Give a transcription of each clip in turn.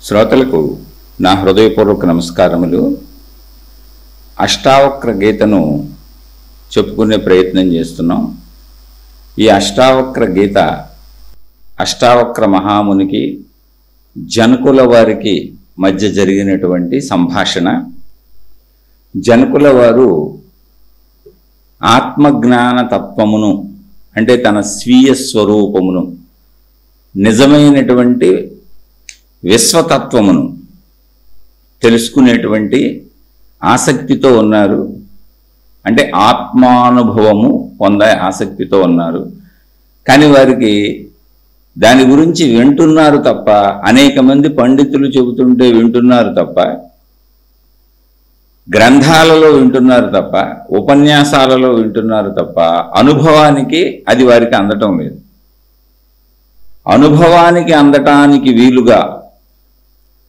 శ్రోతలకు నా హృదయపూర్వక నమస్కారములు. అష్టావక్ర గీతను చెప్పుకునే ప్రయత్నం చేస్తున్నాం. ఈ అష్టావక్ర గీత అష్టావక్ర మహామునికి జనకుల వారికి మధ్య జరిగినటువంటి సంభాషణ. జనకుల వారు ఆత్మజ్ఞాన తత్వమును అంటే తన స్వీయ స్వరూపమును, నిజమైనటువంటి విశ్వతత్వమును తెలుసుకునేటువంటి ఆసక్తితో ఉన్నారు. అంటే ఆత్మానుభవము పొందే ఆసక్తితో ఉన్నారు. కానీ వారికి దాని గురించి వింటున్నారు తప్ప, అనేక మంది పండితులు చెబుతుంటే వింటున్నారు తప్ప, గ్రంథాలలో వింటున్నారు తప్ప, ఉపన్యాసాలలో వింటున్నారు తప్ప, అనుభవానికి అది వారికి అందటం లేదు. అనుభవానికి అందటానికి వీలుగా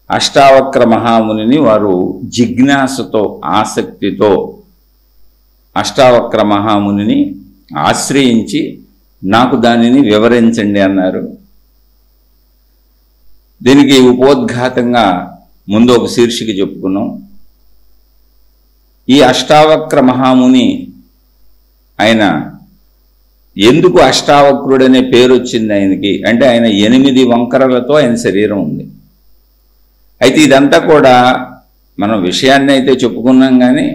అష్టావక్ర మహామునిని వారు జిజ్ఞాసతో, ఆసక్తితో అష్టావక్ర మహామునిని ఆశ్రయించి నాకు దానిని వివరించండి అన్నారు. దీనికి ఉపోద్ఘాతంగా ముందు ఒక శీర్షిక చెప్పుకున్నాం. ఈ అష్టావక్ర మహాముని ఆయన ఎందుకు అష్టావక్రుడనే పేరు వచ్చింది ఆయనకి అంటే ఆయన 8 వంకరలతో ఆయన శరీరం ఉంది. అయితే ఇదంతా కూడా మనం విషయాన్ని అయితే చెప్పుకున్నాం, కానీ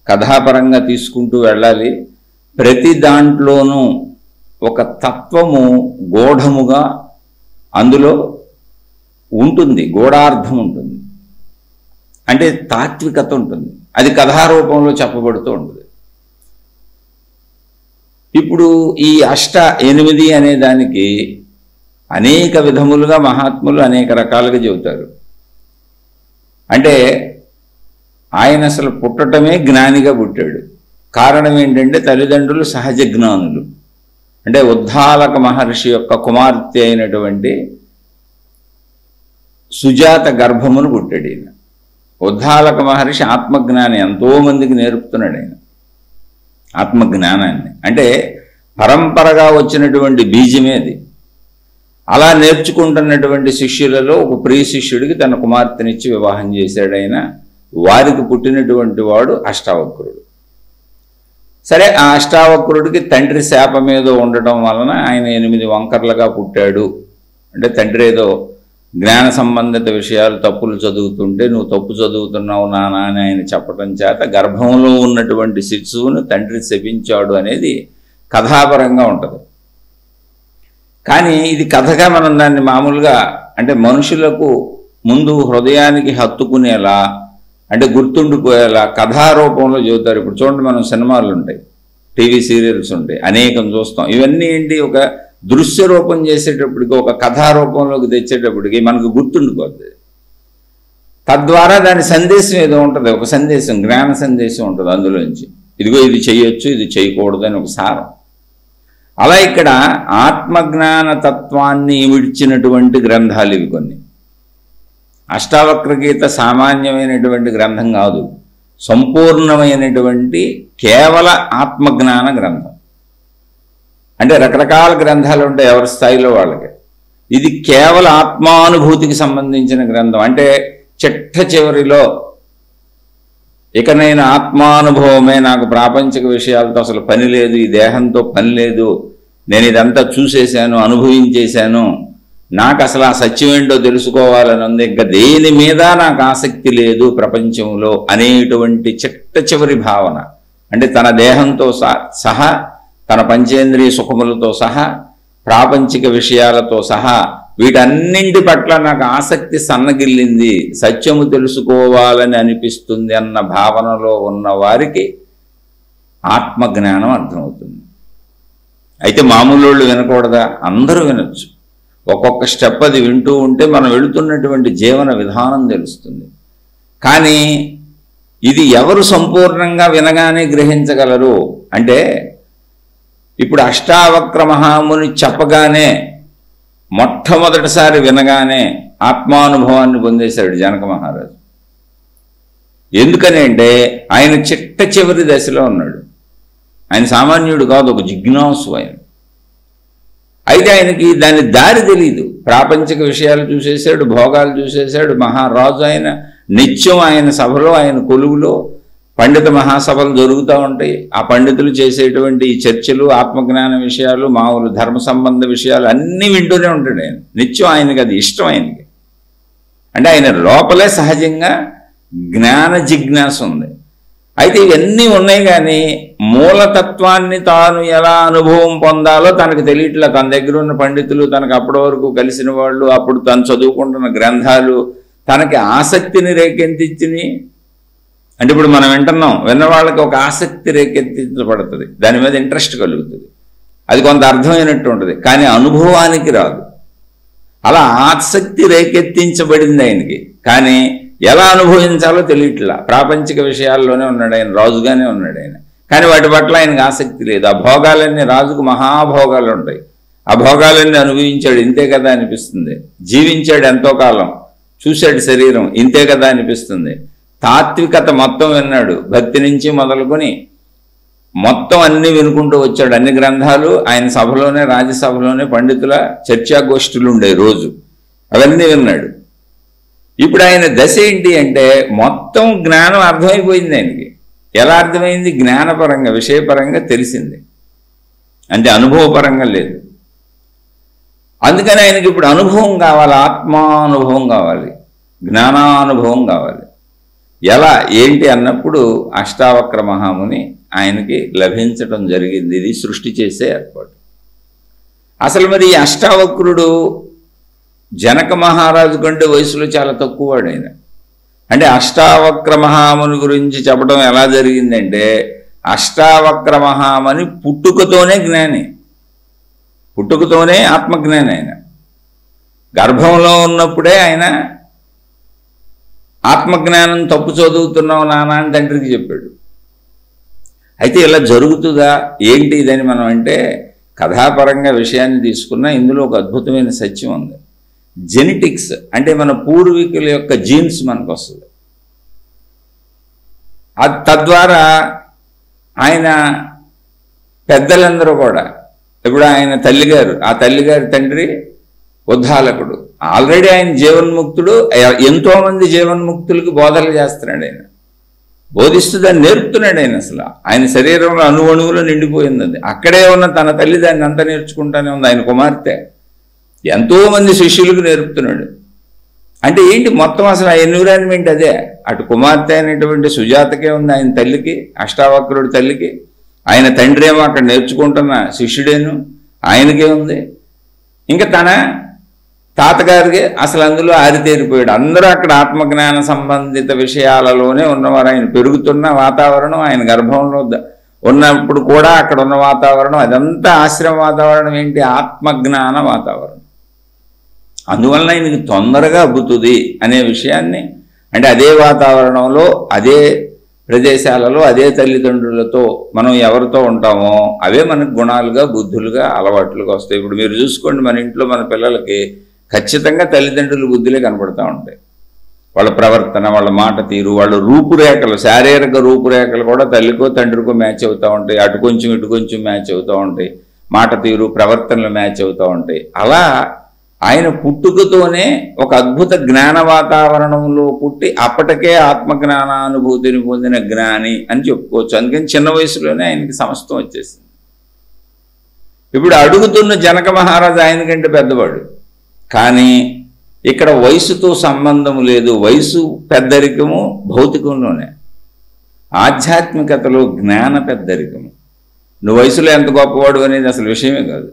కథాపరంగా తీసుకుంటూ వెళ్ళాలి. ప్రతి దాంట్లోనూ ఒక తత్వము గూఢముగా అందులో ఉంటుంది, గూఢార్థం ఉంటుంది, అంటే తాత్వికత ఉంటుంది. అది కథారూపంలో చెప్పబడుతూ ఉంటుంది. ఇప్పుడు ఈ 8 అనే దానికి అనేక విధములుగా మహాత్ములు అనేక రకాలుగా చెబుతారు. అంటే ఆయన అసలు పుట్టటమే జ్ఞానిగా పుట్టాడు. కారణం ఏంటంటే తల్లిదండ్రులు సహజ జ్ఞానులు. అంటే ఉద్దాలక మహర్షి యొక్క కుమార్తె అయినటువంటి సుజాత గర్భమును పుట్టాడు ఈయన. ఉద్దాలక మహర్షి ఆత్మజ్ఞాని, ఎంతోమందికి నేర్పుతున్నాడు ఆయన ఆత్మజ్ఞానాన్ని. అంటే పరంపరగా వచ్చినటువంటి బీజమే అది. అలా నేర్చుకుంటున్నటువంటి శిష్యులలో ఒక ప్రియ శిష్యుడికి తన కుమార్తెనిచ్చి వివాహం చేశాడు ఆయన. వారికి పుట్టినటువంటి వాడు అష్టావక్రుడు. సరే, ఆ అష్టావక్రుడికి తండ్రి శాపం ఏదో ఉండటం వలన ఆయన 8 వంకర్లుగా పుట్టాడు. అంటే తండ్రి ఏదో జ్ఞాన సంబంధిత విషయాలు తప్పులు చదువుతుంటే నువ్వు తప్పు చదువుతున్నావు నానా అని ఆయన చెప్పడం చేత గర్భంలో ఉన్నటువంటి శిశువును తండ్రి శపించాడు అనేది కథాపరంగా ఉంటుంది. కానీ ఇది కథగా మనం దాన్ని మామూలుగా అంటే మనుషులకు ముందు హృదయానికి హత్తుకునేలా, అంటే గుర్తుండిపోయేలా కథారూపంలో చెబుతారు. ఇప్పుడు చూడండి, మనం సినిమాలు ఉంటాయి, టీవీ సీరియల్స్ ఉంటాయి, అనేకం చూస్తాం. ఇవన్నీ ఏంటి, ఒక దృశ్య రూపం చేసేటప్పటికి, ఒక కథారూపంలోకి తెచ్చేటప్పటికి మనకు గుర్తుండిపోతుంది. తద్వారా దాని సందేశం ఏదో ఉంటుంది, ఒక సందేశం, జ్ఞాన సందేశం ఉంటుంది అందులోంచి. ఇదిగో ఇది చేయొచ్చు, ఇది చేయకూడదు అని ఒక సారం. అలా ఇక్కడ ఆత్మజ్ఞాన తత్వాన్ని విడిచినటువంటి గ్రంథాలు ఇవి కొన్ని. అష్టావక్ర గీత సామాన్యమైనటువంటి గ్రంథం కాదు, సంపూర్ణమైనటువంటి కేవల ఆత్మజ్ఞాన గ్రంథం. అంటే రకరకాల గ్రంథాలు ఉంటాయి ఎవరి స్థాయిలో వాళ్ళకి. ఇది కేవల ఆత్మానుభూతికి సంబంధించిన గ్రంథం. అంటే చిట్ట చివరిలో ఇక నేను ఆత్మానుభవమే, నాకు ప్రాపంచిక విషయాలతో అసలు పని లేదు, ఈ దేహంతో పని లేదు, నేను ఇదంతా చూసేశాను, అనుభవించేశాను, నాకు అసలు ఆ సత్యం ఏంటో తెలుసుకోవాలని ఉంది, ఇంకా దేని మీద నాకు ఆసక్తి లేదు ప్రపంచంలో అనేటువంటి చిట్ట చివరి భావన. అంటే తన దేహంతో సహా, తన పంచేంద్రియ సుఖములతో సహా, ప్రాపంచిక విషయాలతో సహా వీటన్నింటి పట్ల నాకు ఆసక్తి సన్నగిల్లింది, సత్యము తెలుసుకోవాలని అనిపిస్తుంది అన్న భావనలో ఉన్న వారికి ఆత్మజ్ఞానం అర్థమవుతుంది. అయితే మామూలు వాళ్ళు వినకూడదా? అందరూ వినొచ్చు. ఒక్కొక్క స్టెప్ అది వింటూ ఉంటే మనం వెళుతున్నటువంటి జీవన విధానం తెలుస్తుంది. కానీ ఇది ఎవరు సంపూర్ణంగా వినగానే గ్రహించగలరు అంటే, ఇప్పుడు అష్టావక్ర మహాముని చెప్పగానే మొట్టమొదటిసారి వినగానే ఆత్మానుభవాన్ని పొందేశాడు జనక మహారాజు. ఎందుకని అంటే ఆయన చిట్ట చివరి దశలో ఉన్నాడు. ఆయన సామాన్యుడు కాదు, ఒక జిజ్ఞాసు ఆయన. అయితే ఆయనకి దాని దారి తెలియదు. ప్రాపంచిక విషయాలు చూసేశాడు, భోగాలు చూసేశాడు. మహారాజు ఆయన, నిత్యం ఆయన సభలో, ఆయన కొలువులో పండిత మహాసభలు జరుగుతూ ఉంటాయి. ఆ పండితులు చేసేటువంటి ఈ చర్చలు, ఆత్మజ్ఞాన విషయాలు, మామూలు ధర్మ సంబంధ విషయాలు అన్నీ వింటూనే ఉంటాడు ఆయన. నిత్యం ఆయనకి అది ఇష్టం. ఆయనకి అంటే ఆయన లోపలే సహజంగా జ్ఞాన జిజ్ఞాస ఉంది. అయితే ఇవన్నీ ఉన్నాయి, కానీ మూలతత్వాన్ని తాను ఎలా అనుభవం పొందాలో తనకు తెలియట్లా. తన దగ్గర ఉన్న పండితులు, తనకు అప్పటి వరకు కలిసిన వాళ్ళు, అప్పుడు తను చదువుకుంటున్న గ్రంథాలు తనకి ఆసక్తిని రేకెత్తించిని. అంటే ఇప్పుడు మనం వింటున్నాం, విన్న వాళ్ళకి ఒక ఆసక్తి రేకెత్తించబడుతుంది, దాని మీద ఇంట్రెస్ట్ కలుగుతుంది, అది కొంత అర్థమైనట్టు ఉంటుంది, కానీ అనుభవానికి రాదు. అలా ఆసక్తి రేకెత్తించబడింది ఆయనకి, కానీ ఎలా అనుభవించాలో తెలియట్లా. ప్రాపంచిక విషయాల్లోనే ఉన్నాడు ఆయన, రాజుగానే ఉన్నాడు ఆయన, కానీ వాటి పట్ల ఆయనకు ఆసక్తి లేదు. ఆ భోగాలన్నీ, రాజుకు మహాభోగాలు ఉంటాయి, ఆ భోగాలన్నీ అనుభవించాడు, ఇంతే కదా అనిపిస్తుంది. జీవించాడు ఎంతో కాలం, చూశాడు శరీరం, ఇంతే కదా అనిపిస్తుంది. తాత్వికత మొత్తం విన్నాడు, భక్తి నుంచి మొదలుకొని మొత్తం అన్నీ వినుకుంటూ వచ్చాడు. అన్ని గ్రంథాలు ఆయన సభలోనే, రాజ్యసభలోనే పండితుల చర్చాగోష్ఠులు ఉండే రోజు, అవన్నీ విన్నాడు. ఇప్పుడు ఆయన దశ ఏంటి అంటే మొత్తం జ్ఞానం అర్థమైపోయింది ఆయనకి. ఎలా అర్థమైంది? జ్ఞానపరంగా, విషయపరంగా తెలిసింది, అంటే అనుభవపరంగా లేదు. అందుకని ఆయనకి ఇప్పుడు అనుభవం కావాలి, ఆత్మానుభవం కావాలి, జ్ఞానానుభవం కావాలి. ఎలా ఏంటి అన్నప్పుడు అష్టావక్ర మహాముని ఆయనకి లభించటం జరిగింది. ఇది సృష్టి చేసే ఏర్పాటు. అసలు మరి ఈ అష్టావక్రుడు జనక మహారాజు కంటే వయసులో చాలా తక్కువవాడు ఆయన. అంటే అష్టావక్ర మహాముని గురించి చెప్పడం ఎలా జరిగిందంటే, అష్టావక్ర మహాముని పుట్టుకతోనే జ్ఞాని, పుట్టుకతోనే ఆత్మజ్ఞాని. ఆయన గర్భంలో ఉన్నప్పుడే ఆయన ఆత్మజ్ఞానం తప్పు చదువుతున్నావు నాన్న అని తండ్రికి చెప్పాడు. అయితే ఇలా జరుగుతుందా ఏంటి ఇదని మనం అంటే కథాపరంగా విషయాన్ని తీసుకున్నా ఇందులో ఒక అద్భుతమైన సత్యం ఉంది. జెనెటిక్స్ అంటే మన పూర్వీకుల యొక్క జీన్స్ మనకు వస్తుంది. తద్వారా ఆయన పెద్దలందరూ కూడా, ఇప్పుడు ఆయన తల్లిగారు, ఆ తల్లిగారి తండ్రి ఉద్దాలకుడు, ఆల్రెడీ ఆయన జీవన్ముక్తుడు. ఎంతోమంది జీవన్ముక్తులకి బోధనలు చేస్తున్నాడు ఆయన, బోధిస్తూ దాన్ని నేర్పుతున్నాడు ఆయన. అసలు ఆయన శరీరంలో అణువణువులో నిండిపోయింది అది. అక్కడే ఉన్న తన తల్లి దాన్ని అంతా నేర్చుకుంటానే ఉంది. ఆయన కుమార్తె ఎంతోమంది శిష్యులకు నేర్పుతున్నాడు. అంటే ఏంటి మొత్తం అసలు ఆ ఎన్విరాన్మెంట్ అదే. అటు కుమార్తె అయినటువంటి సుజాతకే ఉంది ఆయన తల్లికి, అష్టావక్రుడి తల్లికి. ఆయన తండ్రి ఏమో అక్కడ నేర్చుకుంటున్న శిష్యుడేను, ఆయనకే ఉంది. ఇంకా తన తాతగారికి అసలు అందులో ఆరితేరిపోయాడు. అందరూ అక్కడ ఆత్మజ్ఞాన సంబంధిత విషయాలలోనే ఉన్నవారు. ఆయన పెరుగుతున్న వాతావరణం, ఆయన గర్భంలో ఉన్నప్పుడు కూడా అక్కడ ఉన్న వాతావరణం, అదంతా ఆశ్రమ వాతావరణం. ఏంటి? ఆత్మజ్ఞాన వాతావరణం. అందువలన ఆయనకి తొందరగా అబ్బుతుంది అనే విషయాన్ని, అంటే అదే వాతావరణంలో, అదే ప్రదేశాలలో, అదే తల్లిదండ్రులతో మనం ఎవరితో ఉంటామో అవే మనకు గుణాలుగా, బుద్ధులుగా, అలవాట్లుగా వస్తాయి. ఇప్పుడు మీరు చూసుకోండి, మన ఇంట్లో మన పిల్లలకి ఖచ్చితంగా తల్లిదండ్రుల బుద్ధులే కనపడుతూ ఉంటాయి. వాళ్ళ ప్రవర్తన, వాళ్ళ మాట తీరు, వాళ్ళ రూపురేఖలు, శారీరక రూపురేఖలు కూడా తల్లికో తండ్రికో మ్యాచ్ అవుతూ ఉంటాయి. అటు కొంచెం ఇటు కొంచెం మ్యాచ్ అవుతూ ఉంటాయి. మాట తీరు, ప్రవర్తనలు మ్యాచ్ అవుతూ ఉంటాయి. అలా ఆయన పుట్టుకతోనే ఒక అద్భుత జ్ఞాన వాతావరణంలో పుట్టి అప్పటికే ఆత్మజ్ఞానానుభూతిని పొందిన జ్ఞాని అని చెప్పుకోవచ్చు. అందుకని చిన్న వయసులోనే ఆయనకి సమస్తం వచ్చేసింది. ఇప్పుడు అడుగుతున్న జనక మహారాజు ఆయన కంటే పెద్దవాడు, కానీ ఇక్కడ వయసుతో సంబంధం లేదు. వయసు పెద్దరికము భౌతికంలోనే, ఆధ్యాత్మికతలో జ్ఞాన పెద్దరికము. నువ్వు వయసులో ఎంత గొప్పవాడు అనేది అసలు విషయమే కాదు.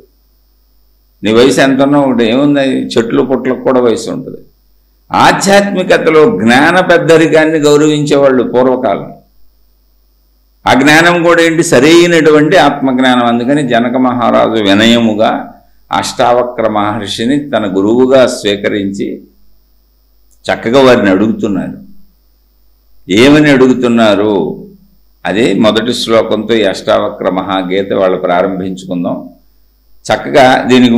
నీ వయసు ఎంత ఉన్నా ఒకటి, ఏముంది, చెట్లు పుట్లకు కూడా వయసు ఉంటుంది. ఆధ్యాత్మికతలో జ్ఞాన పెద్దరికాన్ని గౌరవించేవాళ్ళు పూర్వకాలం. ఆ జ్ఞానం కూడా ఏంటి? సరైనటువంటి ఆత్మజ్ఞానం. అందుకని జనక మహారాజు వినయముగా అష్టావక్ర మహర్షిని తన గురువుగా స్వీకరించి చక్కగా వారిని అడుగుతున్నారు. ఏమని అడుగుతున్నారు? అదే మొదటి శ్లోకంతో ఈ అష్టావక్ర మహాగీత వాళ్ళు ప్రారంభించుకుందాం. చక్కగా దీనికి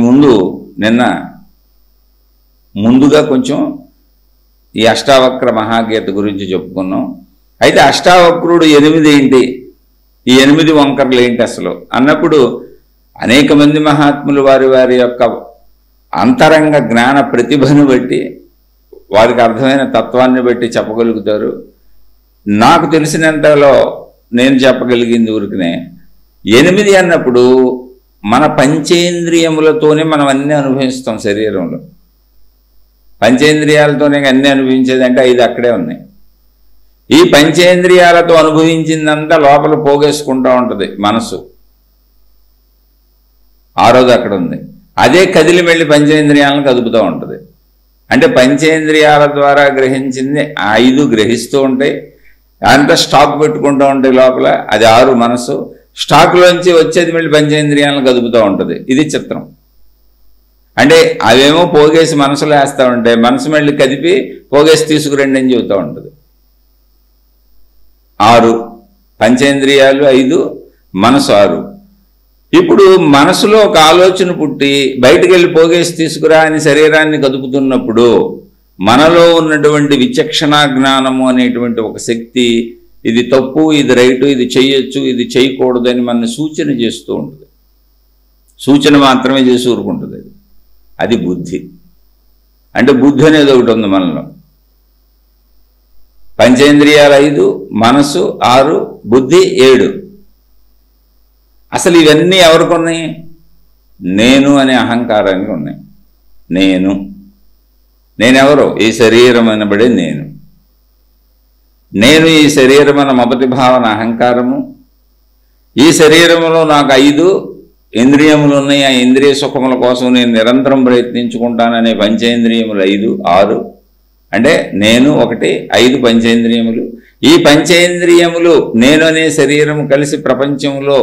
ముందుగా కొంచెం ఈ అష్టావక్ర మహాగీత గురించి చెప్పుకున్నాం. అయితే అష్టావక్రుడు 8 ఏంటి, ఈ 8 వంకరలు ఏంటి అసలు అన్నప్పుడు, అనేక మంది మహాత్ములు వారి వారి యొక్క అంతరంగ జ్ఞాన ప్రతిభను బట్టి వారికి అర్థమైన తత్వాన్ని బట్టి చెప్పగలుగుతారు. నాకు తెలిసినంతలో నేను చెప్పగలిగింది ఊరికనే 8 అన్నప్పుడు మన పంచేంద్రియములతోనే మనం అన్నీ అనుభవిస్తాం. శరీరంలో పంచేంద్రియాలతోనే అన్నీ అనుభవించేదంటే 5 అక్కడే ఉన్నాయి. ఈ పంచేంద్రియాలతో అనుభవించిందంతా లోపల పోగేసుకుంటూ ఉంటుంది మనసు. 6వది అక్కడ ఉంది. అదే కదిలి వెళ్ళి పంచేంద్రియాలను కదుపుతూ ఉంటుంది. అంటే పంచేంద్రియాల ద్వారా గ్రహించింది 5 గ్రహిస్తూ ఉంటాయి. అంతా స్టాక్ పెట్టుకుంటూ ఉంటాయి లోపల. అది 6 మనసు. స్టాక్లోంచి వచ్చేది మళ్ళీ పంచేంద్రియాలను కదుపుతూ ఉంటుంది. ఇది చిత్రం. అంటే అవేమో పోగేసి మనసులో వేస్తూ ఉంటాయి. మనసు మళ్ళీ కదిపి పోగేసి తీసుకురండి అని చెబుతూ ఉంటుంది. 6 పంచేంద్రియాలు 5, మనసు 6. ఇప్పుడు మనసులో ఒక ఆలోచన పుట్టి బయటికి వెళ్ళి పోగేసి తీసుకురా అని శరీరాన్ని కదుపుతున్నప్పుడు మనలో ఉన్నటువంటి విచక్షణ జ్ఞానము అనేటువంటి ఒక శక్తి ఇది తప్పు, ఇది రైటు, ఇది చెయ్యొచ్చు, ఇది చేయకూడదు అని మన సూచన చేస్తూ ఉంటుంది. సూచన మాత్రమే చేసి ఊరుకుంటుంది. అది బుద్ధి. అంటే బుద్ధి అనేది ఒకటి ఉంది మనలో. పంచేంద్రియాలు 5, మనసు 6, బుద్ధి 7. అసలు ఇవన్నీ ఎవరికి ఉన్నాయి? నేను అనే అహంకారానికి ఉన్నాయి. నేనెవరో? ఈ శరీరం అనబడే నేను ఈ శరీరం అన్న మొదటి భావన అహంకారము. ఈ శరీరంలో నాకు 5 ఇంద్రియములు ఉన్నాయి. ఆ ఇంద్రియ సుఖముల కోసం నేను నిరంతరం ప్రయత్నించుకుంటాననే పంచేంద్రియములు 5, 6. అంటే నేను 1, 5 పంచేంద్రియములు. ఈ పంచేంద్రియములు నేను అనే శరీరము కలిసి ప్రపంచంలో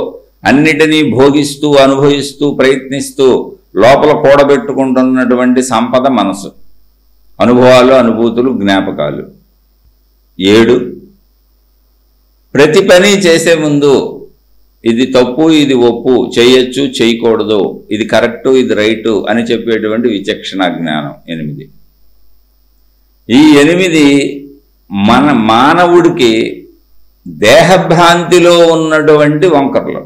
అన్నిటినీ భోగిస్తూ అనుభవిస్తూ ప్రయత్నిస్తూ లోపల కూడబెట్టుకుంటున్నటువంటి సంపద మనసు. అనుభవాలు, అనుభూతులు, జ్ఞాపకాలు 7. ప్రతి పని చేసే ముందు ఇది తప్పు, ఇది ఒప్పు, చేయొచ్చు, చేయకూడదు, ఇది కరెక్టు, ఇది రైటు అని చెప్పేటువంటి విచక్షణ జ్ఞానం 8. ఈ 8 మన మానవుడికి దేహభ్రాంతిలో ఉన్నటువంటి వంకర్లు.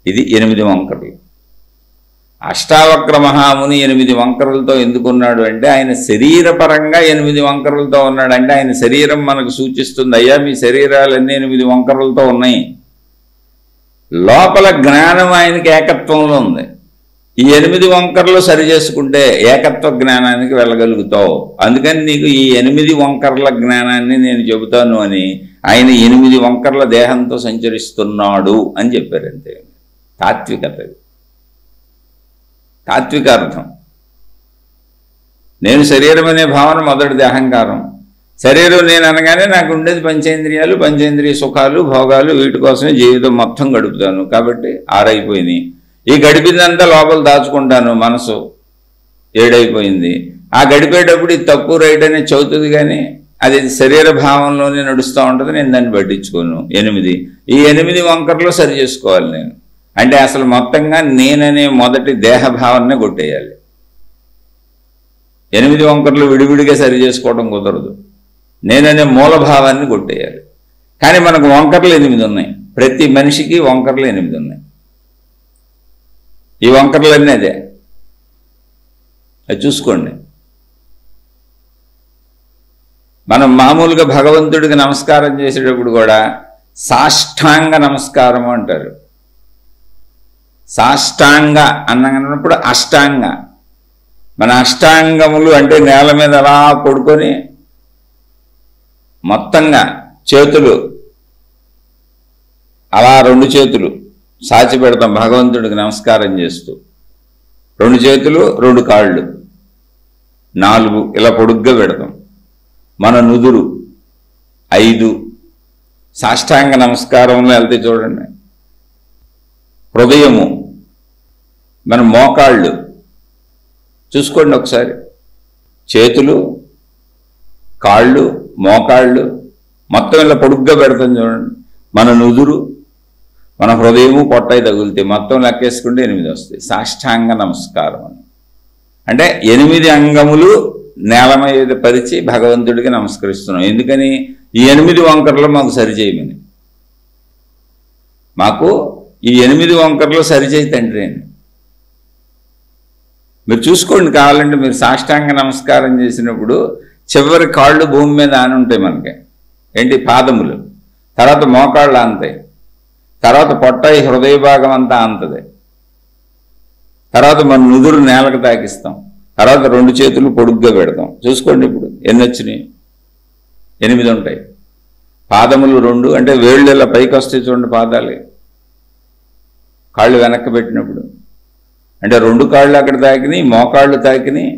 ఇది 8 వంకర్లు. అష్టావక్ర మహాముని 8 వంకరలతో ఎందుకున్నాడు అంటే ఆయన శరీరపరంగా 8 వంకరలతో ఉన్నాడు. అంటే ఆయన శరీరం మనకు సూచిస్తుంది, అయ్యా మీ శరీరాలన్నీ 8 వంకరలతో ఉన్నాయి. లోపల జ్ఞానం ఆయనకి ఏకత్వంలో ఉంది. ఈ 8 వంకరలు సరి చేసుకుంటే ఏకత్వ జ్ఞానానికి వెళ్ళగలుగుతావు. అందుకని నీకు ఈ 8 వంకరల జ్ఞానాన్ని నేను చెబుతాను అని ఆయన 8 వంకరల దేహంతో సంచరిస్తున్నాడు అని చెప్పారు. అంతే తాత్వికత. తాత్విక అర్థం. నేను శరీరం అనే భావన మొదటిది అహంకారం. శరీరం నేను అనగానే నాకు ఉండేది పంచేంద్రియాలు, పంచేంద్రియ సుఖాలు, భోగాలు, వీటి కోసమే జీవితం మొత్తం గడుపుతాను. కాబట్టి 6 అయిపోయినాయి. ఈ గడిపిందంతా లోపల దాచుకుంటాను. మనసు 7 అయిపోయింది. ఆ గడిపేటప్పుడు ఇది తప్పు రైట్ అనేది చదువుతుంది, కానీ అది శరీర భావంలోనే నడుస్తూ ఉంటుంది. నేను దాన్ని పట్టించుకోను. 8. ఈ 8 వంకరలో సరి చేసుకోవాలి నేను. అంటే అసలు మొత్తంగా నేననే మొదటి దేహభావాన్ని కొట్టేయాలి. 8 వంకరలు విడివిడిగా సరి చేసుకోవడం కుదరదు. నేననే మూలభావాన్ని కొట్టేయాలి. కానీ మనకు వంకరలు 8 ఉన్నాయి. ప్రతి మనిషికి వంకరలు 8 ఉన్నాయి. ఈ వంకరలన్నీ అదే. అది చూసుకోండి. మనం మామూలుగా భగవంతుడికి నమస్కారం చేసేటప్పుడు కూడా సాష్టాంగ నమస్కారం అంటారు. సాష్టాంగ అన్నప్పుడు అష్టాంగ. మన అష్టాంగములు అంటే నేల మీద అలా పడుకొని మొత్తంగా చేతులు అలా 2 చేతులు సాచి పెడతాం భగవంతుడికి నమస్కారం చేస్తూ. 2 చేతులు, 2 కాళ్ళు, 4 ఇలా పొడుగ్గా పెడతాం. మన నుదురు 5 సాష్టాంగ నమస్కారంలో వెళ్తే చూడండి. హృదయము, మన మోకాళ్ళు చూసుకోండి ఒకసారి. చేతులు, కాళ్ళు, మోకాళ్ళు మొత్తం ఇలా పొడుగ్గా పెడతాం చూడండి. మన నుదురు, మన హృదయము, పొట్టయి తగులితే మొత్తం లెక్కేసుకుంటే 8 వస్తాయి. సాష్టాంగ నమస్కారం అని అంటే 8 అంగములు నేల మీద పరిచి భగవంతుడికి నమస్కరిస్తున్నాం. ఎందుకని? ఈ 8 వంకరలు మాకు సరిచేయమని. మాకు ఈ 8 వంకర్లు సరిచేయి తండ్రి అని. మీరు చూసుకోండి, కావాలంటే మీరు సాష్టాంగ నమస్కారం చేసినప్పుడు చివరి కాళ్ళు భూమి మీద ఆని ఉంటాయి మనకి, ఏంటి పాదములు, తర్వాత మోకాళ్ళు ఆంతాయి, తర్వాత పొట్ట హృదయ భాగం అంతా ఆంతది, తర్వాత మన నుదురు నేలకు తాకిస్తాం, తర్వాత 2 చేతులు పొడుగ్గా పెడతాం. చూసుకోండి ఇప్పుడు ఎన్ని వచ్చినాయి, 8 ఉంటాయి. పాదములు 2 అంటే వేళ్ళు ఇలా పైకి వస్తాయి చూడండి పాదాలు, కాళ్ళు వెనక్కి పెట్టినప్పుడు అంటే 2 కాళ్ళు అక్కడ తాకినాయి, మోకాళ్ళు తాకినాయి,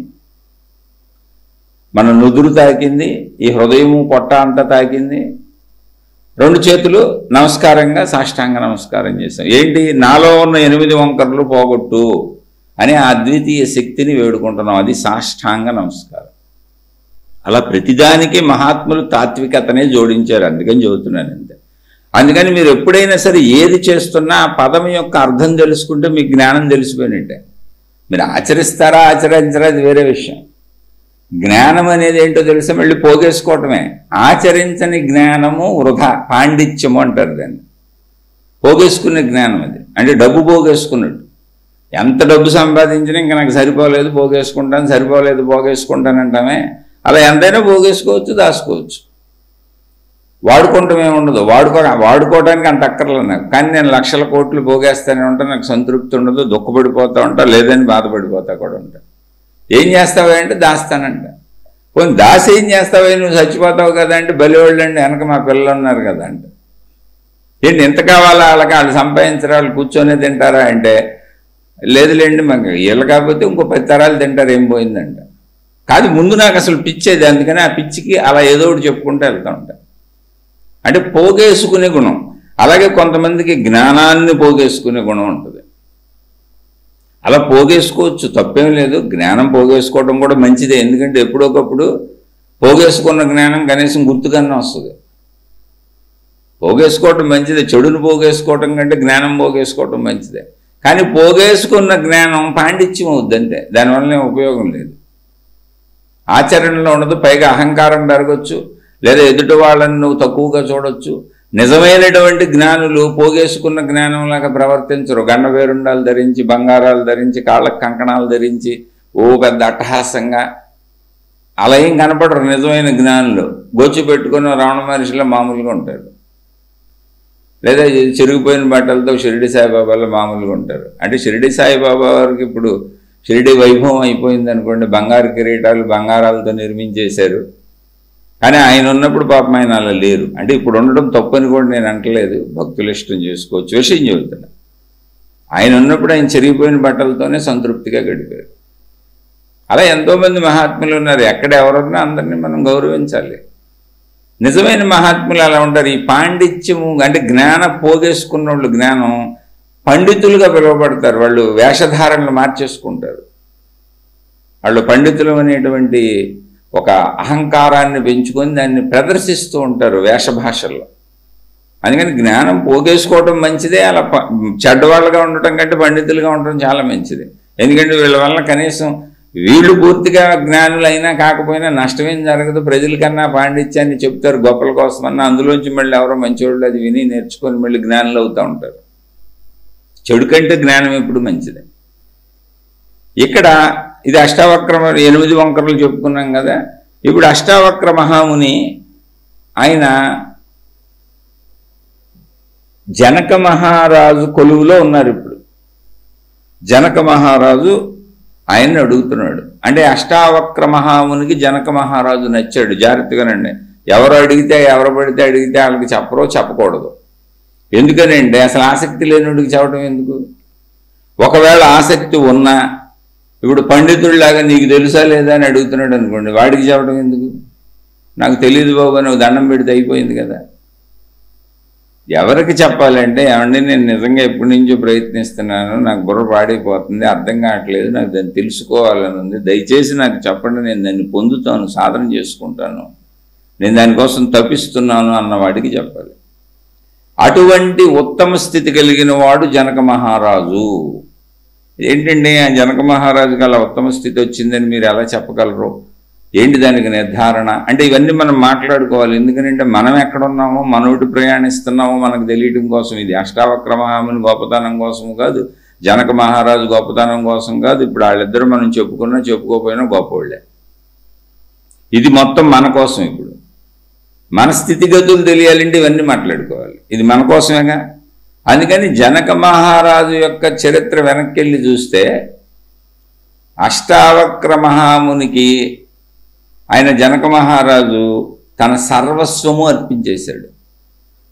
మన నుదురు తాకింది, ఈ హృదయము పొట్ట అంతా తాకింది. 2 చేతులు నమస్కారంగా సాష్టాంగ నమస్కారం చేశాం. ఏంటి, నాలో ఉన్న 8 వంకర్లు పోగొట్టు అని ఆ అద్వితీయ శక్తిని వేడుకుంటున్నాం. అది సాష్టాంగ నమస్కారం. అలా ప్రతిదానికి మహాత్ములు తాత్వికతనే జోడించారు, అందుకని చెబుతున్నాను అంతే. అందుకని మీరు ఎప్పుడైనా సరే ఏది చేస్తున్నా ఆ పదం యొక్క అర్థం తెలుసుకుంటే మీకు జ్ఞానం తెలిసిపోయినట్టే. మీరు ఆచరిస్తారా ఆచరించరా అది వేరే విషయం. జ్ఞానం అనేది ఏంటో తెలిసి మళ్ళీ పోగేసుకోవటమే. ఆచరించని జ్ఞానము వృధా, పాండిత్యము అంటారు దాన్ని. పోగేసుకునే జ్ఞానం అది, అంటే డబ్బు పోగేసుకున్నట్టు. ఎంత డబ్బు సంపాదించినా ఇంకా నాకు సరిపోలేదు పోగేసుకుంటాను, సరిపోలేదు పోగేసుకుంటానంటామే. అలా ఎంతైనా పోగేసుకోవచ్చు, దాచుకోవచ్చు. వాడుకుంటాం ఏముండదు, వాడుకోవడానికి అంత అక్కర్లేదు నాకు. కానీ నేను లక్షల కోట్లు పోగేస్తానే ఉంటా, నాకు సంతృప్తి ఉండదు, దుఃఖపడిపోతూ ఉంటా, లేదని బాధపడిపోతా కూడా ఉంటా. ఏం చేస్తావా అంటే దాస్తానంట. పోనీ దాసి ఏం చేస్తావా, నువ్వు చచ్చిపోతావు కదా అంటే బలివాళ్ళండి వెనక మా పిల్లలు ఉన్నారు కదా అంటే. ఏంటి ఎంత కావాలా వాళ్ళకి, వాళ్ళు సంపాదించరా, వాళ్ళు కూర్చొనే తింటారా అంటే లేదులేండి మాకు వీళ్ళు కాకపోతే ఇంకో 10 తరాలు తింటారు, ఏం పోయిందంట. కాదు, ముందు నాకు అసలు పిచ్చేది, అందుకని ఆ పిచ్చికి అలా ఏదో ఒకటి చెప్పుకుంటూ వెళ్తూ ఉంటా. అంటే పోగేసుకునే గుణం. అలాగే కొంతమందికి జ్ఞానాన్ని పోగేసుకునే గుణం ఉంటుంది. అలా పోగేసుకోవచ్చు, తప్పేం లేదు. జ్ఞానం పోగేసుకోవడం కూడా మంచిదే, ఎందుకంటే ఎప్పుడొకప్పుడు పోగేసుకున్న జ్ఞానం కనీసం గుర్తుకన్నా వస్తుంది. పోగేసుకోవటం మంచిదే, చెడును పోగేసుకోవటం కంటే జ్ఞానం పోగేసుకోవటం మంచిదే. కానీ పోగేసుకున్న జ్ఞానం పాండిత్యం అవుద్దంటే దానివల్ల ఉపయోగం లేదు, ఆచరణలో ఉండదు. పైగా అహంకారం పెరగచ్చు, లేదా ఎదుటి వాళ్ళని నువ్వు తక్కువగా చూడొచ్చు. నిజమైనటువంటి జ్ఞానులు పోగేసుకున్న జ్ఞానంలాగా ప్రవర్తించరు. గండవేరుండాలు ధరించి, బంగారాలు ధరించి, కాళ్ళకు కంకణాలు ధరించి ఓ పెద్ద అట్టహాసంగా అలా ఏం కనపడరు. నిజమైన జ్ఞానులు గొచ్చి పెట్టుకుని రమణ మహర్షిలో మామూలుగా ఉంటారు, లేదా చిరిగిపోయిన బట్టలతో షిరిడి సాయిబాబాలో మామూలుగా ఉంటారు. అంటే షిరిడి సాయిబాబా వారికి ఇప్పుడు షిరిడి వైభవం అయిపోయింది అనుకోండి, బంగారు కిరీటాలు బంగారాలతో నిర్మించేశారు. కానీ ఆయన ఉన్నప్పుడు పాపం ఆయన అలా లేరు. అంటే ఇప్పుడు ఉండడం తప్పని కూడా నేను అంటలేదు, భక్తులు ఇష్టం చేసుకోవచ్చు, విషయం చెబుతున్నా. ఆయన ఉన్నప్పుడు ఆయన చెరిగిపోయిన బట్టలతోనే సంతృప్తిగా గడిపారు. అలా ఎంతోమంది మహాత్ములు ఉన్నారు. ఎక్కడ ఎవరున్నా అందరినీ మనం గౌరవించాలి. నిజమైన మహాత్ములు అలా ఉంటారు. ఈ పాండిత్యము అంటే జ్ఞానం పోగేసుకున్న వాళ్ళు జ్ఞానం పండితులుగా పిలువబడతారు. వాళ్ళు వేషధారణలు మార్చేసుకుంటారు. వాళ్ళు పండితులు అనేటువంటి ఒక అహంకారాన్ని పెంచుకొని దాన్ని ప్రదర్శిస్తూ ఉంటారు వేషభాషల్లో. అందుకని జ్ఞానం పోగేసుకోవడం మంచిదే, అలా చెడ్డవాళ్ళుగా ఉండటం కంటే పండితులుగా ఉండటం చాలా మంచిది. ఎందుకంటే వీళ్ళ వల్ల కనీసం వీళ్ళు పూర్తిగా జ్ఞానులైనా కాకపోయినా నష్టమేం జరగదు. ప్రజలకన్నా పాండిత్యాన్ని చెప్తారు గొప్పల కోసమన్నా, అందులోంచి మళ్ళీ ఎవరో మంచివాళ్ళు అది విని నేర్చుకొని మళ్ళీ జ్ఞానులు అవుతూ ఉంటారు. చెడు కంటే జ్ఞానం ఎప్పుడు మంచిదే. ఇక్కడ ఇది అష్టావక్ర 8 వంకరలు చెప్పుకున్నాం కదా. ఇప్పుడు అష్టావక్ర మహాముని ఆయన జనక మహారాజు కొలువులో ఉన్నారు. ఇప్పుడు జనక మహారాజు ఆయన్ని అడుగుతున్నాడు. అంటే అష్టావక్ర మహామునికి జనక మహారాజు నచ్చాడు. జాగ్రత్తగానండి, ఎవరు అడిగితే ఎవరు పడితే అడిగితే వాళ్ళకి చెప్పరో చెప్పకూడదు. ఎందుకనంటే అసలు ఆసక్తి లేనివాడికి చెప్పడం ఎందుకు? ఒకవేళ ఆసక్తి ఉన్నా ఇప్పుడు పండితుడిలాగా నీకు తెలుసా లేదా అని అడుగుతున్నాడు అనుకోండి, వాడికి చెప్పడం ఎందుకు? నాకు తెలియదు బాబు నువ్వు దండం పెడితే అయిపోయింది కదా. ఎవరికి చెప్పాలంటే, ఏమండి నేను నిజంగా ఎప్పటి నుంచో ప్రయత్నిస్తున్నాను, నాకు బుర్ర పాడైపోతుంది, అర్థం కావట్లేదు, నాకు దాన్ని తెలుసుకోవాలని ఉంది, దయచేసి నాకు చెప్పండి, నేను దాన్ని పొందుతాను, సాధన చేసుకుంటాను, నేను దానికోసం తపిస్తున్నాను అన్నవాడికి చెప్పాలి. అటువంటి ఉత్తమ స్థితి కలిగిన వాడు జనక మహారాజు. ఏంటండి ఆ జనక మహారాజుకి అలా ఉత్తమ స్థితి వచ్చిందని మీరు ఎలా చెప్పగలరు? ఏంటి దానికి నిర్ధారణ అంటే ఇవన్నీ మనం మాట్లాడుకోవాలి. ఎందుకంటే మనం ఎక్కడున్నామో మనోటి ప్రయాణిస్తున్నామో మనకు తెలియటం కోసం. ఇది అష్టావక్ర మహాముని గొప్పతనం కోసం కాదు, జనక మహారాజు గొప్పతనం కోసం కాదు. ఇప్పుడు వాళ్ళిద్దరూ మనం చెప్పుకున్నా చెప్పుకోకపోయినా గొప్పవాళ్ళే. ఇది మొత్తం మన కోసం. ఇప్పుడు మన స్థితిగతులు తెలియాలంటే ఇవన్నీ మాట్లాడుకోవాలి. ఇది మన కోసమేగా. అందుకని జనక మహారాజు యొక్క చరిత్ర వెనక్కి వెళ్ళి చూస్తే అష్టావక్ర మహామునికి ఆయన జనక మహారాజు తన సర్వస్వము అర్పించేశాడు.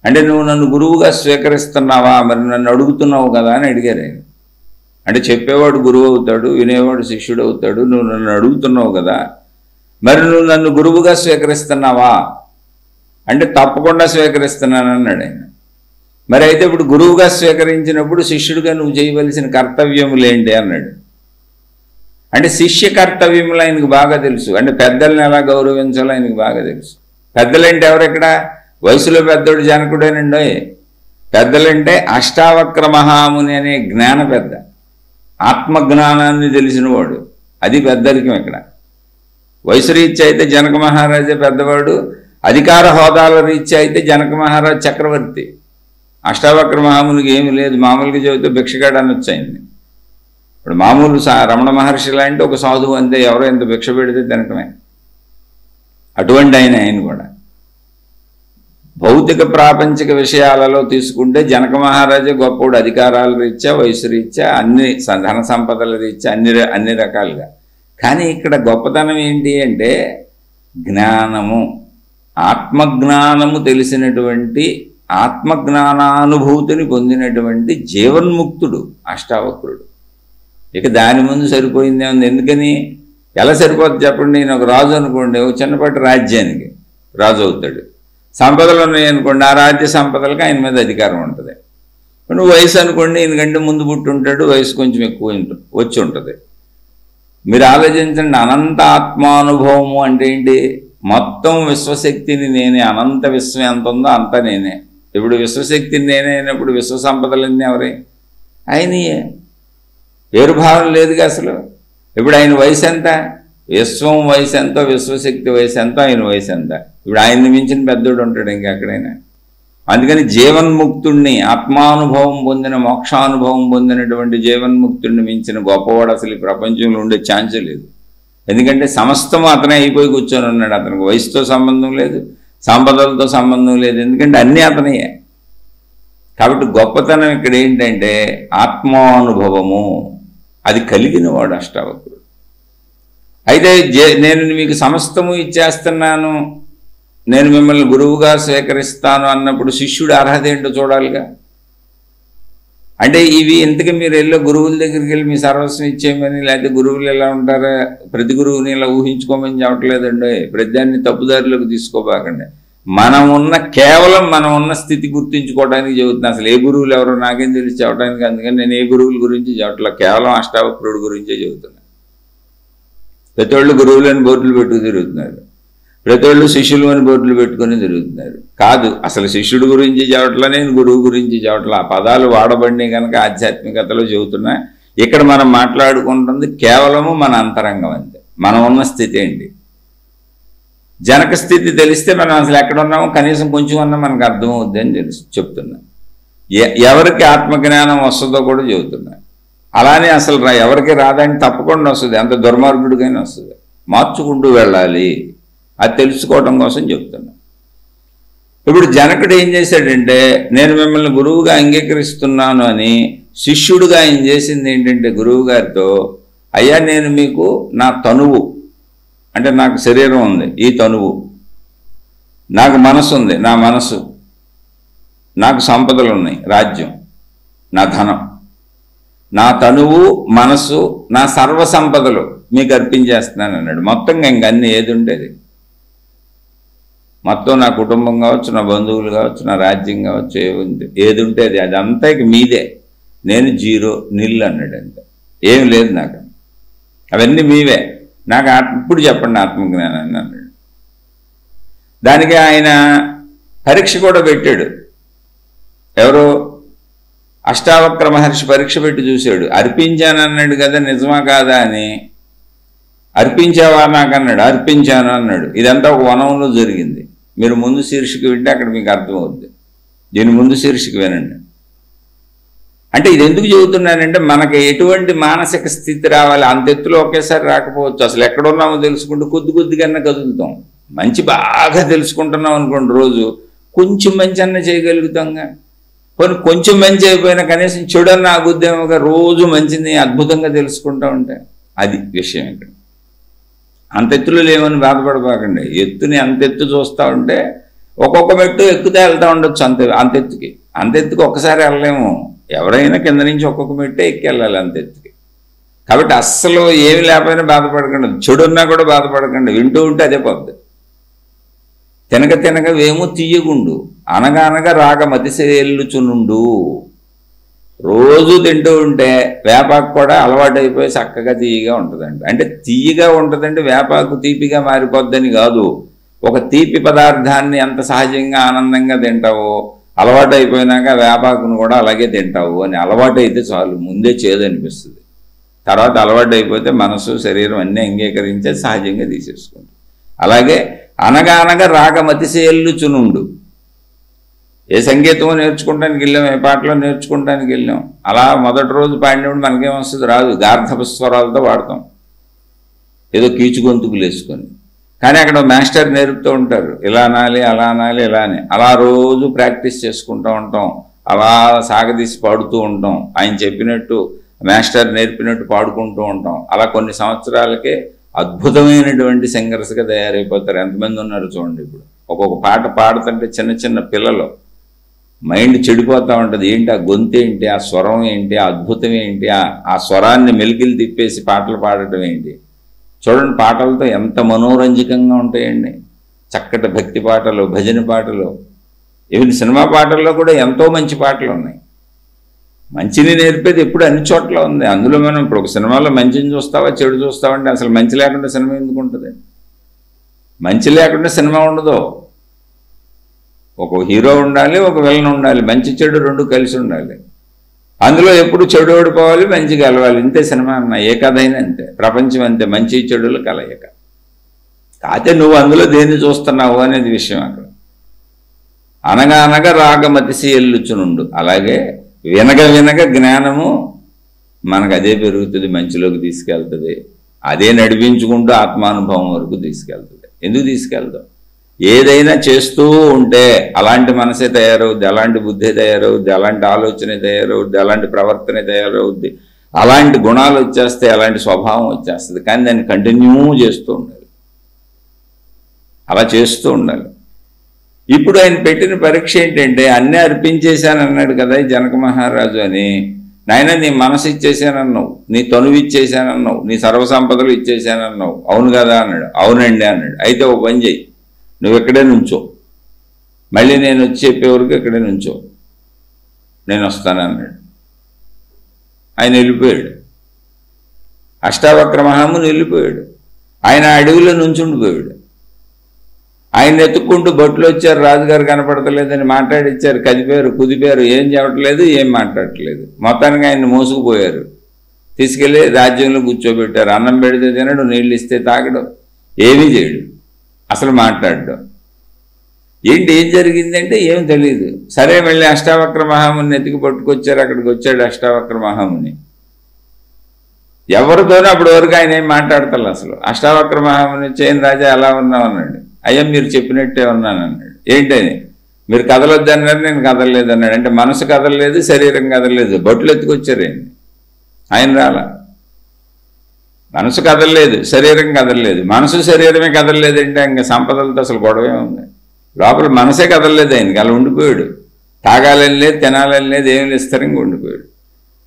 అంటే నువ్వు నన్ను గురువుగా స్వీకరిస్తున్నావా, మరి నన్ను అడుగుతున్నావు కదా అని అడిగారు ఆయన. అంటే చెప్పేవాడు గురువు అవుతాడు, వినేవాడు శిష్యుడు అవుతాడు. నువ్వు నన్ను అడుగుతున్నావు కదా, మరి నువ్వు నన్ను గురువుగా స్వీకరిస్తున్నావా అంటే తప్పకుండా స్వీకరిస్తున్నాను అన్నాడు ఆయన. మరి అయితే ఇప్పుడు గురువుగా స్వీకరించినప్పుడు శిష్యుడిగా నువ్వు చేయవలసిన కర్తవ్యములు ఏంటి అన్నాడు. అంటే శిష్య కర్తవ్యములు ఆయనకు బాగా తెలుసు. అంటే పెద్దల్ని ఎలా గౌరవించాలో ఆయనకు బాగా తెలుసు. పెద్దలంటే ఎవరెక్కడ? వయసులో పెద్దోడు జనకుడేనండి. పెద్దలంటే అష్టావక్ర మహాముని అనే జ్ఞాన పెద్ద, ఆత్మజ్ఞానాన్ని తెలిసినవాడు. అది పెద్దరికం. ఇక్కడ వయసు రీత్యా అయితే జనక మహారాజే పెద్దవాడు, అధికార హోదాల రీత్యా అయితే జనక మహారాజు చక్రవర్తి. అష్టావక్ర మహామునికి ఏమి లేదు, మామూలుగా చెబితే భిక్షగాడు అనొచ్చు ఆయన్ని. ఇప్పుడు మామూలు రమణ మహర్షి లాంటి ఒక సాధువు అంతే, ఎవరో ఎంత భిక్ష పెడితే తినటమే. అటువంటి ఆయన కూడా భౌతిక ప్రాపంచిక విషయాలలో తీసుకుంటే జనక మహారాజే గొప్పవాడు, అధికారాల రీత్యా, వయసు రీత్యా, అన్ని ధన సంపదల రీత్యా, అన్ని రకాలుగా. కానీ ఇక్కడ గొప్పతనం ఏంటి అంటే జ్ఞానము, ఆత్మజ్ఞానము తెలిసినటువంటి, ఆత్మజ్ఞానానుభూతిని పొందినటువంటి జీవన్ముక్తుడు అష్టావక్రుడు. ఇక దాని ముందు సరిపోయిందే ఉంది. ఎందుకని ఎలా సరిపోతుంది చెప్పండి? నేను ఒక రాజు అనుకోండి, ఒక చిన్నపాటి రాజ్యానికి రాజు అవుతాడు. సంపదలు ఉన్నాయనుకోండి, ఆ రాజ్య సంపదలకు ఆయన మీద అధికారం ఉంటుంది. నువ్వు వయసు అనుకోండి, ఈయనకంటే ముందు పుట్టుంటాడు, వయసు కొంచెం ఎక్కువ వచ్చి ఉంటుంది. మీరు ఆలోచించండి, అనంత ఆత్మానుభవము అంటే ఏంటి? మొత్తం విశ్వశక్తిని నేనే, అనంత విశ్వం ఎంత ఉందో అంతా నేనే. ఇప్పుడు విశ్వశక్తిని నేనే అయినప్పుడు విశ్వ సంపదలన్నీ ఎవరే? ఆయనయే. వేరు భావన లేదుగా అసలు. ఇప్పుడు ఆయన వయసు ఎంత? విశ్వం వయసు ఎంతో, విశ్వశక్తి వయసు ఎంతో, ఆయన వయసు ఎంత? ఇప్పుడు ఆయన్ని మించిన పెద్దోడు ఉంటాడు ఇంకెక్కడైనా. అందుకని జీవన్ముక్తుడిని, ఆత్మానుభవం పొందిన, మోక్షానుభవం పొందినటువంటి జీవన్ముక్తుడిని మించిన గొప్పవాడు అసలు ఈ ప్రపంచంలో ఉండే ఛాన్సే లేదు. ఎందుకంటే సమస్తము అతనే అయిపోయి కూర్చొని ఉన్నాడు. అతనికి వయసుతో సంబంధం లేదు, సంపదలతో సంబంధం లేదు. ఎందుకంటే అన్నీ అతనయే. కాబట్టి గొప్పతనం ఇక్కడ ఏంటంటే ఆత్మానుభవము, అది కలిగిన వాడు అష్టావక్రుడు. అయితే నేను మీకు సమస్తము ఇచ్చేస్తున్నాను, నేను మిమ్మల్ని గురువుగా స్వీకరిస్తాను అన్నప్పుడు శిష్యుడు అర్హత ఏంటో చూడాలిగా. అంటే ఇవి ఇంతకీ మీరు వెళ్ళి గురువుల దగ్గరికి వెళ్ళి మీ సర్వస్వం ఇచ్చేయమని, లేకపోతే గురువులు ఎలా ఉంటారా ప్రతి గురువుని ఇలా ఊహించుకోమని చెప్పట్లేదండి. ప్రతిదాన్ని తప్పుదారిలోకి తీసుకోబాకండి. కేవలం మనం ఉన్న స్థితి గుర్తించుకోవడానికి చెబుతున్నా. అసలు ఏ గురువులు ఎవరో నాకేం తెలిసి చెప్పడానికి. అందుకని నేను ఏ గురువుల గురించి చెప్పట్లా, కేవలం అష్టావక్రుడి గురించే చెబుతున్నా. ప్రతి వాళ్ళు గురువులని బోర్డులు పెట్టుకు తిరుగుతున్నారు, ప్రతి వాళ్ళు శిష్యులు అని బోర్డులు పెట్టుకుని తిరుగుతున్నారు. కాదు, అసలు శిష్యుడి గురించి చెప్పట్లా, నేను గురువు గురించి చెప్పట్లా. ఆ పదాలు వాడబడినాయి కనుక ఆధ్యాత్మికతలో చెబుతున్నా. ఇక్కడ మనం మాట్లాడుకుంటుంది కేవలము మన అంతరంగం అంతే. మనం ఉన్న స్థితి ఏంటి? జనక స్థితి తెలిస్తే మనం అసలు ఎక్కడ ఉన్నామో కనీసం కొంచెం అన్నా మనకు అర్థమవుద్ది అని చెప్తున్నా. ఎవరికి ఆత్మజ్ఞానం వస్తుందో కూడా చెబుతున్నా. అలానే అసలు ఎవరికి రాదని తప్పకుండా వస్తుంది, అంత దుర్మార్గుడికైనా వస్తుంది. మార్చుకుంటూ వెళ్ళాలి, అది తెలుసుకోవడం కోసం చెప్తున్నా. ఇప్పుడు జనకుడు ఏం చేశాడంటే, నేను మిమ్మల్ని గురువుగా అంగీకరిస్తున్నాను అని శిష్యుడుగా ఆయన చేసింది ఏంటంటే గురువు గారితో, అయ్యా నేను మీకు నా తనువు, అంటే నాకు శరీరం ఉంది, ఈ తనువు, నాకు మనసు ఉంది, నా మనసు, నాకు సంపదలు ఉన్నాయి, రాజ్యం, నా ధనం, నా తనువు, మనసు, నా సర్వ సంపదలు మీకు అర్పించేస్తున్నాను అన్నాడు. మొత్తంగా ఇంక అన్ని ఏది ఉండేది మొత్తం, నా కుటుంబం కావచ్చు, నా బంధువులు కావచ్చు, నా రాజ్యం కావచ్చు, ఏది ఉంటేది అదంతా ఇక మీదే, నేను జీరో, నిల్ అన్నాడు. అంతే, ఏం లేదు నాకు, అవన్నీ మీవే, నాకు ఇప్పుడు చెప్పండి ఆత్మజ్ఞానాన్ని అన్నాడు. దానికి ఆయన పరీక్ష కూడా పెట్టాడు. ఎవరు? అష్టావక్ర మహర్షి పరీక్ష పెట్టి చూశాడు. అర్పించానన్నాడు కదా, నిజమా కాదా అని. అర్పించావా నాకు అన్నాడు. అర్పించాను అన్నాడు. ఇదంతా ఒక వనంలో జరిగింది. మీరు ముందు శీర్షిక వింటే అక్కడ మీకు అర్థమవుద్ది. దీని ముందు శీర్షిక వినండి. అంటే ఇది ఎందుకు చెబుతున్నానంటే మనకి ఎటువంటి మానసిక స్థితి రావాలి, అంత ఎత్తులో ఒకేసారి రాకపోవచ్చు. అసలు ఎక్కడున్నామో తెలుసుకుంటూ కొద్దిగా కదులుతాం. మంచి బాగా తెలుసుకుంటున్నాం అనుకోండి, రోజు కొంచెం మంచి అన్న చేయగలుగుతాంగా. కొన్ని కొంచెం మంచి అయిపోయినా కనీసం చెడన్న ఆగుద్దేమోగా. రోజు మంచిని అద్భుతంగా తెలుసుకుంటూ ఉంటే అది విషయం. ఇక్కడ అంతెత్తులో లేవని బాధపడబాకండి. ఎత్తుని అంతెత్తు చూస్తూ ఉంటే ఒక్కొక్క మెట్టు ఎక్కుతే వెళ్తూ ఉండొచ్చు. అంతెత్తుకి ఒక్కసారి వెళ్ళలేము. ఎవరైనా కింద నుంచి ఒక్కొక్క మెట్టే ఎక్కి వెళ్ళాలి అంతెత్తుకి. కాబట్టి అస్సలు ఏమి లేకపోయినా బాధపడకండి, చెడున్నా కూడా బాధపడకండి. వింటూ ఉంటే అదే పద్ధతి. తినక వేము తీయగుండు, అనగా రాగమతిశేల్లుచునుండు. రోజు తింటూ ఉంటే వేపాకు కూడా అలవాటైపోయి చక్కగా తీయగా ఉంటుందండి. అంటే తీయగా ఉంటుందంటే వేపాకు తీపిగా మారిపోద్దని కాదు. ఒక తీపి పదార్థాన్ని ఎంత సహజంగా ఆనందంగా తింటావో అలవాటు అయిపోయినాక వేపాకును కూడా అలాగే తింటావు అని అలవాటు అయితే చాలు. ముందే చేదనిపిస్తుంది, తర్వాత అలవాటు అయిపోతే మనసు శరీరం అన్నీ అంగీకరించే సహజంగా తీసేసుకుంటుంది. అలాగే అనగా రాగమతిశేల్లుచునుండు. ఏ సంగీతం నేర్చుకుంటానికి వెళ్ళాం, ఏ పాటలో నేర్చుకుంటానికి వెళ్ళాం, అలా మొదటి రోజు పాడినప్పుడు మనకేమొస్తుంది, రాదు. గార్ధప స్వరాలతో పాడతాం, ఏదో కీచు గొంతుకులు వేసుకొని. కానీ అక్కడ మాస్టర్ నేర్పుతూ ఉంటారు, ఇలా అనాలి అలా అనాలి ఇలా అని. అలా రోజు ప్రాక్టీస్ చేసుకుంటూ ఉంటాం, అలా సాగదీసి పాడుతూ ఉంటాం. ఆయన చెప్పినట్టు మాస్టర్ నేర్పినట్టు పాడుకుంటూ ఉంటాం. అలా కొన్ని సంవత్సరాలకే అద్భుతమైనటువంటి సింగర్స్గా తయారైపోతారు. ఎంతమంది ఉన్నారు చూడండి. ఇప్పుడు ఒక్కొక్క పాట పాడుతుంటే చిన్న పిల్లలు మైండ్ చెడిపోతూ ఉంటుంది. ఏంటి ఆ గొంతు ఏంటి, ఆ స్వరం ఏంటి, ఆ అద్భుతం ఏంటి, ఆ స్వరాన్ని మెలికిలు తిప్పేసి పాటలు పాడటం ఏంటి. చూడండి పాటలతో ఎంత మనోరంజకంగా ఉంటాయండి. చక్కటి భక్తి పాటలు, భజన పాటలు, ఈవెన్ సినిమా పాటల్లో కూడా ఎంతో మంచి పాటలు ఉన్నాయి. మంచిని నేర్పేది ఎప్పుడు అన్ని చోట్ల ఉంది. అందులో మనం ఇప్పుడు ఒక సినిమాలో మంచిని చూస్తావా చెడు చూస్తావా అంటే అసలు మంచి లేకుండా సినిమా ఎందుకు ఉంటుంది? మంచి లేకుండా సినిమా ఉండదు. ఒక హీరో ఉండాలి, ఒక విలన్ ఉండాలి, మంచి చెడు రెండు కలిసి ఉండాలి. అందులో ఎప్పుడు చెడు ఓడిపోవాలి, మంచి గెలవాలి. ఇంతే సినిమా అన్న, ఏ కథ అయినా అంతే, ప్రపంచం అంతే, మంచి చెడులు కలయిక. కాకపోతే నువ్వు అందులో దేన్ని చూస్తున్నావు అనేది విషయం అక్కడ. అనగా రాగమతిశేల్లుచునుండు. అలాగే వినగ జ్ఞానము మనకు అదే పెరుగుతుంది, మంచిలోకి తీసుకెళ్తుంది. అదే నడిపించుకుంటూ ఆత్మానుభవం వరకు తీసుకెళ్తుంది. ఎందుకు తీసుకెళ్తాం? ఏదైనా చేస్తూ ఉంటే అలాంటి మనసే తయారవుద్ది, అలాంటి బుద్ధి తయారవుద్ది, అలాంటి ఆలోచన తయారవుద్ది, అలాంటి ప్రవర్తన తయారవుద్ది, అలాంటి గుణాలు వచ్చేస్తాయి, అలాంటి స్వభావం వచ్చేస్తుంది. కానీ దాన్ని కంటిన్యూ చేస్తూ ఉండాలి, అలా చేస్తూ ఉండాలి. ఇప్పుడు ఆయన పెట్టిన పరీక్ష ఏంటంటే, అన్నీ అర్పించేశాను అన్నాడు కదా ఈ జనక మహారాజు అని. నాయన నీ మనసు ఇచ్చేసానన్నావు, నీ తనువు ఇచ్చేసానన్నావు, నీ సర్వసంపదలు ఇచ్చేసానన్నావు, అవును కదా అన్నాడు. అవునండి అన్నాడు. అయితే ఓ పని చెయ్యి, నువ్వు ఇక్కడే నుంచో, మళ్ళీ నేను వచ్చి చెప్పే వరకు ఇక్కడే నుంచో, నేను వస్తానన్నాడు. ఆయన వెళ్ళిపోయాడు. అష్టావక్ర మహాముని వెళ్ళిపోయాడు. ఆయన అడవిలో నుంచుండిపోయాడు. ఆయన ఎత్తుక్కుంటూ బొట్లు వచ్చారు, రాజుగారు కనపడతలేదని మాట్లాడిచ్చారు, కదిపారు, కుదిపారు, ఏం చెప్పట్లేదు, ఏం మాట్లాడట్లేదు. మొత్తానికి ఆయన్ని మోసుకుపోయారు, తీసుకెళ్ళి రాజ్యంలో కూర్చోబెట్టారు. అన్నం పెడితే తినడు, నీళ్ళు ఇస్తే తాగడు, ఏమీ చేయడు, అసలు మాట్లాడడం. ఏంటి ఏం జరిగిందంటే ఏం తెలియదు. సరే వెళ్ళి అష్టావక్ర మహాముని ఎత్తుకు పట్టుకొచ్చారు. అక్కడికి వచ్చాడు అష్టావక్ర మహాముని. ఎవరితోనూ అప్పటి వరకు ఆయన ఏం మాట్లాడతారు అసలు. అష్టావక్ర మహాముని చేయని రాజా ఎలా ఉన్నావు అన్నాడు. అయ్యా మీరు చెప్పినట్టే ఉన్నాను అన్నాడు. ఏంటని? మీరు కదలొద్దు అన్నారు, నేను కదలలేదు అన్నాడు. అంటే మనసు కదలలేదు, శరీరం కదలలేదు, బొట్లు ఎత్తుకొచ్చారు ఆయన రాలా. మనసు కదలలేదు, శరీరం కదలలేదు. మనసు శరీరమే కదలలేదంటే ఇంకా సంపదలతో అసలు గొడవే ఉంది. లోపల మనసే కదలలేదు ఆయనకి, అలా ఉండిపోయాడు. తాగాలని లేదు, తినాలని లేదు, ఏం లేదు, స్థిరంగా ఉండిపోయాడు.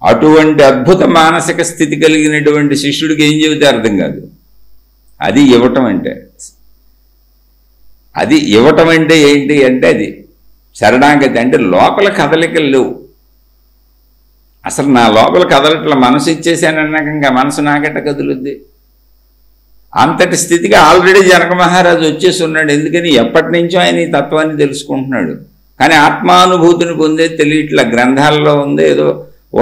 అటువంటి అద్భుత మానసిక స్థితి కలిగినటువంటి శిష్యుడికి ఏం చెబితే అర్థం కాదు. అది ఇవ్వటం అంటే. అది ఇవ్వటం అంటే ఏంటి అంటే అది శరణాగతి. అంటే లోపల కదలికలు లేవు అసలు. నా లోపల కదలట్ల, మనసు ఇచ్చేసానన్నాక ఇంకా మనసు నాకెట్ట కదులుద్ది? అంతటి స్థితిగా ఆల్రెడీ జనక మహారాజు వచ్చేసి ఉన్నాడు. ఎందుకని? ఎప్పటి నుంచో ఆయన ఈ తత్వాన్ని తెలుసుకుంటున్నాడు. కానీ ఆత్మానుభూతిని పొందే తెలియట్ల. గ్రంథాల్లో ఉంది, ఏదో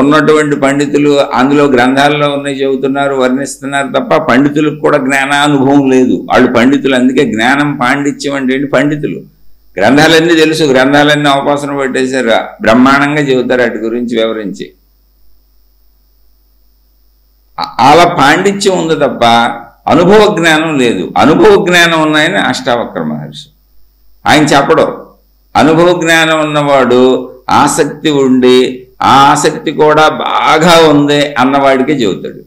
ఉన్నటువంటి పండితులు అందులో గ్రంథాల్లో ఉన్నాయి చెబుతున్నారు, వర్ణిస్తున్నారు తప్ప పండితులకు కూడా జ్ఞానానుభవం లేదు. వాళ్ళు పండితులు, అందుకే జ్ఞానం పాండిత్యం అంటే ఏంటి? పండితులు. గ్రంథాలన్నీ తెలుసు, గ్రంథాలన్నీ అవకాశం పెట్టేశారు, బ్రహ్మాండంగా చెబుతారు వాటి గురించి వివరించి. అలా పాండిత్యం ఉంది తప్ప అనుభవ జ్ఞానం లేదు. అనుభవ జ్ఞానం ఉన్నాయని అష్టావక్ర మహర్షి ఆయన చెప్పడం. అనుభవ జ్ఞానం ఉన్నవాడు ఆసక్తి ఉండి ఆ ఆసక్తి కూడా బాగా ఉంది అన్నవాడికే చెబుతాడు.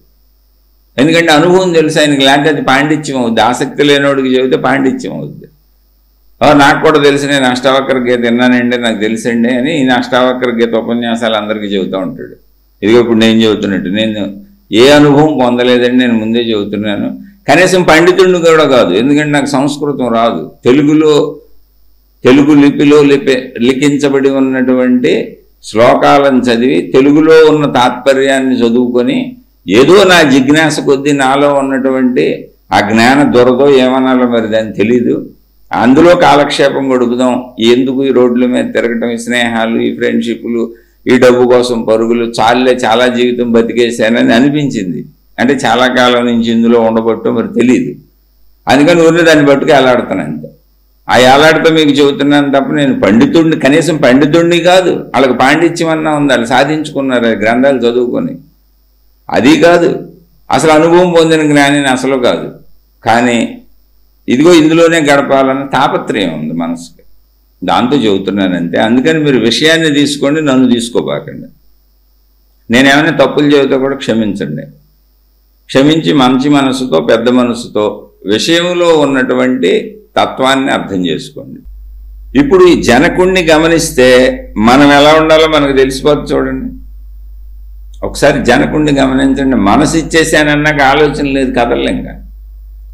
ఎందుకంటే అనుభవం తెలుసు ఆయనకి, లేకపోతే అది పాండిత్యం అవుద్ది. ఆసక్తి లేనివాడికి చెబితే పాండిత్యం అవుద్ది. నాకు కూడా తెలుసు, నేను అష్టావక్ర గీత విన్నానండి, నాకు తెలుసండి అని ఈయన అష్టావక్ర గీత ఉపన్యాసాలు అందరికీ చెబుతూ ఉంటాడు. ఇదిగో ఇప్పుడు నేను చెబుతున్నట్టు, నేను ఏ అనుభవం పొందలేదండి, నేను ముందే చెబుతున్నాను. కనీసం పండితుడిని కూడా కాదు, ఎందుకంటే నాకు సంస్కృతం రాదు. తెలుగు లిపిలో లిఖించబడి ఉన్నటువంటి శ్లోకాలను చదివి తెలుగులో ఉన్న తాత్పర్యాన్ని చదువుకొని ఏదో నా జిజ్ఞాస కొద్దీ నాలో ఉన్నటువంటి ఆ జ్ఞాన దొరదో ఏమనాలో మరి దాన్ని తెలీదు, అందులో కాలక్షేపం గడుపుదాం, ఎందుకు ఈ రోడ్ల మీద తిరగటం, ఈ స్నేహాలు, ఈ ఫ్రెండ్షిప్లు, ఈ డబ్బు కోసం పరుగులు, చాలా జీవితం బతికేశానని అనిపించింది. అంటే చాలా కాలం నుంచి ఇందులో ఉండబట్టు మరి తెలియదు, అందుకని ఊరిని దాన్ని బట్టుకు ఏలాడుతాను అంతే. ఆ ఏలాడితో మీకు చెబుతున్నాను తప్ప నేను పండితుడిని, కనీసం పండితుడిని కాదు. వాళ్ళకి పాండిత్యం అన్నా ఉంది, వాళ్ళు సాధించుకున్నారు గ్రంథాలు చదువుకొని, అది కాదు. అసలు అనుభవం పొందిన జ్ఞానిని అసలు కాదు. కానీ ఇదిగో ఇందులోనే గడపాలన్న తాపత్రయం ఉంది మనసుకి, దాంతో చెబుతున్నానంతే. అందుకని మీరు విషయాన్ని తీసుకోండి, నన్ను తీసుకోబాకండి. నేనేమైనా తప్పులు చెబితే కూడా క్షమించండి. క్షమించి మంచి మనసుతో, పెద్ద మనసుతో విషయంలో ఉన్నటువంటి తత్వాన్ని అర్థం చేసుకోండి. ఇప్పుడు ఈ జనకుణ్ణి గమనిస్తే మనం ఎలా ఉండాలో మనకు తెలిసిపోతుంది. చూడండి, ఒకసారి జనకుణ్ణి గమనించండి. మనసు ఇచ్చేసానన్నాక ఆలోచన లేదు, కదలలేంగా.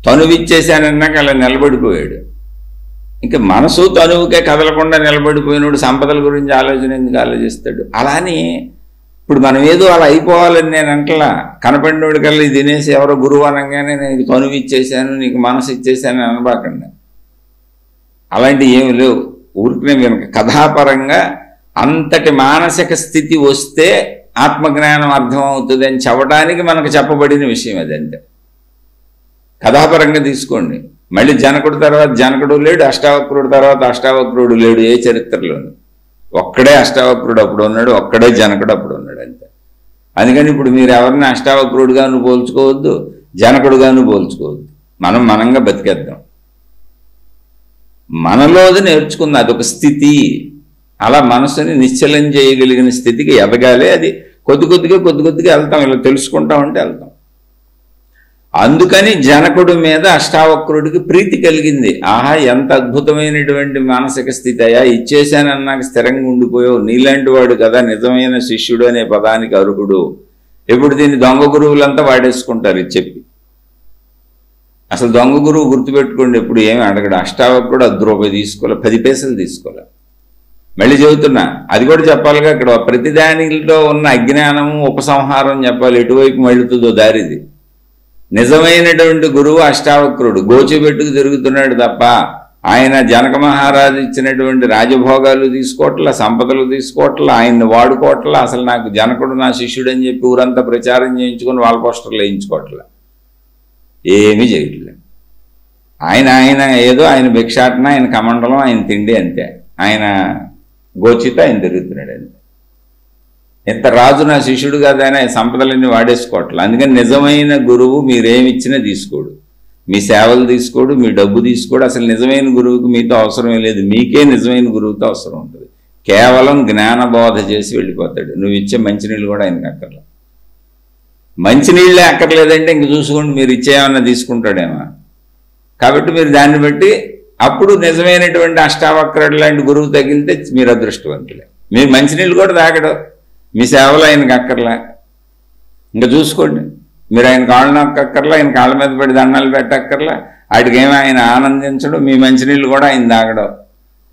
తనువిచ్చేసానన్నాక అలా నిలబడిపోయాడు. ఇంకా మనసు తనువుకే కదలకుండా నిలబడిపోయినోడు సంపదల గురించి ఆలోచన ఎందుకు ఆలోచిస్తాడు? అలాని ఇప్పుడు మనం ఏదో అలా అయిపోవాలని నేను అంటలా. కనపడినోడికల్లా ఇది తినేసి ఎవరో గురువు అనగానే నేను తనువు ఇచ్చేసాను, నీకు మనసు ఇచ్చేసాను అనబాకండి. అలాంటి ఏమి లేవు. ఊరికనే వెనుక కథాపరంగా అంతటి మానసిక స్థితి వస్తే ఆత్మజ్ఞానం అర్థమవుతుంది అని చెప్పడానికి మనకు చెప్పబడిన విషయం అదంతే. కథాపరంగా తీసుకోండి. మళ్ళీ జనకుడు తర్వాత జనకుడు లేడు, అష్టావక్రుడు తర్వాత అష్టావక్రుడు లేడు ఏ చరిత్రలోనూ. ఒక్కడే అష్టావక్రుడు అప్పుడు ఉన్నాడు, ఒక్కడే జనకుడు అప్పుడు ఉన్నాడు అంతే. అందుకని ఇప్పుడు మీరు ఎవరిని అష్టావక్రుడుగాను పోల్చుకోవద్దు, జనకుడుగాను పోల్చుకోవద్దు. మనంగా బతికేద్దాం. మనలోది నేర్చుకుంది, అదొక స్థితి. అలా మనసుని నిశ్చలం చేయగలిగిన స్థితికి ఎదగాలి. అది కొద్ది కొద్దిగా వెళ్తాం, ఇలా తెలుసుకుంటా ఉంటే వెళ్తాం. అందుకని జనకుడి మీద అష్టావక్రుడికి ప్రీతి కలిగింది. ఆహా, ఎంత అద్భుతమైనటువంటి మానసిక స్థితి అయ్యా, ఇచ్చేశానన్నాక స్థిరంగా ఉండిపోయావు, నీలాంటి వాడు కదా నిజమైన శిష్యుడు అనే పదానికి అర్హుడు. ఇప్పుడు దీన్ని దొంగ గురువులంతా వాడేసుకుంటారు ఇది చెప్పి. అసలు దొంగ గురువు గుర్తుపెట్టుకోండి, ఎప్పుడు ఏమి అడగడు. అష్టావక్రుడు ₹10 తీసుకోలే, 10 పైసలు తీసుకోలే. మళ్ళీ చెబుతున్నా, అది కూడా చెప్పాలిగా. ఇక్కడ ప్రతిదానిలో ఉన్న అజ్ఞానము ఉపసంహారం చెప్పాలి, ఎటువైపు మళ్ళుతుందో దారిది. నిజమైనటువంటి గురువు అష్టావక్రుడు గోచిపెట్టుకు తిరుగుతున్నాడు తప్ప ఆయన జనక మహారాజు ఇచ్చినటువంటి రాజభోగాలు తీసుకోవట్లా, సంపదలు తీసుకోవట్లా, ఆయన్ని వాడుకోవట్లా. అసలు నాకు జనకుడు నా శిష్యుడు అని చెప్పి ఊరంతా ప్రచారం చేయించుకొని వాళ్ళ పోస్టర్లు వేయించుకోవట్లా, ఏమీ చేయట్లేదు. ఆయన ఏదో ఆయన భిక్షాటన, ఆయన కమండలం, ఆయన తిండి అంతే. ఆయన గోచితో ఆయన తిరుగుతున్నాడు అంతే. ఎంత రాజు నా శిష్యుడు కాదని ఆయన సంపదలన్నీ వాడేసుకోవట్లేదు. అందుకని నిజమైన గురువు మీరేమిచ్చినా తీసుకోడు, మీ సేవలు తీసుకోడు, మీ డబ్బు తీసుకోడు. అసలు నిజమైన గురువుకి మీతో అవసరమే లేదు, మీకే నిజమైన గురువుతో అవసరం ఉంటుంది. కేవలం జ్ఞానబోధ చేసి వెళ్ళిపోతాడు. నువ్వు ఇచ్చే మంచినీళ్ళు కూడా ఆయనకు అక్కర్లేదు. మంచినీళ్ళే అక్కర్లేదంటే ఇంక చూసుకోండి, మీరు ఇచ్చేమన్నా తీసుకుంటాడేమో. కాబట్టి మీరు దాన్ని బట్టి అప్పుడు నిజమైనటువంటి అష్టావక్రుడు లాంటి గురువు తగిలితే మీరు అదృష్టవంతులే. మీరు మంచినీళ్ళు కూడా తాగడం, మీ సేవలు ఆయనకు అక్కర్లే. ఇంకా చూసుకోండి, మీరు ఆయన కాళ్ళు నొక్కక్కర్లా, ఆయన కాళ్ళ మీద పడి దండాలు పెట్టక్కర్లా, వాటికేమో ఆయన ఆనందించడం. మీ మంచినీళ్ళు కూడా ఆయన తాగడం,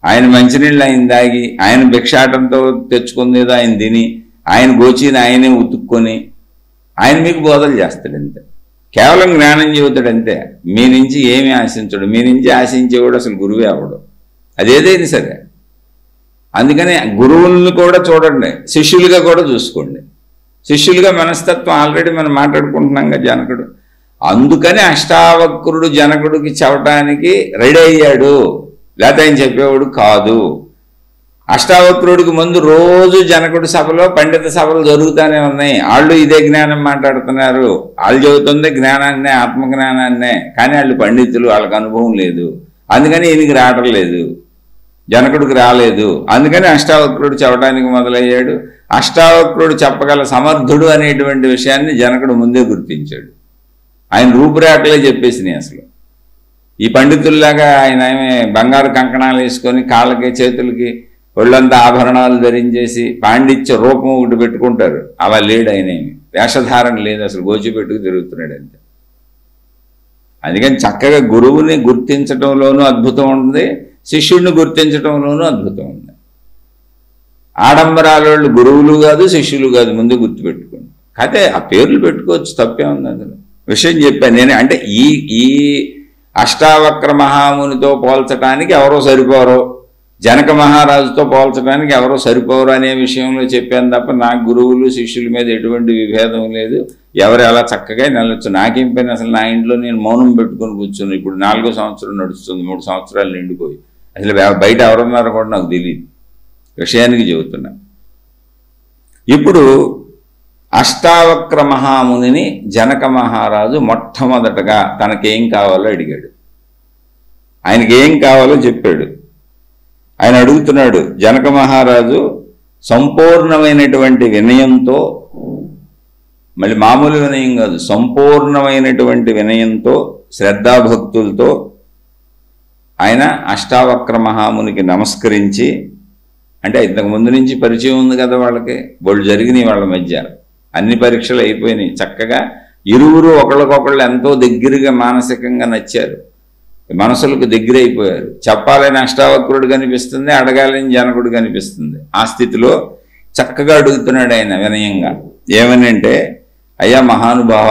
ఆయన మంచినీళ్ళు ఆయన తాగి, ఆయన భిక్షాటంతో తెచ్చుకుందేదో ఆయన తిని, ఆయన గోచిని ఆయనే ఉతుక్కొని ఆయన మీకు బోధలు చేస్తాడు అంతే. కేవలం జ్ఞానం చెబుతాడు అంతే. మీ నుంచి ఏమీ ఆశించడు. మీ నుంచి ఆశించేవాడు అసలు గురువే అవడు, అదేదైనా సరే. అందుకని గురువులను కూడా చూడండి, శిష్యులుగా కూడా చూసుకోండి. శిష్యులుగా మనస్తత్వం ఆల్రెడీ మనం మాట్లాడుకుంటున్నాం కదా జనకుడు. అందుకని అష్టావక్రుడు జనకుడికి చెప్పడానికి రెడీ అయ్యాడు, లేకపోతే ఆయన చెప్పేవాడు కాదు. అష్టావక్రుడికి ముందు రోజు జనకుడి సభలో పండిత సభలు జరుగుతూనే ఉన్నాయి. వాళ్ళు ఇదే జ్ఞానం మాట్లాడుతున్నారు, వాళ్ళు చెబుతుంది జ్ఞానాన్నే, ఆత్మజ్ఞానాన్నే. కానీ వాళ్ళు పండితులు, వాళ్ళకి అనుభవం లేదు. అందుకని ఈయనకి రావటం లేదు, జనకుడికి రాలేదు. అందుకని అష్టావక్రుడు చెప్పడానికి మొదలయ్యాడు. అష్టావక్రుడు చెప్పగల సమర్థుడు అనేటువంటి విషయాన్ని జనకుడు ముందే గుర్తించాడు. ఆయన రూపురేఖలే చెప్పేసినాయి. అసలు ఈ పండితుల్లాగా ఆయన ఏమే బంగారు కంకణాలు వేసుకొని కాళ్ళకి చేతులకి ఒళ్ళంతా ఆభరణాలు ధరించేసి పాండిత్య రూపం ఒకటి పెట్టుకుంటారు, అలా లేడు. ఆయనేమి వేషధారణ లేదు, అసలు గోచి పెట్టుకు తిరుగుతున్నాడు అంతే. అందుకని చక్కగా గురువుని గుర్తించడంలోనూ అద్భుతం ఉంది, శిష్యుడిని గుర్తించడంలోనూ అద్భుతం ఉంది. ఆడంబరాలు గురువులు కాదు, శిష్యులు కాదు, ముందు గుర్తుపెట్టుకోండి. అయితే ఆ పేర్లు పెట్టుకోవచ్చు, తప్పే ఉంది అందులో. విషయం చెప్పాను నేను. అంటే ఈ అష్టావక్ర మహామునితో పోల్చడానికి ఎవరో సరిపోరో, జనక మహారాజుతో పోల్చడానికి ఎవరో సరిపోరు అనే విషయంలో చెప్పాను తప్ప నాకు గురువులు శిష్యుల మీద ఎటువంటి విభేదం లేదు. ఎవరు ఎలా చక్కగా నిలవచ్చు. నాకేం పని అసలు, నా ఇంట్లో నేను మౌనం పెట్టుకొని కూర్చున్నాను. ఇప్పుడు 4వ సంవత్సరం నడుస్తుంది, 3 సంవత్సరాలు నిండిపోయి. అసలు బయట ఎవరున్నారో కూడా నాకు తెలియదు. విషయానికి చెబుతున్నా. ఇప్పుడు అష్టావక్ర మహామునిని జనక మహారాజు మొట్టమొదటగా తనకేం కావాలో అడిగాడు. ఆయనకి ఏం కావాలో చెప్పాడు. ఆయన అడుగుతున్నాడు. జనక మహారాజు సంపూర్ణమైనటువంటి వినయంతో, మళ్ళీ మామూలు వినయం కాదు, సంపూర్ణమైనటువంటి వినయంతో శ్రద్ధాభక్తులతో ఆయన అష్టావక్ర మహామునికి నమస్కరించి, అంటే ఇంతకు ముందు నుంచి పరిచయం ఉంది కదా వాళ్ళకి, వాళ్ళు జరిగినాయి వాళ్ళ మధ్య, అన్ని పరీక్షలు అయిపోయినాయి. చక్కగా ఇరువురు ఒకళ్ళకొకళ్ళు ఎంతో దగ్గరగా మానసికంగా నచ్చారు, మనసులకు దగ్గర అయిపోయారు. చెప్పాలని అష్టావక్రుడు కనిపిస్తుంది, అడగాలని జనకుడు కనిపిస్తుంది. ఆ స్థితిలో చక్కగా అడుగుతున్నాడు ఆయన వినయంగా. ఏమని అంటే, అయ్యా మహానుభావ,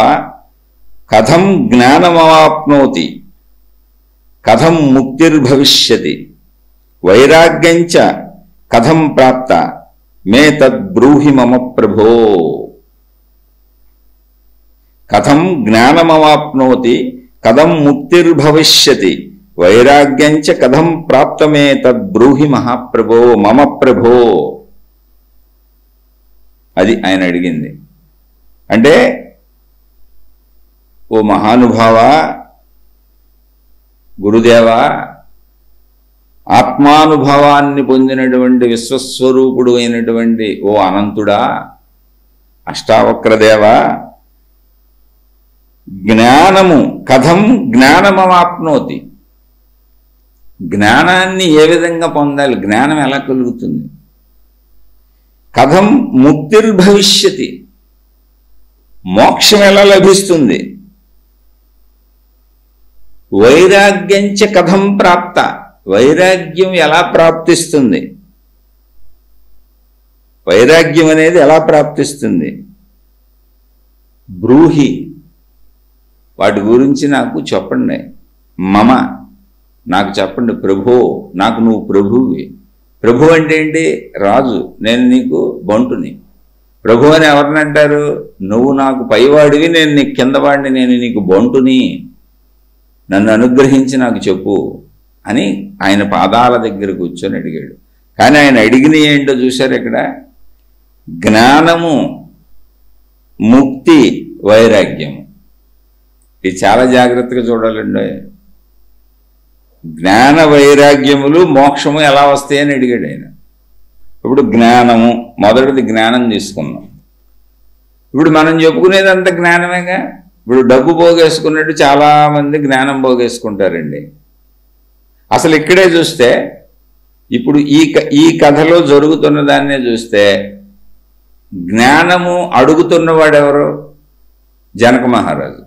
కథం జ్ఞానమవాప్నోతి, కథం ముక్తిర్భవిష్యతి, వైరాగ్యంచ కథం ప్రాప్త, మే తద్బ్రూహి మమ ప్రభో. కథం జ్ఞానమవాప్నోతి, కథం ముక్తిర్భవిష్యతి, వైరాగ్యంచ కథం ప్రాప్తమే తద్బ్రూహి మహాప్రభో మమ ప్రభో. అది ఆయన అడిగింది. అంటే ఓ మహానుభావ, గురుదేవా, ఆత్మానుభవాన్ని పొందినటువంటి విశ్వస్వరూపుడు అయినటువంటి ఓ అనంతుడా, అష్టావక్రదేవా, జ్ఞానము కథం జ్ఞానమవాప్నోతి, జ్ఞానాన్ని ఏ విధంగా పొందాలి, జ్ఞానం ఎలా కలుగుతుంది, కథం ముక్తిర్భవిష్యతి, మోక్షం ఎలా లభిస్తుంది, వైరాగ్యంచ కథం ప్రాప్త, వైరాగ్యం ఎలా ప్రాప్తిస్తుంది, వైరాగ్యం అనేది ఎలా ప్రాప్తిస్తుంది, బ్రూహి, వాటి గురించి నాకు చెప్పండి, మమ, నాకు చెప్పండి, ప్రభో, నాకు నువ్వు ప్రభువి. ప్రభు అంటే ఏంటి? రాజు, నేను నీకు బంటుని. ప్రభు అని ఎవరిని అంటారు? నువ్వు నాకు పైవాడివి, నేను నీకు కిందవాడిని, నేను నీకు బంటుని, నన్ను అనుగ్రహించి నాకు చెప్పు అని ఆయన పాదాల దగ్గర కూర్చొని అడిగాడు. కానీ ఆయన అడిగిన ఏంటో చూశారు ఇక్కడ, జ్ఞానము, ముక్తి, వైరాగ్యము. ఇది చాలా జాగ్రత్తగా చూడాలండి. జ్ఞాన వైరాగ్యములు మోక్షము ఎలా వస్తాయని అడిగాడు ఆయన. ఇప్పుడు జ్ఞానము, మొదటిది జ్ఞానం తీసుకున్నాం. ఇప్పుడు మనం చెప్పుకునేదంతా జ్ఞానమేగా. ఇప్పుడు డబ్బు పోగేసుకున్నట్టు చాలామంది జ్ఞానం పోగేసుకుంటారండి. అసలు ఇక్కడే చూస్తే, ఇప్పుడు ఈ కథలో జరుగుతున్న దాన్నే చూస్తే, జ్ఞానము అడుగుతున్నవాడెవరు? జనక మహారాజు.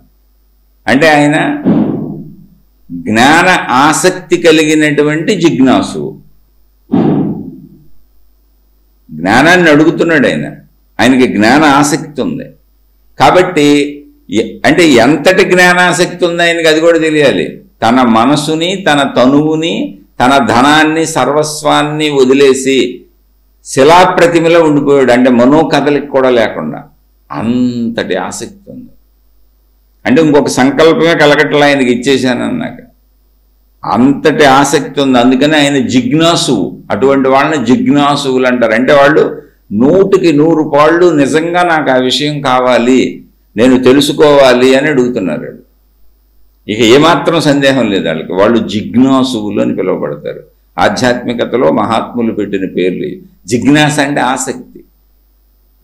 అంటే ఆయన జ్ఞాన ఆసక్తి కలిగినటువంటి జిజ్ఞాసు. జ్ఞానాన్ని అడుగుతున్నాడు ఆయన, ఆయనకి జ్ఞాన ఆసక్తి ఉంది. కాబట్టి అంటే ఎంతటి జ్ఞానాసక్తి ఉంది ఆయనకి అది కూడా తెలియాలి. తన మనసుని, తన తనువుని, తన ధనాన్ని, సర్వస్వాన్ని వదిలేసి శిలాప్రతిమలో ఉండిపోయాడు. అంటే మనోకథలికి కూడా లేకుండా అంతటి ఆసక్తి ఉంది. అంటే ఇంకొక సంకల్పమే కలగట్లా ఆయనకి ఇచ్చేశాను అన్నాక అంతటి ఆసక్తి ఉంది. అందుకని ఆయన జిజ్ఞాసువు. అటువంటి వాళ్ళని జిజ్ఞాసువులు అంటారు. అంటే వాళ్ళు 100కి 100 పాళ్ళు నిజంగా నాకు ఆ విషయం కావాలి, నేను తెలుసుకోవాలి అని అడుగుతున్నారు. ఇక ఏమాత్రం సందేహం లేదు వాళ్ళకి. వాళ్ళు జిజ్ఞాసువులు అని పిలువబడతారు. ఆధ్యాత్మికతలో మహాత్ములు పెట్టిన పేర్లు. జిజ్ఞాస అంటే ఆసక్తి,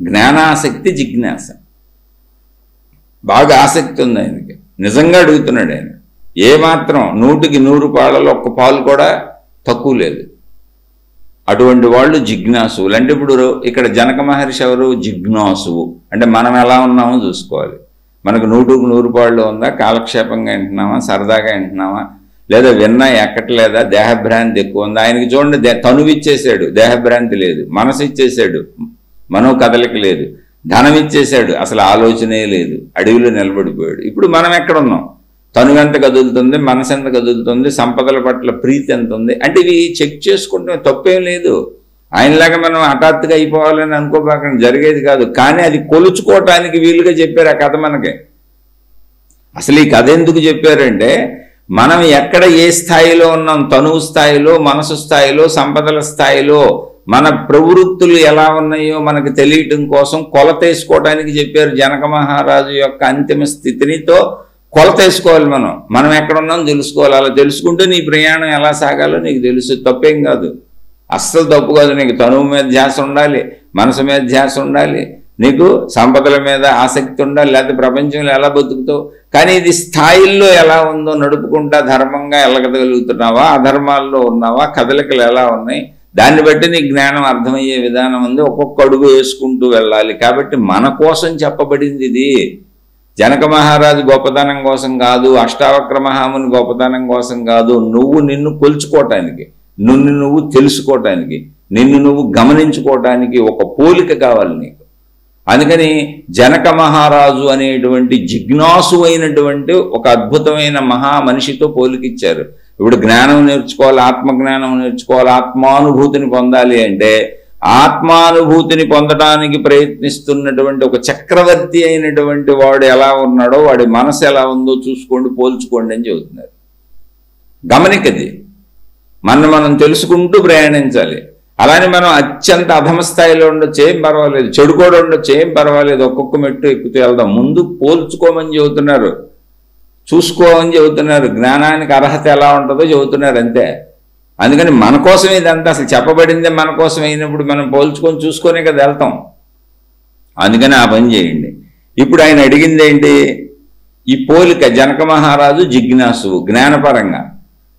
జ్ఞానాసక్తి, జిజ్ఞాస. బాగా ఆసక్తి ఉంది ఆయనకి. నిజంగా అడుగుతున్నాడు ఆయన. ఏమాత్రం 100కి 100 పాళ్ళలో ఒక్క పాలు కూడా తక్కువ లేదు. అటువంటి వాళ్ళు జిజ్ఞాసువులు. అంటే ఇప్పుడు ఇక్కడ జనక మహర్షి ఎవరు? జిజ్ఞాసువు. అంటే మనం ఎలా ఉన్నామో చూసుకోవాలి. మనకు 100కి 100 పాళ్ళు ఉందా? కాలక్షేపంగా వింటున్నామా? సరదాగా వింటున్నామా? లేదా విన్నా ఎక్కట్లేదా? దేహభ్రాంతి ఎక్కువ ఉందా? ఆయనకి చూడండి, తనువు ఇచ్చేసాడు, దేహభ్రాంతి లేదు. మనసు ఇచ్చేసాడు, మనో కదలిక లేదు. ధనం ఇచ్చేశాడు, అసలు ఆలోచనే లేదు, అడవిలో నిలబడిపోయాడు. ఇప్పుడు మనం ఎక్కడున్నాం? తనువు ఎంత కదులుతుంది, మనసు ఎంత కదులుతుంది, సంపదల పట్ల ప్రీతి ఎంత ఉంది అంటే ఇవి చెక్ చేసుకుంటే తప్పేం లేదు. ఆయనలాగా మనం హఠాత్తుగా అయిపోవాలని అనుకోబాకండి, జరిగేది కాదు. కానీ అది కొలుచుకోవటానికి వీలుగా చెప్పారు ఆ కథ మనకి. అసలు ఈ కథ ఎందుకు చెప్పారంటే మనం ఎక్కడ ఏ స్థాయిలో ఉన్నాం, తనువు స్థాయిలో, మనసు స్థాయిలో, సంపదల స్థాయిలో మన ప్రవృత్తులు ఎలా ఉన్నాయో మనకు తెలియటం కోసం కొలతేసుకోవడానికి చెప్పారు. జనక మహారాజు యొక్క అంతిమ స్థితినితో కొలతేసుకోవాలి. మనం ఎక్కడున్నాం తెలుసుకోవాలి. అలా తెలుసుకుంటే నీ ప్రయాణం ఎలా సాగాలో నీకు తెలుసు. తప్పేం కాదు, అస్సలు తప్పు కాదు. నీకు తనువు మీద ధ్యాస ఉండాలి, మనసు మీద ధ్యాస ఉండాలి, నీకు సంపదల మీద ఆసక్తి ఉండాలి, లేకపోతే ప్రపంచంలో ఎలా బతుకుతావు. కానీ ఇది స్థాయిల్లో ఎలా ఉందో నడుపుకుంటా ధర్మంగా ఎలగగలుగుతున్నావా, అధర్మాల్లో ఉన్నావా, కదలికలు ఎలా ఉన్నాయి, దాన్ని బట్టి నీ జ్ఞానం అర్థమయ్యే విధానం ఉంది. ఒక్కొక్క అడుగు వేసుకుంటూ వెళ్ళాలి. కాబట్టి మన కోసం చెప్పబడింది ఇది. జనక మహారాజు గొప్పతనం కోసం కాదు, అష్టావక్ర మహాముని గొప్పతనం కోసం కాదు. నువ్వు నిన్ను కొలుచుకోవటానికి, నిన్ను నువ్వు తెలుసుకోవటానికి, నిన్ను నువ్వు గమనించుకోవటానికి ఒక పోలిక కావాలి నీకు. అందుకని జనక మహారాజు అనేటువంటి జిజ్ఞాసు అయినటువంటి ఒక అద్భుతమైన మహా మనిషితో పోలికిచ్చారు. ఇప్పుడు జ్ఞానం నేర్చుకోవాలి, ఆత్మజ్ఞానం నేర్చుకోవాలి, ఆత్మానుభూతిని పొందాలి అంటే ఆత్మానుభూతిని పొందడానికి ప్రయత్నిస్తున్నటువంటి ఒక చక్రవర్తి అయినటువంటి వాడు ఎలా ఉన్నాడో, వాడి మనసు ఎలా ఉందో చూసుకోండి, పోల్చుకోండి అని చెబుతున్నారు. గమనికది మనం తెలుసుకుంటూ ప్రయాణించాలి. అలానే మనం అత్యంత అధమ స్థాయిలో ఉండొచ్చు, ఏం పర్వాలేదు, చెడు కూడా ఉండొచ్చు, ఏం పర్వాలేదు, ఒక్కొక్క మెట్టు ఎక్కుతూ వెళ్దాం. ముందు పోల్చుకోమని చెబుతున్నారు, చూసుకోమని చెబుతున్నారు. జ్ఞానానికి అర్హత ఎలా ఉంటుందో చెబుతున్నారు, అంతే. అందుకని మన కోసం ఇదంతా అసలు చెప్పబడిందే మన కోసం అయినప్పుడు మనం పోల్చుకొని చూసుకొనే కదా వెళ్తాం. అందుకని ఆ పని చేయండి. ఇప్పుడు ఆయన అడిగింది ఏంటి? ఈ పోలిక. జనక మహారాజు జిజ్ఞాసు జ్ఞానపరంగా.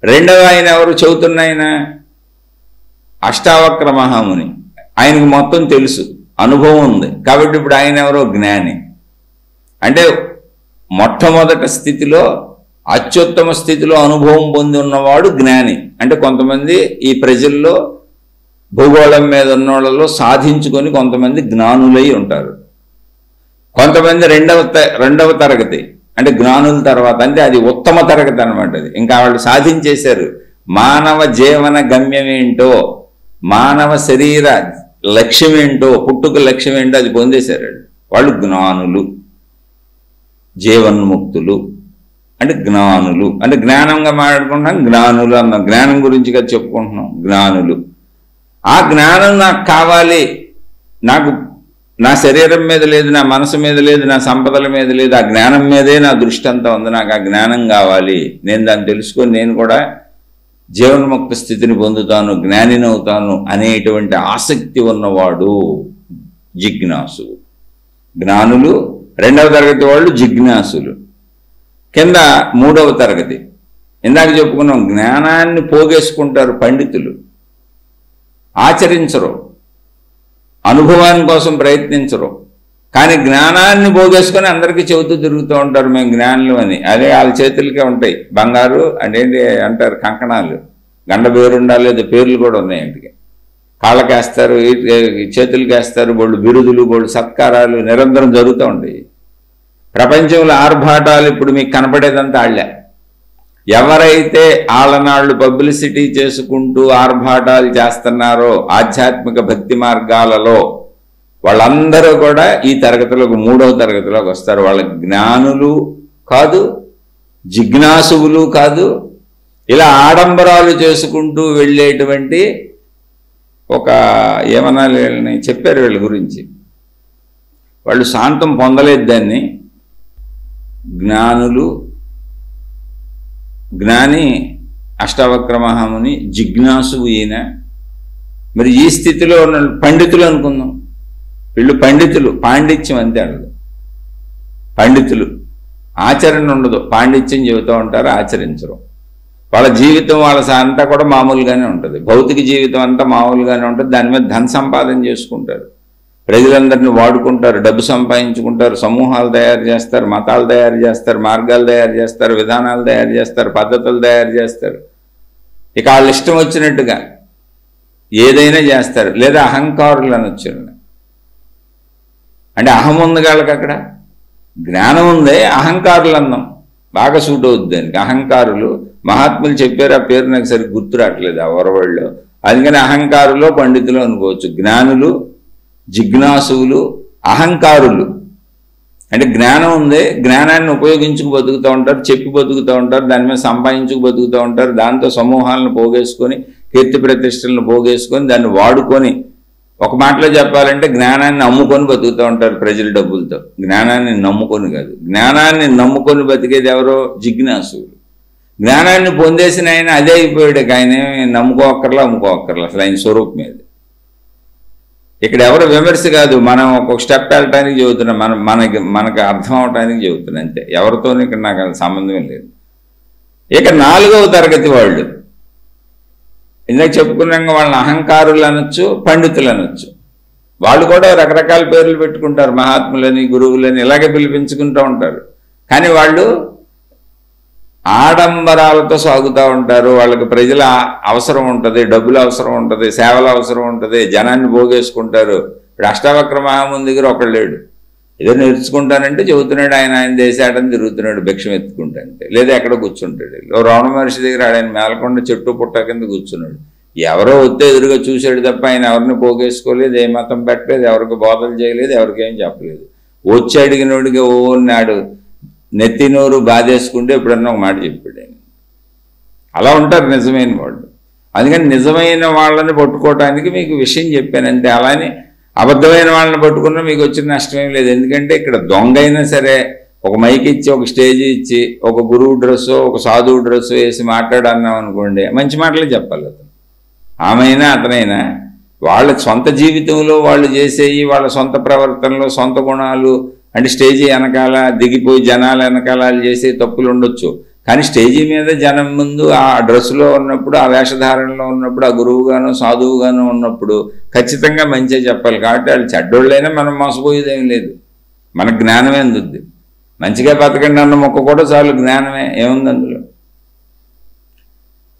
రెండవ ఆయన ఎవరు చెబుతున్న ఆయన? అష్టావక్ర మహాముని. ఆయనకు మొత్తం తెలుసు, అనుభవం ఉంది. కాబట్టి ఇప్పుడు ఆయన ఎవరో? జ్ఞాని. అంటే మొట్టమొదటి స్థితిలో, అత్యుత్తమ స్థితిలో అనుభవం పొంది ఉన్నవాడు జ్ఞాని. అంటే కొంతమంది ఈ ప్రజల్లో భూగోళం మీద ఉన్నోళ్ళలో సాధించుకొని కొంతమంది జ్ఞానులై ఉంటారు. కొంతమంది రెండవ తరగతి, అంటే జ్ఞానుల తర్వాత, అంటే అది ఉత్తమ తరగతి అనమాట. అది ఇంకా వాళ్ళు సాధించేశారు. మానవ జీవన గమ్యం ఏంటో, మానవ శరీర లక్ష్యం ఏంటో, పుట్టుక లక్ష్యం ఏంటో అది పొందేశారు వాళ్ళు. జ్ఞానులు, జీవన్ముక్తులు అంటే జ్ఞానులు. అంటే జ్ఞానంగా మాట్లాడుకుంటున్నాం, జ్ఞానులు అన్నాం. జ్ఞానం గురించి కదా చెప్పుకుంటున్నాం. జ్ఞానులు. ఆ జ్ఞానం నాకు కావాలి, నాకు నా శరీరం మీద లేదు, నా మనసు మీద లేదు, నా సంపదల మీద లేదు, ఆ జ్ఞానం మీదే నా దృష్టి అంతా ఉంది. నాకు ఆ జ్ఞానం కావాలి, నేను దాన్ని తెలుసుకొని నేను కూడా జీవన్ముక్త స్థితిని పొందుతాను, జ్ఞానిని అవుతాను అనేటువంటి ఆసక్తి ఉన్నవాడు జిజ్ఞాసు. జ్ఞానులు రెండవ తరగతి వాళ్ళు జిజ్ఞాసులు. కింద మూడవ తరగతి, ఇందాక చెప్పుకున్నాం, జ్ఞానాన్ని పోగేసుకుంటారు పండితులు, ఆచరించరు, అనుభవాన్ని కోసం ప్రయత్నించరు. కానీ జ్ఞానాన్ని పోగేసుకొని అందరికీ చెబుతూ తిరుగుతూ ఉంటారు, మేము జ్ఞానులు అని. అదే వాళ్ళ చేతులకే ఉంటాయి బంగారు అదేంటి అంటారు, కంకణాలు, గండబేరుండాలి, లేదా పేర్లు కూడా ఉన్నాయి ఇంటికి. కాళ్ళకేస్తారు, చేతులకి వేస్తారు, బోళ్ళు బిరుదులు, బోళ్ళు సత్కారాలు నిరంతరం జరుగుతూ ఉంటాయి. ప్రపంచంలో ఆర్భాటాలు ఇప్పుడు మీకు కనపడేదంతా ఆళ్లే. ఎవరైతే ఆళ్ళనాళ్ళు పబ్లిసిటీ చేసుకుంటూ ఆర్భాటాలు చేస్తున్నారో ఆధ్యాత్మిక భక్తి మార్గాలలో, వాళ్ళందరూ కూడా ఈ తరగతిలోకి 3వ తరగతిలోకి వస్తారు. వాళ్ళ జ్ఞానులు కాదు, జిజ్ఞాసువులు కాదు, ఇలా ఆడంబరాలు చేసుకుంటూ వెళ్ళేటువంటి ఒక ఏమనాలి వీళ్ళని చెప్పారు వీళ్ళ గురించి. వాళ్ళు శాంతం పొందలేదు దాన్ని. జ్ఞానులు, జ్ఞాని అష్టావక్ర మహాముని, జిజ్ఞాసువు ఈయన. మరి ఈ స్థితిలో ఉన్న పండితులు అనుకుందాం. వీళ్ళు పండితులు, పాండిత్యం అంతే ఉండదు. పండితులు ఆచరణ ఉండదు, పాండిత్యం చెబుతూ ఉంటారు, ఆచరించరు. వాళ్ళ జీవితం వాళ్ళ అంతా కూడా మామూలుగానే ఉంటుంది. భౌతిక జీవితం అంతా మామూలుగానే ఉంటుంది. దాని మీద ధన సంపాదన చేసుకుంటారు, ప్రజలందరినీ వాడుకుంటారు, డబ్బు సంపాదించుకుంటారు, సమూహాలు తయారు చేస్తారు, మతాలు తయారు చేస్తారు, మార్గాలు తయారు చేస్తారు, విధానాలు తయారు చేస్తారు, పద్ధతులు తయారు చేస్తారు. ఇక వాళ్ళు ఇష్టం వచ్చినట్టుగా ఏదైనా చేస్తారు. లేదా అహంకారులు అనొచ్చు. అంటే అహం ఉంది వాళ్ళకి, అక్కడ జ్ఞానం ఉంది, అహంకారులు అన్నాం, బాగా సూట్ అవుద్ది దానికి. అహంకారులు, మహాత్ములు చెప్పారు, ఆ పేరు నాకు సరిగ్గా గుర్తు రావట్లేదు ఆ వరవళ్ళు. అందుకని అహంకారులు పండితులు అనుకోవచ్చు. జ్ఞానులు, జిజ్ఞాసువులు, అహంకారులు. అంటే జ్ఞానం ఉంది, జ్ఞానాన్ని ఉపయోగించుకు బతుకుతూ ఉంటారు, చెప్పి బతుకుతూ ఉంటారు, దాని మీద సంపాదించుకు బతుకుతూ ఉంటారు, దాంతో సమూహాలను పోగేసుకొని, కీర్తి ప్రతిష్టలను పోగేసుకొని, దాన్ని వాడుకొని, ఒక మాటలో చెప్పాలంటే జ్ఞానాన్ని అమ్ముకొని బతుకుతూ ఉంటారు ప్రజల డబ్బులతో. జ్ఞానాన్ని నమ్ముకొని కాదు, జ్ఞానాన్ని నమ్ముకొని బతికేది ఎవరో? జిజ్ఞాసువులు. జ్ఞానాన్ని పొందేసిన ఆయన అదే అయిపోయాడు. ఆయన నమ్ముకోక్కర్లా, అమ్ముకోక్కర్లా, అసలు ఆయన స్వరూపం మీద. ఇక్కడ ఎవరు విమర్శ కాదు, మనం ఒక స్టెప్ వెళ్ళటానికి చెబుతున్నాం, మనకు అర్థం అవటానికి చెబుతున్నాం అంతే. ఎవరితోనూ ఇక్కడ నాకు అది సంబంధమే లేదు. ఇక 4వ తరగతి వాళ్ళు, ఇందాక చెప్పుకున్నాక వాళ్ళని అహంకారులు అనొచ్చు, పండితులు అనొచ్చు. వాళ్ళు కూడా రకరకాల పేర్లు పెట్టుకుంటారు, మహాత్ములని, గురువులని ఇలాగే పిలిపించుకుంటూ ఉంటారు. కానీ వాళ్ళు ఆడంబరాలతో సాగుతూ ఉంటారు. వాళ్ళకి ప్రజల అవసరం ఉంటుంది, డబ్బులు అవసరం ఉంటుంది, సేవల అవసరం ఉంటుంది, జనాన్ని పోగేసుకుంటారు. ఇప్పుడు అష్టావక్ర మహాముని దగ్గర ఒకళ్ళు లేడు. ఏదో నేర్చుకుంటానంటే చెబుతున్నాడు, ఆయన దేశాటని తిరుగుతున్నాడు, భిక్షం ఎత్తుకుంటానంటే, లేదా ఎక్కడ కూర్చుంటాడు. రమణ మహర్షి దగ్గర ఆయన మేలకొండ చెట్టు పుట్ట కింద కూర్చున్నాడు. ఎవరో వస్తే ఎదురుగా చూశాడు తప్ప ఆయన ఎవరిని పోగేసుకోలేదు, ఏ మతం పెట్టలేదు, ఎవరికి బోధలు చేయలేదు, ఎవరికి ఏం చెప్పలేదు. వచ్చి అడిగినోడికి ఓ నాడు నెత్తి నోరు బాధేసుకుంటే ఎప్పుడన్నా ఒక మాట చెప్పాడు ఆయన. అలా ఉంటారు నిజమైన వాళ్ళు. అందుకని నిజమైన వాళ్ళని పట్టుకోవటానికి మీకు విషయం చెప్పానంటే. అలానే అబద్ధమైన వాళ్ళని పట్టుకున్నా మీకు వచ్చిన నష్టమేం లేదు. ఎందుకంటే ఇక్కడ దొంగ అయినా సరే ఒక మైక్ ఇచ్చి, ఒక స్టేజ్ ఇచ్చి, ఒక గురువు డ్రెస్సో ఒక సాధువు డ్రెస్సో వేసి మాట్లాడన్నాం అనుకోండి, మంచి మాటలే చెప్పాలి అతను. ఆమెైనా అతనైనా వాళ్ళ సొంత జీవితంలో వాళ్ళు చేసేవి, వాళ్ళ సొంత ప్రవర్తనలో సొంత గుణాలు, అంటే స్టేజీ వెనకాల దిగిపోయి జనాల వెనకాల చేసే తప్పులు ఉండొచ్చు. కానీ స్టేజీ మీద జనం ముందు ఆ డ్రెస్సులో ఉన్నప్పుడు, ఆ వేషధారణలో ఉన్నప్పుడు, ఆ గురువుగాను సాధువుగాను ఉన్నప్పుడు ఖచ్చితంగా మంచిగా చెప్పాలి. కాబట్టి వాళ్ళు చెడ్డోళ్ళైనా మనం మోసపోయేదేం లేదు. మన జ్ఞానమే అందుద్ది. మంచిగా బతకండి అన్న మొక్క కూడా చాలు, జ్ఞానమే, ఏముంది అందులో.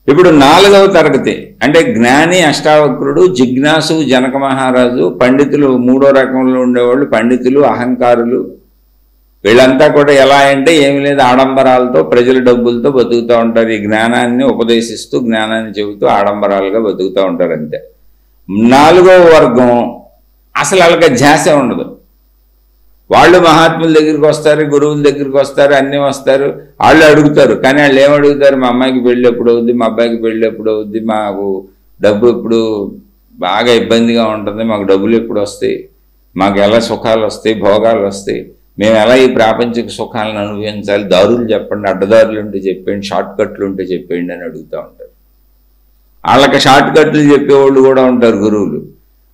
ఇప్పుడు 4వ తరగతి అంటే జ్ఞాని అష్టావక్రుడు, జిజ్ఞాసు జనక మహారాజు, పండితులు 3వ రకంలో ఉండేవాళ్ళు పండితులు, అహంకారులు. వీళ్ళంతా కూడా ఎలా అంటే ఏమి లేదు, ఆడంబరాలతో ప్రజల డబ్బులతో బతుకుతూ ఉంటారు. ఈ జ్ఞానాన్ని ఉపదేశిస్తూ, జ్ఞానాన్ని చెబుతూ ఆడంబరాలుగా బతుకుతూ ఉంటారు అంతే. 4వ వర్గం అసలు వాళ్ళకి ధ్యాసే ఉండదు. వాళ్ళు మహాత్ముల దగ్గరికి వస్తారు, గురువుల దగ్గరికి వస్తారు, అన్నీ వస్తారు, వాళ్ళు అడుగుతారు. కానీ వాళ్ళు ఏమడుగుతారు? మా అమ్మాయికి పెళ్ళి ఎప్పుడు అవుద్ది, మా అబ్బాయికి పెళ్ళి ఎప్పుడు అవుద్ది, మాకు డబ్బు ఎప్పుడు బాగా ఇబ్బందిగా ఉంటుంది, మాకు డబ్బులు ఎప్పుడు వస్తాయి, మాకు ఎలా సుఖాలు వస్తాయి, భోగాలు వస్తాయి, మేము ఎలా ఈ ప్రాపంచిక సుఖాలను అనుభవించాలి, దారులు చెప్పండి, అడ్డదారులు ఉంటే చెప్పండి, షార్ట్ కట్లు ఉంటే చెప్పండి అని అడుగుతూ ఉంటారు. వాళ్ళకి షార్ట్ కట్లు చెప్పేవాళ్ళు కూడా ఉంటారు గురువులు.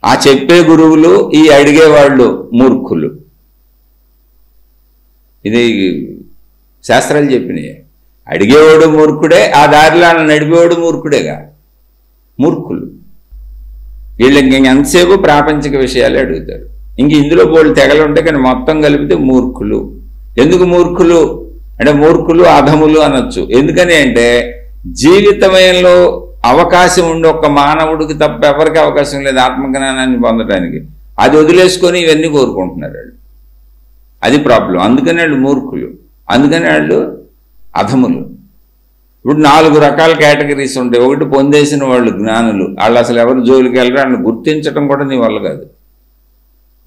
ఆ చెప్పే గురువులు ఈ అడిగేవాళ్ళు మూర్ఖులు. ఇది శాస్త్రాలు చెప్పినాయి. అడిగేవాడు మూర్ఖుడే, ఆ దారిలో నడిపేవాడు మూర్ఖుడేగా. మూర్ఖులు వీళ్ళకి ఎంతసేపు ప్రాపంచిక విషయాలే అడుగుతారు. ఇంక ఇందులో బోళ్ళు తెగలు ఉంటాయి, కానీ మొత్తం కలిపితే మూర్ఖులు. ఎందుకు మూర్ఖులు అంటే మూర్ఖులు అధములు అనొచ్చు. ఎందుకని అంటే జీవితమయంలో అవకాశం ఉండి ఒక్క మానవుడికి తప్ప ఎవరికి అవకాశం లేదు ఆత్మజ్ఞానాన్ని పొందడానికి. అది వదిలేసుకొని ఇవన్నీ కోరుకుంటున్నారు వాళ్ళు. అది ప్రాబ్లం. అందుకని వాళ్ళు మూర్ఖులు, అందుకని వాళ్ళు అధములు. ఇప్పుడు 4 రకాల కేటగిరీస్ ఉంటాయి. ఒకటి పొందేసిన వాళ్ళు జ్ఞానులు, వాళ్ళు అసలు ఎవరు జోలికి వెళ్ళరు, వాళ్ళని గుర్తించడం కూడా నీ వల్ల కాదు.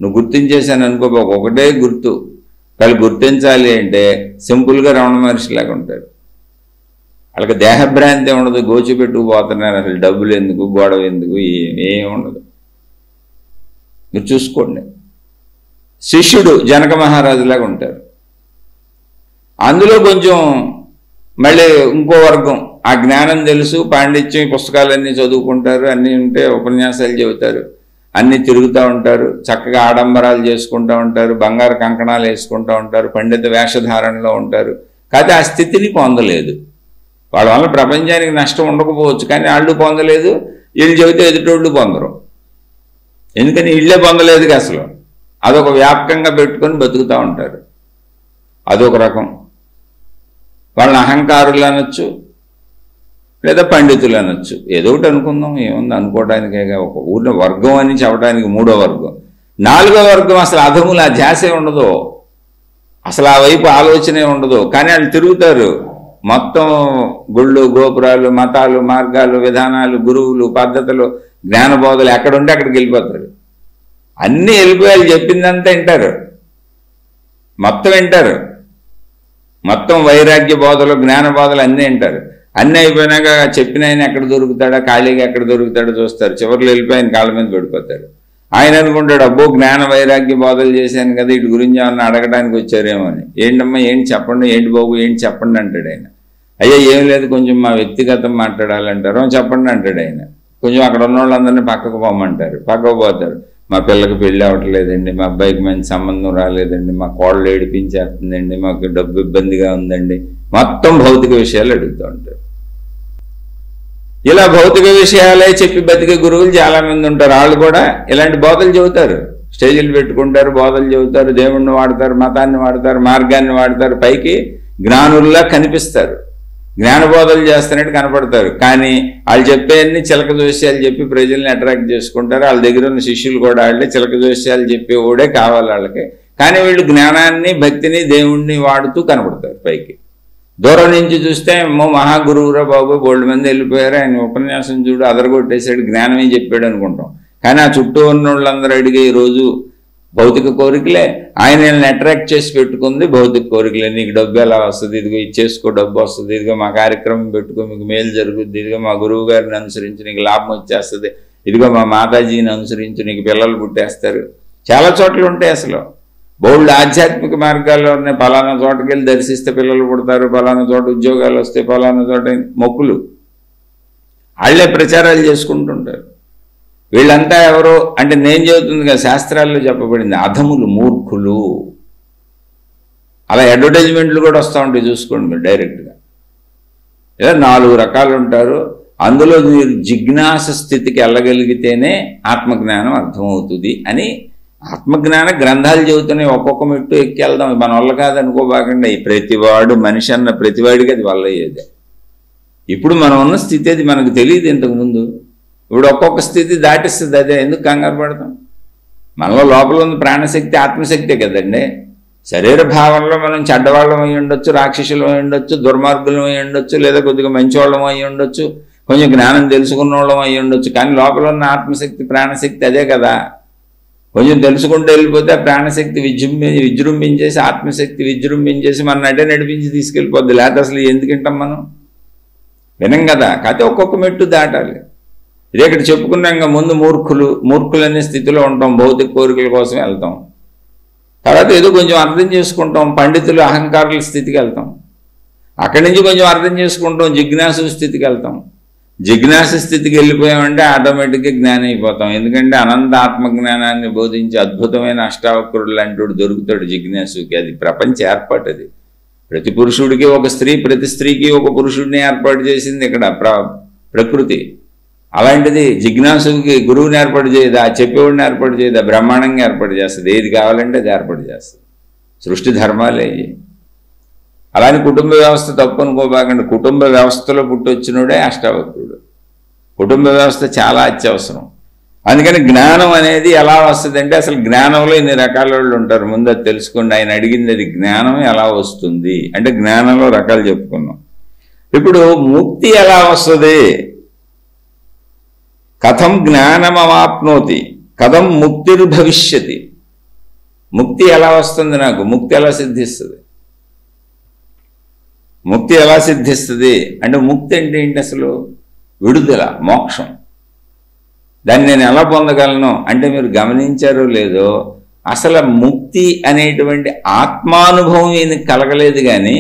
నువ్వు గుర్తించేసాను అనుకో, ఒకటే గుర్తు. వాళ్ళు గుర్తించాలి అంటే సింపుల్గా రమణ మహర్షిలాగా ఉంటారు. వాళ్ళకి దేహభ్రాంతి ఉండదు, గోచిపెట్టుకుపోతున్నారు. అసలు డబ్బులు ఎందుకు, గొడవ ఎందుకు, ఏం ఉండదు. మీరు చూసుకోండి. శిష్యుడు జనక మహారాజులాగా ఉంటారు. అందులో కొంచెం మళ్ళీ ఇంకో వర్గం, ఆ జ్ఞానం తెలుసు, పాండిత్యం, పుస్తకాలన్నీ చదువుకుంటారు, అన్నీ ఉంటే ఉపన్యాసాలు చెబుతారు, అన్నీ తిరుగుతూ ఉంటారు, చక్కగా ఆడంబరాలు చేసుకుంటూ ఉంటారు, బంగారు కంకణాలు వేసుకుంటూ ఉంటారు, పండిత వేషధారణలో ఉంటారు. కాకపోతే ఆ స్థితిని పొందలేదు. వాళ్ళ వల్ల ప్రపంచానికి నష్టం ఉండకపోవచ్చు, కానీ వాళ్ళు పొందలేదు. వీళ్ళు చెబితే ఎదుటోళ్ళు పొందరు. ఎందుకని వీళ్ళే పొందలేదు అసలు. అదొక వ్యాపకంగా పెట్టుకొని బతుకుతూ ఉంటారు. అదొక రకం. వాళ్ళని అహంకారులు అనొచ్చు, లేదా పండితులు అనొచ్చు, ఏదో ఒకటి అనుకుందాం, ఏముంది అనుకోవడానికే. ఒక ఊరిలో వర్గం అని చెప్పడానికి మూడో వర్గం. నాలుగో వర్గం అసలు అధములు, ఆ ధ్యాసే ఉండదు, అసలు ఆ వైపు ఆలోచనే ఉండదు. కానీ వాళ్ళు తిరుగుతారు. మొత్తం గుళ్ళు, గోపురాలు, మతాలు, మార్గాలు, విధానాలు, గురువులు, పద్ధతులు, జ్ఞానబోధలు ఎక్కడుంటే అక్కడికి వెళ్ళిపోతారు. అన్నీ వెళ్ళిపోయాలి, చెప్పిందంతా వింటారు, మొత్తం వింటారు. మొత్తం వైరాగ్య బోధలు, జ్ఞాన బోధలు అన్నీ వింటారు. అన్నీ అయిపోయినాక చెప్పిన ఆయన ఎక్కడ దొరుకుతాడా, ఖాళీగా ఎక్కడ దొరుకుతాడో చూస్తారు. చివరిలో వెళ్ళిపోయి ఆయన కాళ్ళ మీద పడిపోతాడు. ఆయన అనుకుంటాడు, అబ్బో జ్ఞాన వైరాగ్య బోధలు చేశాను కదా, ఇటు గురించి ఏమన్నా అడగడానికి వచ్చారేమో అని. ఏంటమ్మా, ఏంటి చెప్పండి, ఏంటి బాబు, ఏంటి చెప్పండి అంటాడు ఆయన. అయ్యో ఏం లేదు, కొంచెం మా వ్యక్తిగతం మాట్లాడాలంటారు, చెప్పండి అంటాడు ఆయన. కొంచెం అక్కడ ఉన్న వాళ్ళందరినీ పక్కకు పోమంటారు, పక్కకు పోతారు. మా పిల్లకి పెళ్ళి అవ్వట్లేదండి, మా అబ్బాయికి మంచి సంబంధం రాలేదండి, మా కోడలు ఏడిపించేస్తుందండి, మాకు డబ్బు ఇబ్బందిగా ఉందండి, మొత్తం భౌతిక విషయాలు అడుగుతూ ఉంటారు. ఇలా భౌతిక విషయాలే చెప్పి బతికే గురువులు చాలామంది ఉంటారు. వాళ్ళు కూడా ఇలాంటి బోధలు చెబుతారు, స్టేజీలు పెట్టుకుంటారు, బోధలు చెబుతారు, దేవుణ్ణి వాడతారు, మతాన్ని వాడతారు, మార్గాన్ని వాడతారు, పైకి జ్ఞానుల్లా కనిపిస్తారు, జ్ఞానబోధలు చేస్తున్నట్టు కనపడతారు. కానీ వాళ్ళు చెప్పేవన్నీ చిలక జోస్యాలు చెప్పి ప్రజల్ని అట్రాక్ట్ చేసుకుంటారు. వాళ్ళ దగ్గర ఉన్న శిష్యులు కూడా వాళ్ళే చిలక జోస్యాలు చెప్పేవాడే కావాలి వాళ్ళకి. కానీ వీళ్ళు జ్ఞానాన్ని, భక్తిని, దేవుణ్ణి వాడుతూ కనపడతారు పైకి. దూరం నుంచి చూస్తే మహాగురువురా బాబు, బోల్డ్ మంది వెళ్ళిపోయారు, ఆయన ఉపన్యాసం చూడు అదరగొట్టేశాడు, జ్ఞానమే చెప్పాడు అనుకుంటాం. కానీ ఆ చుట్టూ ఉన్న వాళ్ళందరూ అడిగే ఈరోజు భౌతిక కోరికలే. ఆయన అట్రాక్ట్ చేసి పెట్టుకుంది భౌతిక కోరికలే. నీకు డబ్బు ఎలా వస్తుంది, ఇదిగో ఇచ్చేసుకో, డబ్బు వస్తుంది, ఇదిగో మా కార్యక్రమం పెట్టుకో, మీకు మేలు జరుగుద్ది, ఇదిగో మా గురువు గారిని అనుసరించి నీకు లాభం వచ్చేస్తుంది, ఇదిగో మా మాతాజీని అనుసరించి నీకు పిల్లలు పుట్టేస్తారు. చాలా చోట్ల ఉంటాయి అసలు. బోల్డ్ ఆధ్యాత్మిక మార్గాల్లో ఉన్నాయి. పలానా చోటకి వెళ్ళి దర్శిస్తే పిల్లలు పుడతారు, పలానా చోట ఉద్యోగాలు వస్తాయి, పలానా చోట మొక్కులు. వాళ్ళే ప్రచారాలు చేసుకుంటుంటారు. వీళ్ళంతా ఎవరో అంటే నేను చెబుతుంది కదా, శాస్త్రాల్లో చెప్పబడింది, అధములు, మూర్ఖులు. అలా అడ్వర్టైజ్మెంట్లు కూడా వస్తూ ఉంటాయి, చూసుకోండి మీరు డైరెక్ట్గా. ఇలా 4 రకాలు ఉంటారు. అందులో మీరు జిజ్ఞాస స్థితికి వెళ్ళగలిగితేనే ఆత్మజ్ఞానం అర్థమవుతుంది అని ఆత్మజ్ఞాన గ్రంథాలు చెబుతున్నాయి. ఒక్కొక్క మెట్టు ఎక్కి వెళ్దాం, మన వల్ల కాదనుకోబాకండి. ప్రతివాడు, మనిషి అన్న ప్రతివాడికి అది వల్ల అయ్యేదే. ఇప్పుడు మనం ఉన్న స్థితి అది మనకు తెలియదు ఇంతకుముందు. ఇప్పుడు ఒక్కొక్క స్థితి దాటిస్తుంది, అదే ఎందుకు కంగారు పడతాం? మనలో లోపల ఉన్న ప్రాణశక్తి, ఆత్మశక్తే కదండి. శరీర భావంలో మనం చెడ్డవాళ్ళం అయి ఉండొచ్చు, రాక్షసులం అయి ఉండొచ్చు, దుర్మార్గులం అయి ఉండొచ్చు, లేదా కొద్దిగా మంచివాళ్ళం అయి ఉండొచ్చు, కొంచెం జ్ఞానం తెలుసుకున్న వాళ్ళం అయి ఉండొచ్చు. కానీ లోపల ఉన్న ఆత్మశక్తి, ప్రాణశక్తి అదే కదా. కొంచెం తెలుసుకుంటూ వెళ్ళిపోతే ఆ ప్రాణశక్తి విజృంభించేసి, ఆత్మశక్తి విజృంభించేసి మన నడిపించి తీసుకెళ్ళిపోద్ది. లేకపోతే అసలు ఎందుకు వింటాం మనం? వినం కదా. కాకపోతే ఒక్కొక్క మెట్టు దాటాలి. ఇదే ఇక్కడ చెప్పుకున్నాం, ఇంకా ముందు మూర్ఖులు అనే స్థితిలో ఉంటాం, భౌతిక కోరికల కోసం వెళ్తాం. తర్వాత ఏదో కొంచెం అర్థం చేసుకుంటాం, పండితులు, అహంకారుల స్థితికి వెళ్తాం. అక్కడి నుంచి కొంచెం అర్థం చేసుకుంటాం, జిజ్ఞాసు స్థితికి వెళ్తాం. జిజ్ఞాస స్థితికి వెళ్ళిపోయామంటే ఆటోమేటిక్గా జ్ఞానం అయిపోతాం. ఎందుకంటే అనంత ఆత్మజ్ఞానాన్ని బోధించి అద్భుతమైన అష్టావక్రుడు లాంటి దొరుకుతాడు జిజ్ఞాసుకి. అది ప్రపంచ ఏర్పాటు. అది ప్రతి పురుషుడికి ఒక స్త్రీ, ప్రతి స్త్రీకి ఒక పురుషుడిని ఏర్పాటు చేసింది ఇక్కడ ప్రకృతి. అలాంటిది జిజ్ఞాసుకి గురువుని ఏర్పాటు చేయదా, చెప్పేవాడిని ఏర్పాటు చేయదా, బ్రహ్మాండంగా ఏర్పాటు చేస్తుంది. ఏది కావాలంటే అది ఏర్పాటు చేస్తుంది. సృష్టి ధర్మాలే. అలానే కుటుంబ వ్యవస్థ తప్పు అనుకోబాకండి. కుటుంబ వ్యవస్థలో పుట్టొచ్చినోడే అష్టావక్రుడు. కుటుంబ వ్యవస్థ చాలా అత్యవసరం. అందుకని జ్ఞానం అనేది ఎలా వస్తుంది అంటే, అసలు జ్ఞానంలో ఇన్ని రకాల వాళ్ళు ఉంటారు. ముందు అది తెలుసుకోండి. ఆయన అడిగింది అది, జ్ఞానం ఎలా వస్తుంది అంటే జ్ఞానంలో రకాలు చెప్పుకున్నాం. ఇప్పుడు ముక్తి ఎలా వస్తుంది? కథం జ్ఞానమవాప్నోతి, కథం ముక్తిర్భవిష్యతి, ముక్తి ఎలా వస్తుంది? నాకు ముక్తి ఎలా సిద్ధిస్తుంది? ముక్తి ఎలా సిద్ధిస్తుంది అంటే, ముక్తి అంటే ఏంటి అసలు? విడుదల, మోక్షం. దాన్ని నేను ఎలా పొందగలను అంటే, మీరు గమనించారో లేదో, అసలు ముక్తి అనేటువంటి ఆత్మానుభవం ఈయనకి కలగలేదు, కానీ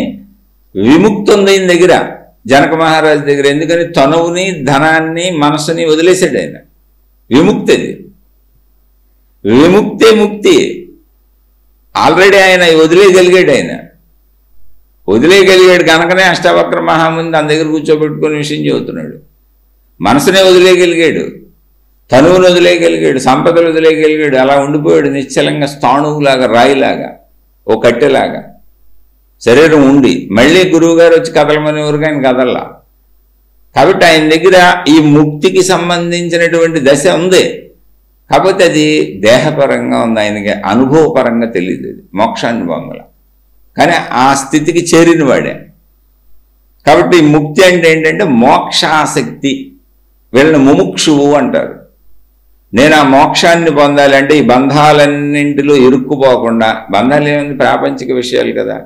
విముక్తి ఉంది ఈయన దగ్గర, జనక మహారాజు దగ్గర. ఎందుకని? తనువుని, ధనాన్ని, మనసుని వదిలేశాడు ఆయన. విముక్తి అది. విముక్తే ముక్తి. ఆల్రెడీ ఆయన వదిలేయగలిగాడు. ఆయన వదిలేయగలిగాడు కనుకనే అష్టావక్ర మహాముని తన దగ్గర కూర్చోబెట్టుకుని విషయం చెబుతున్నాడు. మనసునే వదిలేయగలిగాడు, తనువును వదిలేయగలిగాడు, సంపదలు వదిలేయగలిగాడు. అలా ఉండిపోయాడు నిశ్చలంగా, స్థాణువులాగా, రాయిలాగా, ఓ కట్టెలాగా శరీరం ఉండి. మళ్ళీ గురువుగారు వచ్చి కదలమనేవారు, ఆయన కదల్లా. కాబట్టి ఆయన దగ్గర ఈ ముక్తికి సంబంధించినటువంటి దశ ఉంది. కాకపోతే అది దేహపరంగా ఉంది, ఆయనకి అనుభవపరంగా తెలియదు. అది మోక్షాన్ని పొందల, కానీ ఆ స్థితికి చేరిన వాడే. కాబట్టి ముక్తి అంటే ఏంటంటే మోక్షాసక్తి. వీళ్ళని ముముక్షువు అంటారు. నేను ఆ మోక్షాన్ని పొందాలి అంటే ఈ బంధాలన్నింటిలో ఇరుక్కుపోకుండా, బంధాలు ఏముంది? ప్రాపంచిక విషయాలు కదా.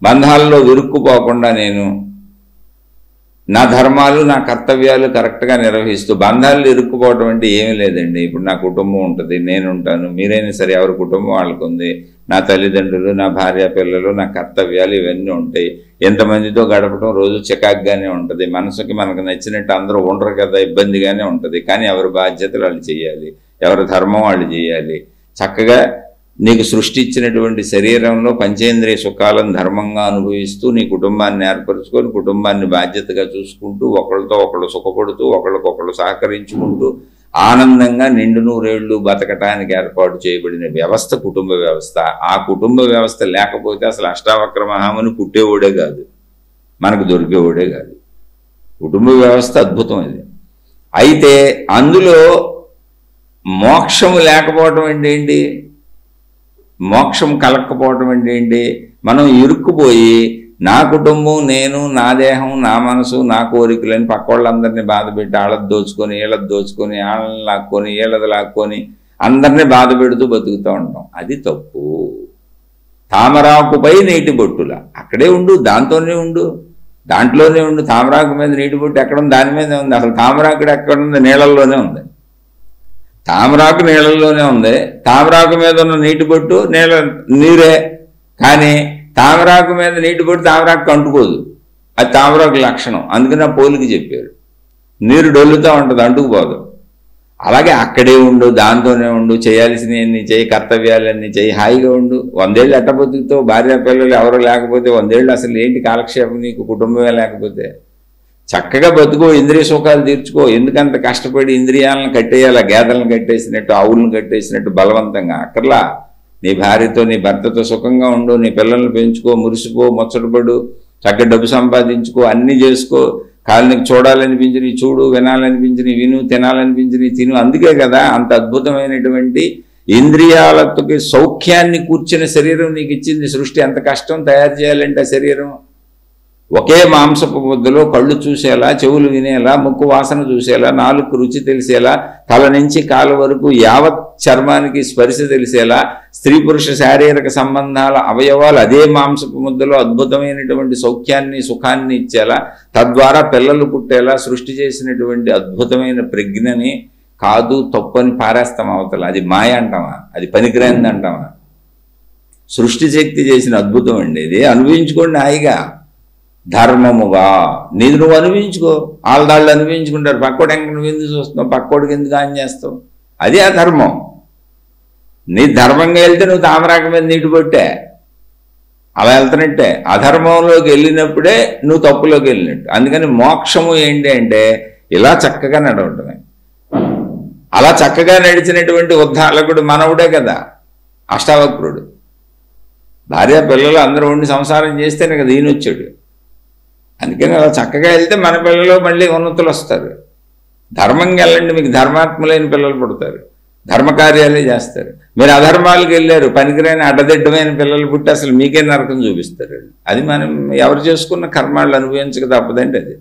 బంధాల్లో ఇరుక్కుపోకుండా నేను నా ధర్మాలు, నా కర్తవ్యాలు కరెక్ట్గా నిర్వహిస్తూ, బంధాల్లో ఇరుక్కుపోవటం అంటే ఏమీ లేదండి. ఇప్పుడు నా కుటుంబం ఉంటుంది, నేను ఉంటాను, మీరైనా సరే ఎవరి కుటుంబం వాళ్ళకు ఉంది, నా తల్లిదండ్రులు, నా భార్య పిల్లలు, నా కర్తవ్యాలు ఇవన్నీ ఉంటాయి. ఎంతమందితో గడపడం రోజు చికాగ్గానే ఉంటుంది. మనసుకి మనకు నచ్చినట్టు అందరూ ఉండరు కదా, ఇబ్బందిగానే ఉంటుంది. కానీ ఎవరి బాధ్యతలు వాళ్ళు చేయాలి, ఎవరి ధర్మం వాళ్ళు చేయాలి. చక్కగా నీకు సృష్టి ఇచ్చినటువంటి శరీరంలో పంచేంద్రియ సుఖాలను ధర్మంగా అనుభవిస్తూ నీ కుటుంబాన్ని ఏర్పరచుకొని, కుటుంబాన్ని బాధ్యతగా చూసుకుంటూ, ఒకళ్ళతో ఒకళ్ళు సుఖపడుతూ, ఒకళ్ళకొకళ్ళు సహకరించుకుంటూ ఆనందంగా నిండు నూరేళ్లు బతకటానికి ఏర్పాటు చేయబడిన వ్యవస్థ కుటుంబ వ్యవస్థ. ఆ కుటుంబ వ్యవస్థ లేకపోతే అసలు అష్టావక్ర మహాముని పుట్టేవాడే కాదు, మనకు దొరికేవాడే కాదు. కుటుంబ వ్యవస్థ అద్భుతం ఇది. అయితే అందులో మోక్షము లేకపోవటం అంటే ఏంటి? మోక్షం కలక్కపోవటం అంటే ఏంటి? మనం ఇరుక్కుపోయి నా కుటుంబం, నేను, నా దేహం, నా మనసు, నా కోరికలని పక్క వాళ్ళందరినీ బాధ పెట్టి, వాళ్ళది దోచుకొని, వీళ్ళది దోచుకొని, వాళ్ళని లాక్కొని, వీళ్ళది లాక్కొని అందరినీ బాధ పెడుతూ బతుకుతూ ఉంటాం. అది తప్పు. తామరాకుపై నీటి బొట్టుల, అక్కడే ఉండు, దాంతోనే ఉండు, దాంట్లోనే ఉండు. తామరాకు మీద నీటి బొట్టు ఎక్కడ ఉంది? దాని మీదే ఉంది. అసలు తామరాకుడు ఎక్కడ ఉంది? నీళ్ళల్లోనే ఉంది. తామరాకు నీళ్ళల్లోనే ఉంది. తామరాకు మీద ఉన్న నీటి బొట్టు నీరే, కానీ తామరాకు మీద నీటి బొట్టు తామరాకు అంటుకోదు. అది తామరాకు లక్షణం. అందుకని ఆ పోలికి చెప్పారు. నీరు డొల్లుతూ ఉంటుంది, అంటుకుపోదు. అలాగే అక్కడే ఉండు, దాంతోనే ఉండు, చేయాల్సినవన్నీ చేయి, కర్తవ్యాలన్నీ చేయి, హాయిగా ఉండు. 100 ఏళ్ళు ఎట్ట బతుకుతో, భార్య పిల్లలు ఎవరు లేకపోతే 100 ఏళ్ళు అసలు ఏంటి కాలక్షేపం నీకు? కుటుంబమే లేకపోతే చక్కగా బతుకో, ఇంద్రియ సుఖాలు తీర్చుకో. ఎందుకంత కష్టపడి ఇంద్రియాలను కట్టేయాలా? గేదెలను కట్టేసినట్టు, ఆవులను కట్టేసినట్టు బలవంతంగా అక్కర్లా. నీ భార్యతో, నీ భర్తతో సుఖంగా ఉండు, నీ పిల్లల్ని పెంచుకో, మురిసిపో, ముచ్చటపడు, చక్కగా డబ్బు సంపాదించుకో, అన్నీ చేసుకో. కాళ్ళకి చూడాలనిపించినవి చూడు, వినాలనిపించినవి విను, తినాలనిపించినవి తిను. అందుకే కదా అంత అద్భుతమైనటువంటి ఇంద్రియాలకి సౌఖ్యాన్ని కూర్చిన శరీరం నీకు ఇచ్చింది సృష్టి. ఎంత కష్టం తయారు చేయాలంటే ఆ శరీరం. ఒకే మాంసపు ముద్దలో కళ్ళు చూసేలా, చెవులు వినేలా, ముక్కు వాసన చూసేలా, నాలుగు రుచి తెలిసేలా, తల నుంచి కాలు వరకు యావత్ చర్మానికి స్పర్శ తెలిసేలా, స్త్రీ పురుష శారీరక సంబంధాల అవయవాలు అదే మాంసపు ముద్దలో అద్భుతమైనటువంటి సౌఖ్యాన్ని, సుఖాన్ని ఇచ్చేలా, తద్వారా పిల్లలు పుట్టేలా సృష్టి చేసినటువంటి అద్భుతమైన ప్రజ్ఞని కాదు, తప్పని పారేస్తాం అవతల. అది మాయ అంటామా? అది పనికిరాంది అంటామా? సృష్టి శక్తి చేసిన అద్భుతం అండి ఇది. అనుభవించుకోండి హాయిగా, ధర్మముగా. నీది నువ్వు అనుభవించుకో. వాళ్ళదాళ్ళు అనుభవించుకుంటారు. పక్కోడు ఎంక నువ్వు ఎందుకు చూస్తున్నావు? పక్కోడికి ఎందుకు ఆన్ చేస్తావు? అది ఆ ధర్మం. నీ ధర్మంగా వెళ్తే నువ్వు తామరాక మీద నీటి పట్టే అలా వెళ్తున్నట్టే. అధర్మంలోకి వెళ్ళినప్పుడే నువ్వు తప్పులోకి వెళ్ళినట్టు. అందుకని మోక్షము ఏంటి అంటే ఇలా చక్కగా నడవటమే. అలా చక్కగా నడిచినటువంటి ఉద్ధాలకుడు మనవుడే కదా అష్టావక్రుడు. భార్య పిల్లలు అందరూ ఉండి సంసారం చేస్తేనే కదా ఈయన వచ్చాడు. అందుకని అలా చక్కగా వెళ్తే మన పిల్లలు మళ్ళీ ఉన్నతులు వస్తారు. ధర్మంగా వెళ్ళండి, మీకు ధర్మాత్ములైన పిల్లలు పుడతారు, ధర్మకార్యాలే చేస్తారు. మీరు అధర్మాలకు వెళ్ళారు, పనికిరాని అడ్డదిడ్డమైన పిల్లలు పుట్టి అసలు మీకే నరకం చూపిస్తారు. అది మనం ఎవరు చేసుకున్న కర్మాళ్ళు అనుభవించక తప్పదండి. అది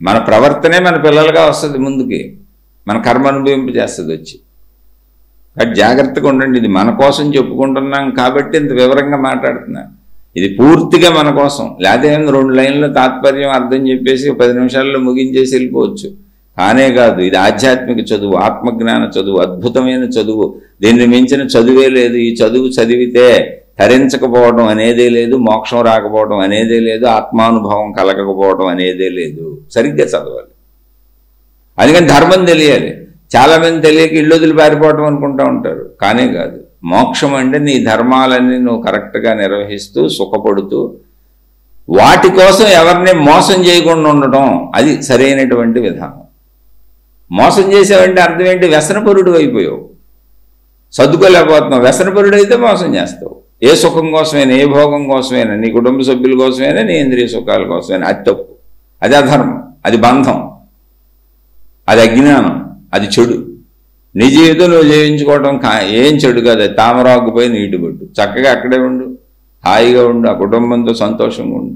మన ప్రవర్తనే మన పిల్లలుగా వస్తుంది ముందుకి, మన కర్మ అనుభవింపు చేస్తుంది వచ్చి. కాబట్టి జాగ్రత్తగా ఉండండి. ఇది మన కోసం చెప్పుకుంటున్నాం కాబట్టి ఇంత వివరంగా మాట్లాడుతున్నా. ఇది పూర్తిగా మన కోసం. లేకపోతే 2 లైన్ల తాత్పర్యం అర్థం చెప్పేసి 10 నిమిషాల్లో ముగించేసి వెళ్ళిపోవచ్చు. కానే కాదు. ఇది ఆధ్యాత్మిక చదువు, ఆత్మజ్ఞాన చదువు, అద్భుతమైన చదువు. దీన్ని మించిన చదువే లేదు. ఈ చదువు చదివితే తరించకపోవడం అనేదే లేదు, మోక్షం రాకపోవడం అనేదే లేదు, ఆత్మానుభవం కలగకపోవడం అనేదే లేదు. సరిగ్గా చదవాలి. అందుకని ధర్మం తెలియాలి. చాలామంది తెలియక ఇల్లు వదిలి పారిపోవటం అనుకుంటూ ఉంటారు. కానే కాదు. మోక్షం అంటే నీ ధర్మాలన్నీ నువ్వు కరెక్ట్గా నిర్వహిస్తూ సుఖపడుతూ వాటి కోసం ఎవరిని మోసం చేయకుండా ఉండటం, అది సరైనటువంటి విధానం. మోసం చేసావంటే అర్థం ఏంటి? వ్యసనపరుడు అయిపోయావు, సర్దుకోలేకపోతున్నావు. వ్యసనపరుడు అయితే మోసం చేస్తావు. ఏ సుఖం కోసమైనా, ఏ భోగం కోసమైనా, నీ కుటుంబ సభ్యుల కోసమైనా, నీ ఇంద్రియ సుఖాల కోసమైనా. అది తప్పు, అది అధర్మం, అది బంధం, అది అజ్ఞానం, అది చెడు. నీ జీవితం నువ్వు జీవించుకోవడం ఏం చెడు కాదు. తామరాకుపోయి నీటి పట్టు, చక్కగా అక్కడే ఉండు, హాయిగా ఉండు, ఆ కుటుంబంతో సంతోషంగా ఉండు.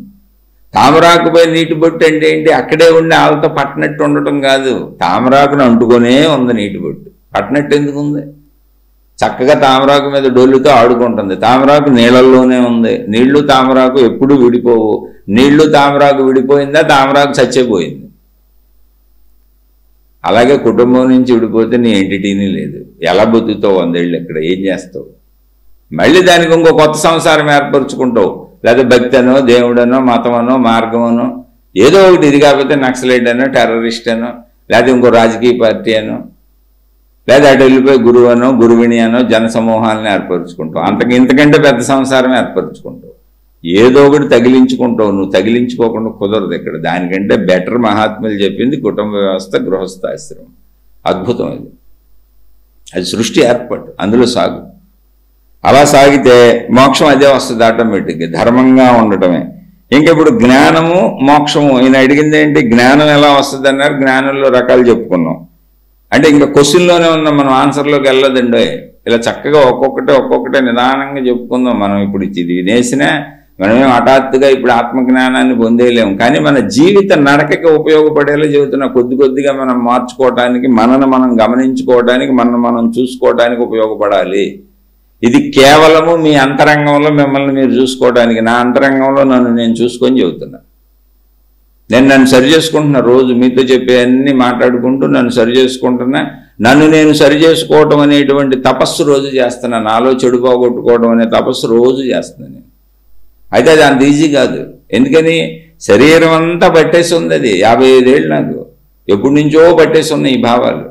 తామరాకుపై నీటి బొట్టు అంటే ఏంటి? అక్కడే ఉండి వాళ్ళతో పట్టినట్టు ఉండటం కాదు. తామరాకును అంటుకొనే ఉంది నీటి బొట్టు, పట్టినట్టు ఎందుకు ఉంది? చక్కగా తామరాకు మీద డొల్లుతో ఆడుకుంటుంది. తామరాకు నీళ్ళల్లోనే ఉంది. నీళ్లు తామరాకు ఎప్పుడు విడిపోవు. నీళ్లు తామరాకు విడిపోయిందా, తామరాకు చచ్చిపోయింది. అలాగే కుటుంబం నుంచి విడిపోతే నీ ఎంటిటీని లేదు. ఎలా బతుకుతావు 100 ఏళ్ళు? ఎక్కడ ఏం చేస్తావు? మళ్ళీ దానికి ఇంకో కొత్త సంసారం ఏర్పరచుకుంటావు. లేదా భక్తి అనో, దేవుడనో, మతమనో, మార్గమనో, ఏదో ఒకటి. ఇది కాకపోతే నక్సలైట్ అనో, టెర్రరిస్ట్ అనో, లేదా ఇంకో రాజకీయ పార్టీ అనో, లేదా అటు వెళ్ళిపోయి గురువు అనో, గురువిని అనో జనసమూహాలను ఏర్పరచుకుంటావు. ఇంతకంటే పెద్ద సంసారం ఏర్పరచుకుంటావు. ఏదో ఒకటి తగిలించుకుంటావు. నువ్వు తగిలించుకోకుండా కుదరదు ఇక్కడ. దానికంటే బెటర్ మహాత్ములు చెప్పింది కుటుంబ వ్యవస్థ, గృహస్థాశ్రమం. అద్భుతం అది. అది సృష్టి ఏర్పాటు, అందులో సాగు. అలా సాగితే మోక్షం అదే వస్తుంది ఆటోమేటిక్గా, ధర్మంగా ఉండటమే. ఇంకా ఇప్పుడు జ్ఞానము, మోక్షము. ఈయన అడిగింది ఏంటి? జ్ఞానం ఎలా వస్తుంది అన్నారు. జ్ఞానంలో రకాలు చెప్పుకున్నాం. అంటే ఇంకా క్వశ్చన్లోనే ఉన్నాం, మనం ఆన్సర్లోకి వెళ్ళదండి. ఇలా చక్కగా ఒక్కొక్కటే నిదానంగా చెప్పుకుందాం. మనం ఇప్పుడు ఇది వినేసినా మనమేం హఠాత్తుగా ఇప్పుడు ఆత్మజ్ఞానాన్ని పొందేయలేము. కానీ మన జీవిత నడకకి ఉపయోగపడేలా చెబుతున్నా. కొద్దిగా మనం మార్చుకోవడానికి, మనం గమనించుకోవడానికి, మనం చూసుకోవడానికి ఉపయోగపడాలి. ఇది కేవలము మీ అంతరంగంలో మిమ్మల్ని మీరు చూసుకోవడానికి, నా అంతరంగంలో నన్ను నేను చూసుకొని చెబుతున్నా. నన్ను సరి చేసుకుంటున్నా. రోజు మీతో చెప్పే అన్ని మాట్లాడుకుంటూ నన్ను సరి చేసుకుంటున్నా. నన్ను నేను సరి చేసుకోవటం అనేటువంటి తపస్సు రోజు చేస్తున్నా. నాలో చెడు పోగొట్టుకోవడం అనే తపస్సు రోజు చేస్తున్నాను నేను. అయితే అది అంత ఈజీ కాదు. ఎందుకని? శరీరం అంతా పట్టేసి ఉంది. అది 55 ఏళ్ళు నాకు ఎప్పటి నుంచో పట్టేసి ఉన్నాయి ఈ భావాలు.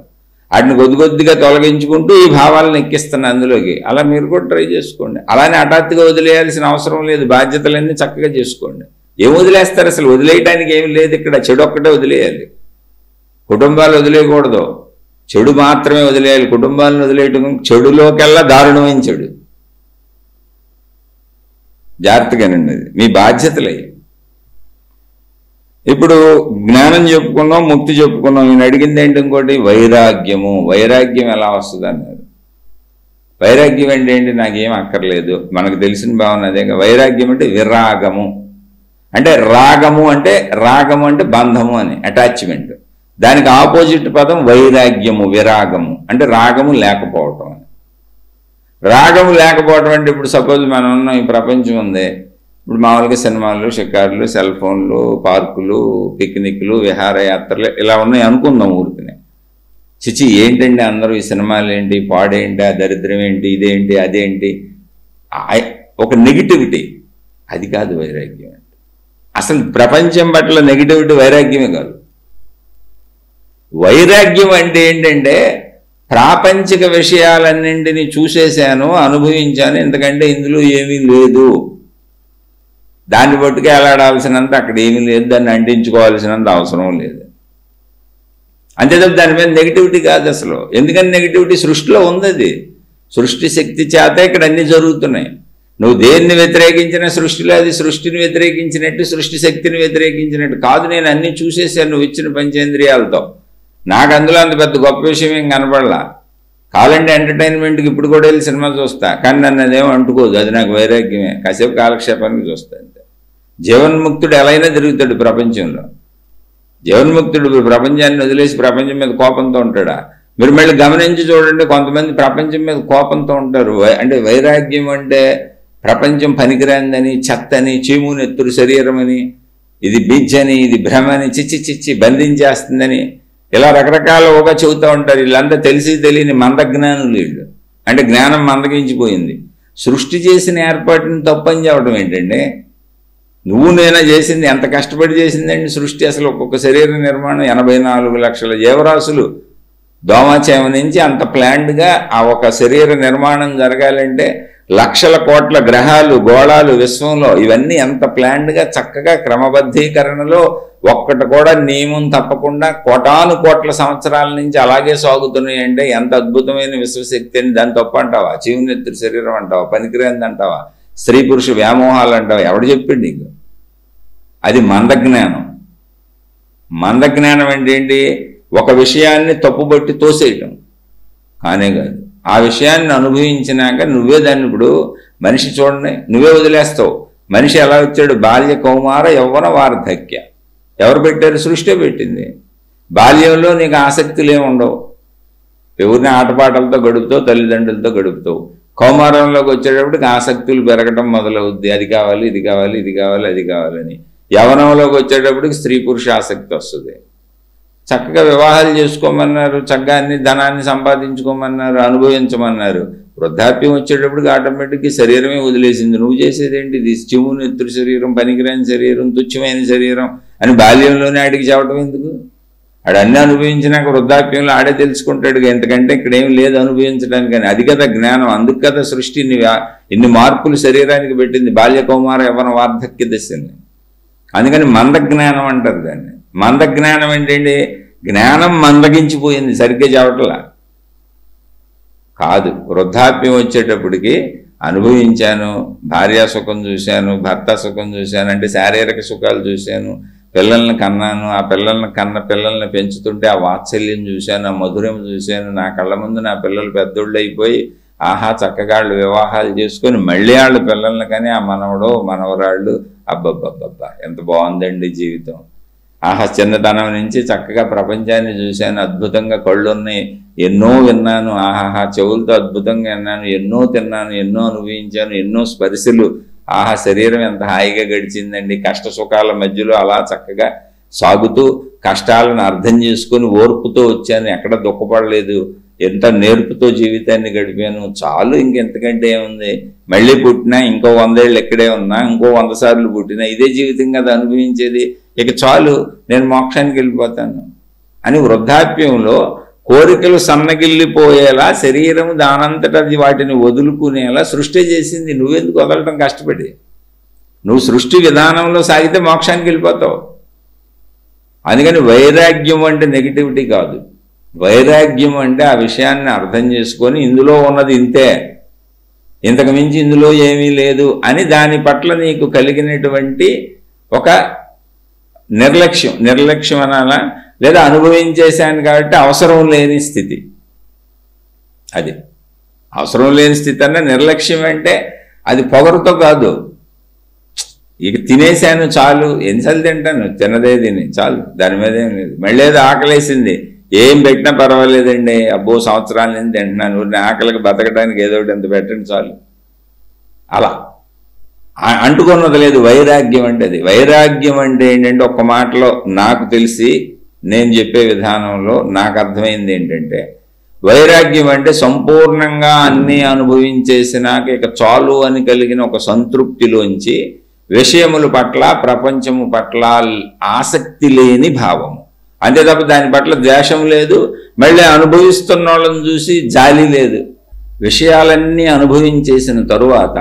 వాటిని కొద్దిగా తొలగించుకుంటూ ఈ భావాలను ఎక్కిస్తున్నా అందులోకి. అలా మీరు కూడా ట్రై చేసుకోండి. అలానే హఠాత్తుగా వదిలేయాల్సిన అవసరం లేదు. బాధ్యతలన్నీ చక్కగా చేసుకోండి. ఏం వదిలేస్తారు? అసలు వదిలేయడానికి ఏమి లేదు ఇక్కడ. చెడు ఒక్కటే వదిలేయాలి. కుటుంబాలు వదిలేయకూడదు, చెడు మాత్రమే వదిలేయాలి. కుటుంబాలను వదిలేయటం చెడులోకెల్లా దారుణమైన చెడు. జాగ్రత్తగానండి, అది మీ బాధ్యతలే. ఇప్పుడు జ్ఞానం చెప్పుకున్నాం, ముక్తి చెప్పుకున్నాం. నేను అడిగింది ఏంటి? ఇంకోటి వైరాగ్యము. వైరాగ్యం ఎలా వస్తుంది అన్నారు. వైరాగ్యం అంటే ఏంటి? నాకేం అక్కర్లేదు, మనకు తెలిసిన భావన అదే. వైరాగ్యం అంటే విరాగము. అంటే రాగము అంటే బంధము అని, అటాచ్మెంట్. దానికి ఆపోజిట్ పదం వైరాగ్యము, విరాగము. అంటే రాగము లేకపోవటం అని. రాగము లేకపోవటం అంటే ఇప్పుడు సపోజ్ మనం ఉన్న ఈ ప్రపంచం ఉంది. ఇప్పుడు మామూలుగా సినిమాలు, షికారులు, సెల్ ఫోన్లు, పార్కులు, పిక్నిక్లు, విహారయాత్రలు ఇలా ఉన్నాయి అనుకుందాం ఊరికనే. చిచి ఏంటండి అందరూ ఈ సినిమాలు ఏంటి, పాడేంటి, ఆ దరిద్రం ఏంటి, ఇదేంటి, అదేంటి, ఒక నెగిటివిటీ. అది కాదు వైరాగ్యం అంటే. అసలు ప్రపంచం పట్ల నెగిటివిటీ వైరాగ్యమే కాదు. వైరాగ్యం అంటే ఏంటంటే ప్రాపంచిక విషయాలన్నింటినీ చూసేశాను, అనుభవించాను, ఎందుకంటే ఇందులో ఏమీ లేదు, దాన్ని బట్టుకే ఎలాడాల్సినంత అక్కడ ఏమీ లేదు, దాన్ని అంటించుకోవాల్సినంత అవసరం లేదు. అంతే తప్ప దాని మీద నెగిటివిటీ కాదు అసలు. ఎందుకని నెగిటివిటీ? సృష్టిలో ఉంది. అది సృష్టి శక్తి చేత ఇక్కడ అన్నీ జరుగుతున్నాయి. నువ్వు దేన్ని వ్యతిరేకించిన సృష్టిలో అది సృష్టిని వ్యతిరేకించినట్టు, సృష్టి శక్తిని వ్యతిరేకించినట్టు కాదు. నేను అన్నీ చూసేసాను నువ్వు ఇచ్చిన పంచేంద్రియాలతో. నాకు అందులో అంత పెద్ద గొప్ప విషయం ఏం కనపడలా. కావాలంటే ఎంటర్టైన్మెంట్కి ఇప్పుడు కూడా వెళ్ళి సినిమా చూస్తా, కానీ నన్ను అదేమో అంటుకోదు. అది నాకు వైరాగ్యమే. కాసేపు కాలక్షేపానికి చూస్తా అంతే. జీవన్ముక్తుడు ఎలా అయినా తిరుగుతాడు ప్రపంచంలో. జీవన్ముక్తుడు ప్రపంచాన్ని వదిలేసి ప్రపంచం మీద కోపంతో ఉంటాడా? మీరు మళ్ళీ గమనించి చూడండి, కొంతమంది ప్రపంచం మీద కోపంతో ఉంటారు. అంటే వైరాగ్యం అంటే ప్రపంచం పనికిరాందని, చెత్తని, చీము నెత్తురు శరీరం అని, ఇది బిజ్జని, ఇది భ్రమని, చిచ్చి బంధించేస్తుందని ఇలా రకరకాలుగా చెబుతూ ఉంటారు. వీళ్ళంతా తెలిసి తెలియని మందజ్ఞానులు వీళ్ళు. అంటే జ్ఞానం మందగించిపోయింది. సృష్టి చేసిన ఏర్పాటుని తప్పని చెప్పడం ఏంటండి? నువ్వు నేనా చేసింది? ఎంత కష్టపడి చేసిందండి సృష్టి? అసలు ఒక్కొక్క శరీర నిర్మాణం 84 లక్షల జీవరాశులు, దోమచేమ నుంచి అంత ప్లాన్డ్గా ఆ ఒక శరీర నిర్మాణం జరగాలంటే లక్షల కోట్ల గ్రహాలు, గోళాలు విశ్వంలో ఇవన్నీ ఎంత ప్లాన్డ్గా చక్కగా క్రమబద్ధీకరణలో ఒక్కటి కూడా నియమం తప్పకుండా కోటాను కోట్ల సంవత్సరాల నుంచి అలాగే సాగుతున్నాయి అంటే ఎంత అద్భుతమైన విశ్వశక్తి అని. దాని తప్పు అంటావా? చీవునెత్తురు శరీరం అంటావా? పనికిరాంది అంటావా? స్త్రీ పురుష వ్యామోహాలు అంటావా? ఎవడు చెప్పిండు నీకు? అది మందజ్ఞానం. మందజ్ఞానం అంటే ఏంటి? ఒక విషయాన్ని తప్పుబట్టి తోసేయటం కానే కాదు. ఆ విషయాన్ని అనుభవించినాక నువ్వే దాన్ని, ఇప్పుడు మనిషి చూడండి, నువ్వే వదిలేస్తావు. మనిషి ఎలా వచ్చాడు? బాల్య కౌమార యవ్వన వార్ధక్య. ఎవరు పెట్టారు? సృష్టి పెట్టింది. బాల్యంలో నీకు ఆసక్తులు ఏముండవు, ఎవరిని ఆటపాటలతో గడుపుతావు, తల్లిదండ్రులతో గడుపుతావు. కౌమారంలోకి వచ్చేటప్పటికి ఆసక్తులు పెరగడం మొదలవుద్ది. అది కావాలి, ఇది కావాలి, ఇది కావాలి, అది కావాలని. యవ్వనంలోకి వచ్చేటప్పటికి స్త్రీ పురుష ఆసక్తి వస్తుంది. చక్కగా వివాహాలు చేసుకోమన్నారు, చక్కగా అన్ని ధనాన్ని సంపాదించుకోమన్నారు, అనుభవించమన్నారు. వృద్ధాప్యం వచ్చేటప్పటికి ఆటోమేటిక్గా శరీరమే వదిలేసింది. నువ్వు చేసేదేంటి? ఇది చివును ఎత్తురు శరీరం, పనికిరాని శరీరం, తుచ్చమైన శరీరం అని బాల్యంలోనే ఆడికి చెప్పడం ఎందుకు? ఆడు అన్నీ అనుభవించినాక వృద్ధాప్యంలో ఆడే తెలుసుకుంటాడు. ఎందుకంటే ఇక్కడ ఏం లేదు అనుభవించడానికి. కానీ అది కదా జ్ఞానం. అందుకు కదా సృష్టి ఇన్ని మార్పులు శరీరానికి పెట్టింది. బాల్య కౌమార యవ్వన వార్ధక్య దశని. అందుకని మందజ్ఞానం అంటారు దాన్ని. మందజ్ఞానం ఏంటండి? జ్ఞానం మందగించిపోయింది, సరిగ్గా చెప్పట్లా కాదు. వృద్ధాప్యం వచ్చేటప్పటికి అనుభవించాను, భార్యా సుఖం చూశాను, భర్త సుఖం చూశాను, అంటే శారీరక సుఖాలు చూశాను, పిల్లల్ని కన్నాను, ఆ పిల్లల్ని పెంచుతుంటే ఆ వాత్సల్యం చూశాను, ఆ మధురం చూశాను. నా కళ్ళ ముందు నా పిల్లలు పెద్దోళ్ళు అయిపోయి ఆహా చక్కగా వాళ్ళు వివాహాలు చేసుకొని మళ్ళీ వాళ్ళ పిల్లల్ని కానీ ఆ మనవడో మనవరాళ్ళు, అబ్బబ్బబ్బబ్బా ఎంత బాగుందండి జీవితం. ఆహా చిన్నతనం నుంచి చక్కగా ప్రపంచాన్ని చూశాను, అద్భుతంగా కళ్ళున్నాయి, ఎన్నో విన్నాను, ఆహాహా చెవులతో అద్భుతంగా విన్నాను, ఎన్నో తిన్నాను, ఎన్నో అనుభవించాను, ఎన్నో స్పర్శలు, ఆహా శరీరం ఎంత హాయిగా గడిచిందండి. కష్ట సుఖాల మధ్యలో అలా చక్కగా సాగుతూ కష్టాలను అర్థం చేసుకొని ఓర్పుతో వచ్చాను, ఎక్కడ దుఃఖపడలేదు, ఎంత నేర్పుతో జీవితాన్ని గడిపాను, చాలు ఇంకెంతకంటే ఏముంది. మళ్ళీ పుట్టినా ఇంకో 100 ఏళ్ళు ఎక్కడే ఉన్నా, ఇంకో 100 సార్లు పుట్టినా ఇదే జీవితం కదా అనుభవించేది, ఇక చాలు నేను మోక్షానికి వెళ్ళిపోతాను అని వృద్ధాప్యంలో కోరికలు సన్నగిల్లిపోయేలా శరీరం దానంతటా అది వాటిని వదులుకునేలా సృష్టి చేసింది. నువ్వెందుకు వదలటం కష్టపడి? నువ్వు సృష్టి విధానంలో సాగితే మోక్షానికి వెళ్ళిపోతావు. అందుకని వైరాగ్యం అంటే నెగిటివిటీ కాదు. వైరాగ్యం అంటే ఆ విషయాన్ని అర్థం చేసుకొని ఇందులో ఉన్నది ఇంతే, ఇంతకు మించి ఇందులో ఏమీ లేదు అని దాని పట్ల నీకు కలిగినటువంటి ఒక నిర్లక్ష్యం అనాలా, లేదా అనుభవించేశాను కాబట్టి అవసరం లేని స్థితి. అది అవసరం లేని స్థితి అన్న నిర్లక్ష్యం అంటే అది పొగరుతో కాదు. ఇక తినేశాను చాలు, ఎన్నిసార్లు తింటాను, తినదే తిని చాలు, దాని మీద ఏం లేదు. మళ్ళీ ఏదో ఆకలేసింది, ఏం పెట్టినా పర్వాలేదండి, అబ్బో సంవత్సరాల నుంచి తింటున్నాను, ఆకలికి బతకడానికి ఏదో ఒకటి ఎంత పెట్టండి చాలు, అలా అంటుకున్నది లేదు. వైరాగ్యం అంటే అది. వైరాగ్యం అంటే ఏంటంటే ఒక్క మాటలో నాకు తెలిసి నేను చెప్పే విధానంలో నాకు అర్థమైంది ఏంటంటే, వైరాగ్యం అంటే సంపూర్ణంగా అన్నీ అనుభవించేసినాక ఇక చాలు అని కలిగిన ఒక సంతృప్తిలోంచి విషయముల పట్ల ప్రపంచము పట్ల ఆసక్తి లేని భావము. అంతే తప్ప దాని పట్ల ద్వేషం లేదు, మళ్ళీ అనుభవిస్తున్న వాళ్ళని చూసి జాలి లేదు. విషయాలన్నీ అనుభవించేసిన తరువాత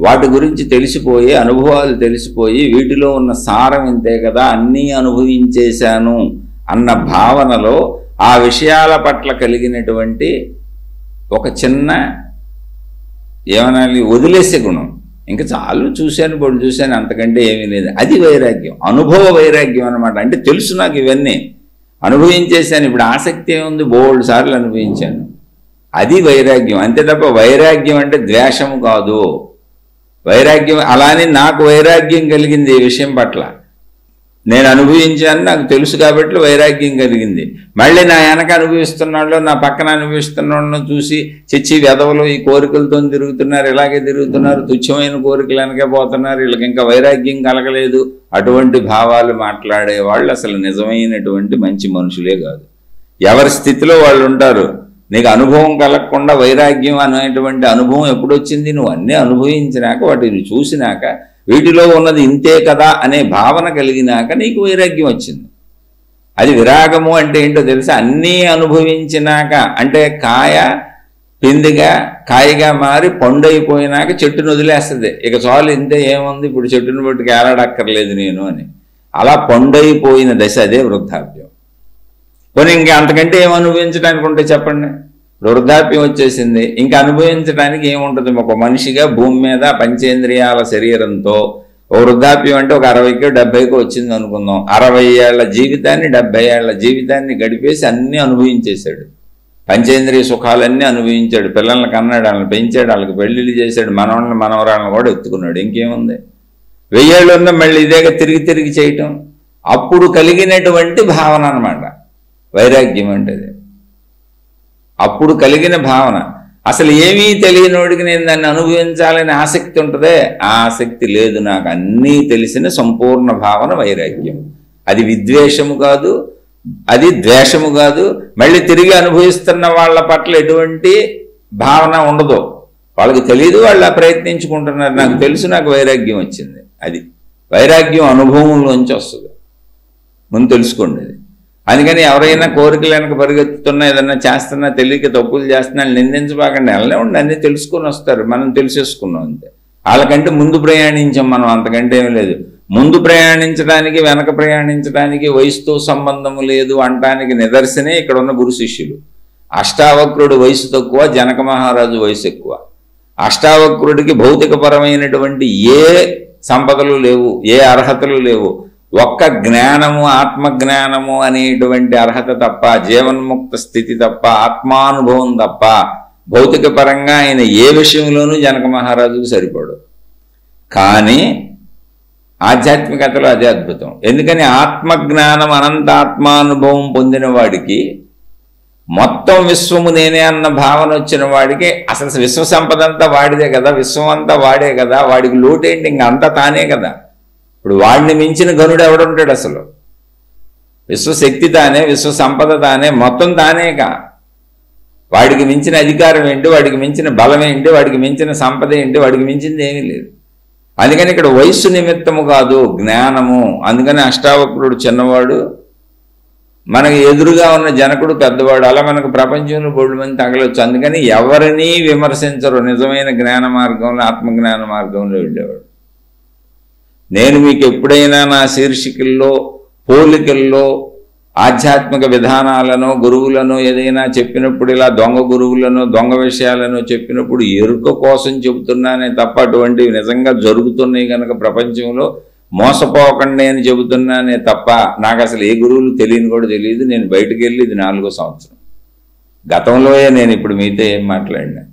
వాటి గురించి తెలిసిపోయి అనుభవాలు తెలిసిపోయి వీటిలో ఉన్న సారం ఇంతే కదా, అన్నీ అనుభవించేశాను అన్న భావనలో ఆ విషయాల పట్ల కలిగినటువంటి ఒక చిన్న ఏమనాలి వదిలేసే గుణం, ఇంకా చాలు చూశాను బోడు చూశాను అంతకంటే ఏమీ లేదు, అది వైరాగ్యం. అనుభవ వైరాగ్యం అనమాట. అంటే తెలుసు నాకు ఇవన్నీ అనుభవించేశాను, ఇప్పుడు ఆసక్తి ఏముంది, బోల్డ్ సార్లు అనుభవించాను, అది వైరాగ్యం. అంతే తప్ప వైరాగ్యం అంటే ద్వేషము కాదు. వైరాగ్యం అలానే నాకు వైరాగ్యం కలిగింది ఈ విషయం పట్ల, నేను అనుభవించాను, నాకు తెలుసు కాబట్టి వైరాగ్యం కలిగింది. మళ్ళీ నా వెనక అనుభవిస్తున్నాళ్ళు, నా పక్కన అనుభవిస్తున్నాళ్ళను చూసి చిచ్చి వెధవలు ఈ కోరికలతో తిరుగుతున్నారు, ఇలాగే తిరుగుతున్నారు, తుచ్చమైన కోరికలు వెనకే పోతున్నారు, వీళ్ళకి ఇంకా వైరాగ్యం కలగలేదు, అటువంటి భావాలు మాట్లాడే వాళ్ళు అసలు నిజమైనటువంటి మంచి మనుషులే కాదు. ఎవరి స్థితిలో వాళ్ళు ఉంటారు. నీకు అనుభవం కలగకుండా వైరాగ్యం అనేటువంటి అనుభవం ఎప్పుడొచ్చింది? నువ్వు అన్నీ అనుభవించినాక, వాటిని చూసినాక, వీటిలో ఉన్నది ఇంతే కదా అనే భావన కలిగినాక నీకు వైరాగ్యం వచ్చింది. అది విరాగము అంటే ఏంటో తెలుసా? అన్నీ అనుభవించినాక, అంటే కాయ పిందిగా కాయగా మారి పండు అయిపోయినాక చెట్టును వదిలేస్తుంది. ఇక చాలు, ఇంతే, ఏముంది, ఇప్పుడు చెట్టును బట్టి ఏలాడక్కర్లేదు నేను అని. అలా పండైపోయిన దశ అదే వృద్ధాప్యం. పోనీ ఇంకా అంతకంటే ఏం అనుభవించడానికి ఉంటే చెప్పండి. వృద్ధాప్యం వచ్చేసింది, ఇంకా అనుభవించడానికి ఏముంటుంది? ఒక మనిషిగా భూమి మీద పంచేంద్రియాల శరీరంతో ఓ వృద్ధాప్యం అంటే ఒక 60కో 70కో వచ్చింది అనుకుందాం. 60 ఏళ్ల జీవితాన్ని 70 ఏళ్ల జీవితాన్ని గడిపేసి అన్నీ అనుభవించేశాడు. పంచేంద్రియ సుఖాలన్నీ అనుభవించాడు. పిల్లల్ని కన్నాడు, వాళ్ళని పెంచాడు, వాళ్ళకి పెళ్లిళ్ళు చేశాడు, మనవాళ్ళని మనవరాలను కూడా ఎత్తుకున్నాడు. ఇంకేముంది? 1000 ఏళ్ళు ఉన్న మళ్ళీ ఇదేగా తిరిగి తిరిగి చేయటం. అప్పుడు కలిగినటువంటి భావన అన్నమాట వైరాగ్యం అంటే. అప్పుడు కలిగిన భావన. అసలు ఏమీ తెలియనోడికి నేను దాన్ని అనుభవించాలని ఆసక్తి ఉంటుందే, ఆ ఆసక్తి లేదు. నాకు అన్నీ తెలిసిన సంపూర్ణ భావన వైరాగ్యం. అది విద్వేషము కాదు, అది ద్వేషము కాదు. మళ్ళీ తిరిగి అనుభవిస్తున్న వాళ్ళ పట్ల ఎటువంటి భావన ఉండదు. వాళ్ళకి తెలియదు, వాళ్ళు ప్రయత్నించుకుంటున్నారు. నాకు తెలుసు, నాకు వైరాగ్యం వచ్చింది. అది వైరాగ్యం అనుభవంలోంచి వస్తుంది. ముందు తెలుసుకోండి అది. అందుకని ఎవరైనా కోరికలు వెనక పరిగెత్తుతున్నా, ఏదన్నా చేస్తున్నా, తెలియక తప్పులు చేస్తున్నా నిందించబాకండి. వెళ్ళే ఉండి అన్నీ తెలుసుకొని వస్తారు. మనం తెలిసేసుకున్నాం అంతే. వాళ్ళకంటే ముందు ప్రయాణించాం మనం, అంతకంటే ఏం లేదు. ముందు ప్రయాణించడానికి వెనక ప్రయాణించడానికి వయసుతో సంబంధం లేదు అంటానికి నిదర్శనే ఇక్కడ ఉన్న గురు శిష్యులు. అష్టావక్రుడు వయసు తక్కువ, జనక మహారాజు వయసు ఎక్కువ. అష్టావక్రుడికి భౌతికపరమైనటువంటి ఏ సంపదలు లేవు, ఏ అర్హతలు లేవు. ఒక్క జ్ఞానము, ఆత్మజ్ఞానము అనేటువంటి అర్హత తప్ప, జీవన్ముక్త స్థితి తప్ప, ఆత్మానుభవం తప్ప భౌతిక పరంగా ఆయన ఏ విషయంలోనూ జనక మహారాజుకు సరిపడు. కానీ ఆధ్యాత్మికతలో అదే అద్భుతం. ఎందుకని ఆత్మజ్ఞానం, అనంత ఆత్మానుభవం పొందిన వాడికి, మొత్తం విశ్వము నేనే అన్న భావన వచ్చిన వాడికి అసలు విశ్వ సంపద అంతా వాడిదే కదా, విశ్వం అంతా వాడే కదా, వాడికి లోటేంటి? ఇంక అంతా తానే కదా. ఇప్పుడు వాడిని మించిన గనుడు ఎవడుంటాడు? అసలు విశ్వశక్తి తానే, విశ్వ సంపద తానే, మొత్తం తానేగా. వాడికి మించిన అధికారం ఏంటి, వాడికి మించిన బలం ఏంటి, వాడికి మించిన సంపద ఏంటి, వాడికి మించింది ఏమీ లేదు. అందుకని ఇక్కడ వయస్సు నిమిత్తము కాదు, జ్ఞానము. అందుకని అష్టావక్రుడు చిన్నవాడు, మనకి ఎదురుగా ఉన్న జనకుడు పెద్దవాడు. అలా మనకు ప్రపంచంలో బోల్డు మంది తగలొచ్చు. అందుకని ఎవరినీ విమర్శించరు. నిజమైన జ్ఞాన మార్గంలో, ఆత్మజ్ఞాన మార్గంలో వెళ్ళేవాడు. నేను మీకు ఎప్పుడైనా నా శీర్షికల్లో, పోలికల్లో, ఆధ్యాత్మిక విధానాలను, గురువులను ఏదైనా చెప్పినప్పుడు, ఇలా దొంగ గురువులను, దొంగ విషయాలను చెప్పినప్పుడు ఎరుక కోసం చెబుతున్నానే తప్ప, అటువంటివి నిజంగా జరుగుతున్నాయి కనుక ప్రపంచంలో మోసపోకండి అని చెబుతున్నానే తప్ప, నాకు అసలు ఏ గురువులు తెలియని కూడా తెలియదు. నేను బయటకు వెళ్ళి ఇది 4వ సంవత్సరం. గతంలోయే నేను ఇప్పుడు మీతో ఏం మాట్లాడినా.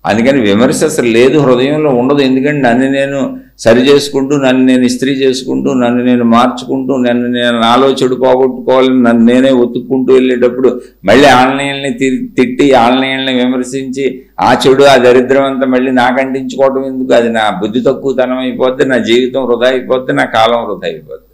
అందుకని విమర్శ అసలు లేదు, హృదయంలో ఉండదు. ఎందుకంటే నన్ను నేను సరి చేసుకుంటూ, నన్ను నేను ఇస్త్రీ చేసుకుంటూ, నన్ను నేను మార్చుకుంటూ, నన్ను నేను నాలో చెడు పోగొట్టుకోవాలని నన్ను నేనే ఒత్తుక్కుంటూ వెళ్ళేటప్పుడు మళ్ళీ ఆన్లైన్ని తిట్టి, ఆన్లైన్ని విమర్శించి, ఆ చెడు, ఆ దరిద్రం అంతా మళ్ళీ నాకు అంటించుకోవడం ఎందుకు? అది నా బుద్ధి తక్కువతనం అయిపోద్ది, నా జీవితం వృధా అయిపోద్ది, నా కాలం వృధా అయిపోద్ది.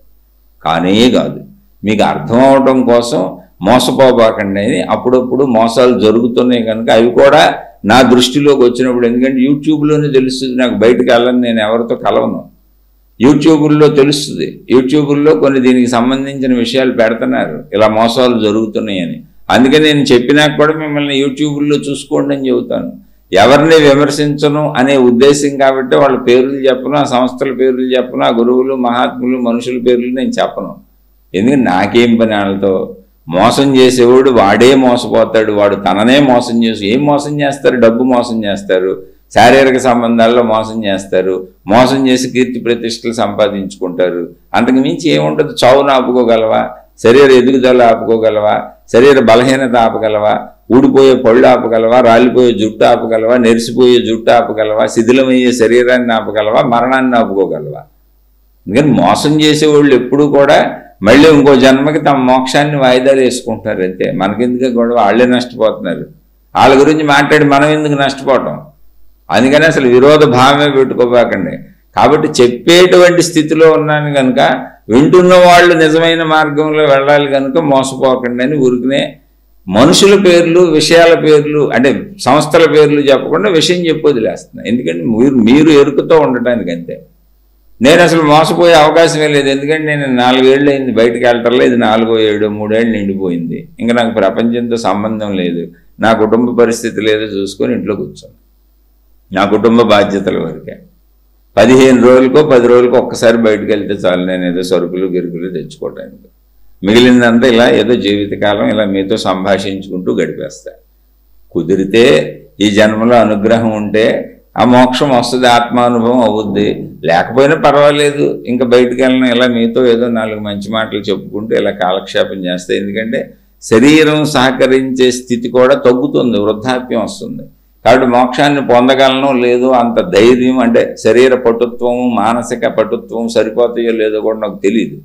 కానీ కాదు, మీకు అర్థం అవడం కోసం మోసపోబాకండి అని. అప్పుడప్పుడు మోసాలు జరుగుతున్నాయి కనుక అవి కూడా నా దృష్టిలోకి వచ్చినప్పుడు, ఎందుకంటే యూట్యూబ్లోనే తెలుస్తుంది నాకు, బయటకు వెళ్ళను, నేను ఎవరితో కలవను. యూట్యూబుల్లో తెలుస్తుంది. యూట్యూబుల్లో కొన్ని దీనికి సంబంధించిన విషయాలు పెడుతున్నారు, ఇలా మోసాలు జరుగుతున్నాయని. అందుకని నేను చెప్పినాక కూడా మిమ్మల్ని యూట్యూబుల్లో చూసుకోండి అని చెబుతాను. ఎవరిని విమర్శించను అనే ఉద్దేశం కాబట్టి వాళ్ళ పేర్లు చెప్పను, ఆ సంస్థల పేర్లు చెప్పను, ఆ గురువులు, మహాత్ములు, మనుషుల పేర్లు నేను చెప్పను. ఎందుకంటే నాకేం పని వాళ్ళతో. మోసం చేసేవాడు వాడే మోసపోతాడు. వాడు తననే మోసం ఏం మోసం చేస్తారు? డబ్బు మోసం చేస్తారు, శారీరక సంబంధాల్లో మోసం చేస్తారు, మోసం చేసి కీర్తి ప్రతిష్టలు సంపాదించుకుంటారు. అంతకు మించి ఏముంటుంది? చావును ఆపుకోగలవా? శరీర ఎదుగుదల ఆపుకోగలవా? శరీర బలహీనత ఆపగలవా? ఊడిపోయే పళ్ళు ఆపగలవా? రాలిపోయే జుట్టు ఆపగలవా? నెరిసిపోయే జుట్టు ఆపగలవా? శిథిలమయ్యే శరీరాన్ని ఆపగలవా? మరణాన్ని ఆపుకోగలవా? అందుకని మోసం చేసేవాళ్ళు ఎప్పుడు కూడా మళ్ళీ ఇంకో జన్మకి తమ మోక్షాన్ని వాయిదాలు వేసుకుంటున్నారు అంతే. మనకెందుకు గొడవ, వాళ్ళే నష్టపోతున్నారు. వాళ్ళ గురించి మాట్లాడి మనం ఎందుకు నష్టపోవటం? అందుకని అసలు విరోధ భావమే పెట్టుకోబాకండి. కాబట్టి చెప్పేటువంటి స్థితిలో ఉన్నాను కనుక వింటున్న వాళ్ళు నిజమైన మార్గంలో వెళ్ళాలి కనుక మోసపోకండి అని ఊరికనే మనుషుల పేర్లు, విషయాల పేర్లు, అంటే సంస్థల పేర్లు చెప్పకుండా విషయం చెప్పి వదిలేస్తున్నాను. ఎందుకంటే మీరు ఎరుకుతో ఉండటానికి అంతే. నేను అసలు మోసపోయే అవకాశమే లేదు. ఎందుకంటే నేను 4 ఏళ్ళు అయింది బయటకు వెళ్ళటంలో, ఇది 4వ 7 3 ఏళ్ళు నిండిపోయింది. ఇంకా నాకు ప్రపంచంతో సంబంధం లేదు, నా కుటుంబ పరిస్థితి లేదో చూసుకొని ఇంట్లో కూర్చోను. నా కుటుంబ బాధ్యతల వరకే 15 రోజులకో 10 రోజులకో ఒక్కసారి బయటకు వెళ్తే చాలు, నేను ఏదో సరుకులు గిరుకులు తెచ్చుకోవటానికి. మిగిలిందంతా ఇలా ఏదో జీవితకాలం ఇలా మీతో సంభాషించుకుంటూ గడిపేస్తా. కుదిరితే ఈ జన్మలో అనుగ్రహం ఉంటే ఆ మోక్షం వస్తుంది, ఆత్మానుభవం అవుద్ది. లేకపోయినా పర్వాలేదు, ఇంకా బయటకు వెళ్ళిన ఇలా మీతో ఏదో 4 మంచి మాటలు చెప్పుకుంటూ ఇలా కాలక్షేపం చేస్తే. ఎందుకంటే శరీరం సహకరించే స్థితి కూడా తగ్గుతుంది, వృద్ధాప్యం వస్తుంది. కాబట్టి మోక్షాన్ని పొందగలను లేదో అంత ధైర్యం, అంటే శరీర పటుత్వము మానసిక పటుత్వం సరిపోతాయో లేదో కూడా నాకు తెలియదు.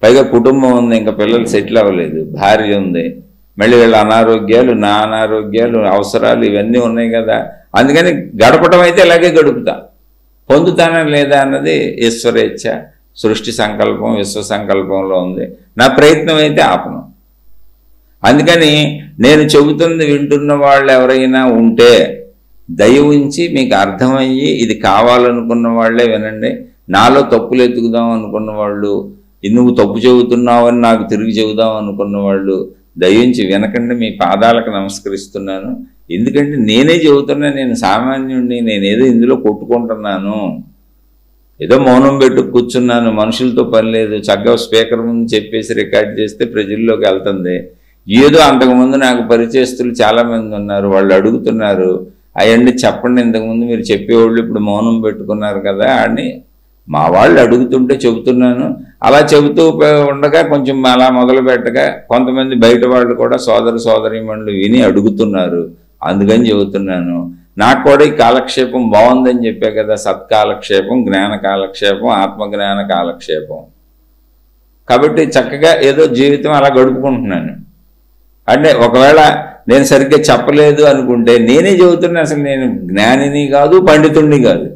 పైగా కుటుంబం ఉంది, ఇంకా పిల్లలు సెటిల్ అవ్వలేదు, భార్య ఉంది, మళ్ళీ వీళ్ళ అనారోగ్యాలు, నా అనారోగ్యాలు, అవసరాలు ఇవన్నీ ఉన్నాయి కదా. అందుకని గడపటం అయితే ఇలాగే గడుపుతా. పొందుతానా లేదా అన్నది ఈశ్వరేచ్ఛ, సృష్టి సంకల్పం, విశ్వ సంకల్పంలో ఉంది. నా ప్రయత్నం అయితే ఆపను. అందుకని నేను చెబుతుంది వింటున్న వాళ్ళు ఎవరైనా ఉంటే దయ ఉంచి మీకు అర్థమయ్యి ఇది కావాలనుకున్న వాళ్ళే వినండి. నాలో తప్పులు ఎత్తుకుదాం అనుకున్న వాళ్ళు, నువ్వు తప్పు చెబుతున్నావని నాకు తిరిగి చెబుదాం అనుకున్న వాళ్ళు దయించి వినకండి. మీ పాదాలకు నమస్కరిస్తున్నాను. ఎందుకంటే నేనే చెబుతున్నా, నేను సామాన్యుడిని, నేనేదో ఇందులో కొట్టుకుంటున్నాను, ఏదో మౌనం పెట్టు కూర్చున్నాను, మనుషులతో పని లేదు, చక్కగా స్పీకర్ ముందు చెప్పేసి రికార్డ్ చేస్తే ప్రజల్లోకి వెళ్తుంది. ఏదో అంతకుముందు నాకు పరిచయస్తులు చాలామంది ఉన్నారు, వాళ్ళు అడుగుతున్నారు, అవన్నీ చెప్పండి, ఇంతకుముందు మీరు చెప్పేవాళ్ళు ఇప్పుడు మౌనం పెట్టుకున్నారు కదా అని మా వాళ్ళు అడుగుతుంటే చెబుతున్నాను. అలా చెబుతూ ఉండగా కొంచెం అలా మొదలు పెట్టగా కొంతమంది బయట వాళ్ళు కూడా సోదర సోదరీమణులు విని అడుగుతున్నారు, అందుకని చెబుతున్నాను. నాకు కూడా ఈ కాలక్షేపం బాగుందని చెప్పే కదా, సత్కాలక్షేపం, జ్ఞాన కాలక్షేపం, ఆత్మజ్ఞాన కాలక్షేపం. కాబట్టి చక్కగా ఏదో జీవితం అలా గడుపుకుంటున్నాను. అంటే ఒకవేళ నేను సరిగ్గా చెప్పలేదు అనుకుంటే నేనే చెబుతున్నా, అసలు నేను జ్ఞానిని కాదు, పండితుడిని కాదు.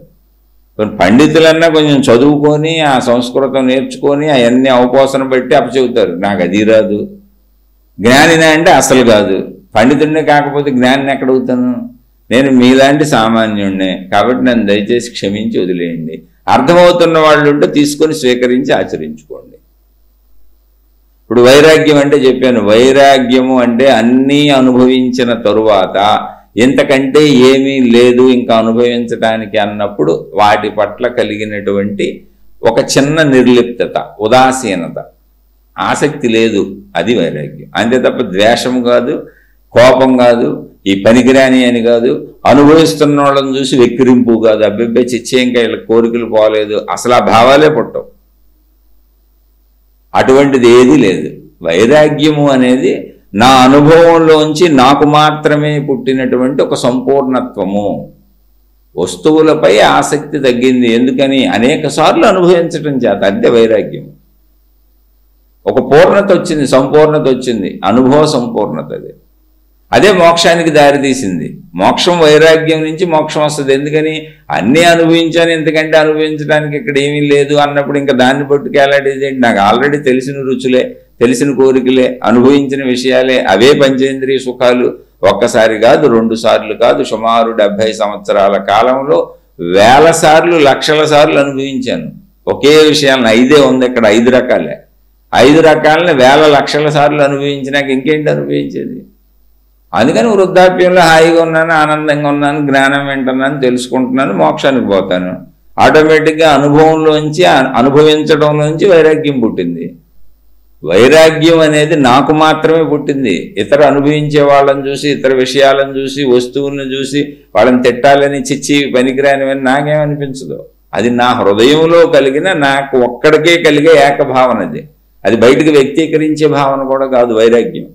పండితులన్నా కొంచెం చదువుకొని ఆ సంస్కృతం నేర్చుకొని అవన్నీ అవపోసన పెట్టి అప్పచెబుతారు, నాకు అది రాదు. జ్ఞానినా అంటే అసలు కాదు. పండితుడినే కాకపోతే జ్ఞానిని ఎక్కడవుతాను? నేను మీలాంటి సామాన్యుడినే. కాబట్టి నన్ను దయచేసి క్షమించి వదిలేయండి. అర్థమవుతున్న వాళ్ళు ఉంటే తీసుకొని స్వీకరించి ఆచరించుకోండి. ఇప్పుడు వైరాగ్యం అంటే చెప్పాను. వైరాగ్యము అంటే అన్నీ అనుభవించిన తరువాత ఇంతకంటే ఏమీ లేదు ఇంకా అనుభవించడానికి అన్నప్పుడు వాటి పట్ల కలిగినటువంటి ఒక చిన్న నిర్లిప్తత, ఉదాసీనత, ఆసక్తి లేదు, అది వైరాగ్యం. అంతే తప్ప ద్వేషం కాదు, కోపం కాదు, ఈ పనికిరాని అని కాదు, అనుభవిస్తున్న వాళ్ళని చూసి వెక్కిరింపు కాదు, అబ్బెబ్బే చిచ్చే ఇంకా వీళ్ళ కోరికలు పోలేదు, అసలు ఆ భావాలే పుట్టవు. అటువంటిది ఏదీ లేదు. వైరాగ్యము అనేది నా అనుభవంలోంచి నాకు మాత్రమే పుట్టినటువంటి ఒక సంపూర్ణత్వము. వస్తువులపై ఆసక్తి తగ్గింది. ఎందుకని? అనేక సార్లు అనుభవించటం చేత. అంతే వైరాగ్యం. ఒక పూర్ణత వచ్చింది, సంపూర్ణత వచ్చింది, అనుభవ సంపూర్ణత. అదే మోక్షానికి దారితీసింది. మోక్షం వైరాగ్యం నుంచి మోక్షం వస్తుంది. ఎందుకని? అన్నీ అనుభవించాను, ఎందుకంటే అనుభవించడానికి ఇక్కడ ఏమీ లేదు అన్నప్పుడు ఇంకా దాన్ని పట్టుకెళ్ళాడేది. నాకు ఆల్రెడీ తెలిసిన రుచులే, తెలిసిన కోరికలే, అనుభవించిన విషయాలే, అవే పంచేంద్రియ సుఖాలు. ఒక్కసారి కాదు, 2 సార్లు కాదు, సుమారు 70 సంవత్సరాల కాలంలో వేల సార్లు, లక్షల సార్లు అనుభవించాను ఒకే విషయాలను. 5 ఉంది ఇక్కడ, 5 రకాలే. 5 రకాలని వేల లక్షల సార్లు అనుభవించినాక ఇంకేంటి అనుభవించేది? అందుకని వృద్ధాప్యంలో హాయిగా ఉన్నాను, ఆనందంగా ఉన్నాను, జ్ఞానం వింటున్నాను, తెలుసుకుంటున్నాను, మోక్షానికి పోతాను. ఆటోమేటిక్గా అనుభవంలోంచి, అనుభవించడంలోంచి వైరాగ్యం పుట్టింది. వైరాగ్యం అనేది నాకు మాత్రమే పుట్టింది. ఇతర అనుభవించే వాళ్ళని చూసి, ఇతర విషయాలను చూసి, వస్తువులను చూసి వాళ్ళని తిట్టాలని, చిచ్చి పనికిరానివని నాకేమనిపించదు. అది నా హృదయంలో కలిగిన, నాకు ఒక్కడికే కలిగే ఏకభావన. అది బయటకు వ్యక్తీకరించే భావన కూడా కాదు వైరాగ్యం.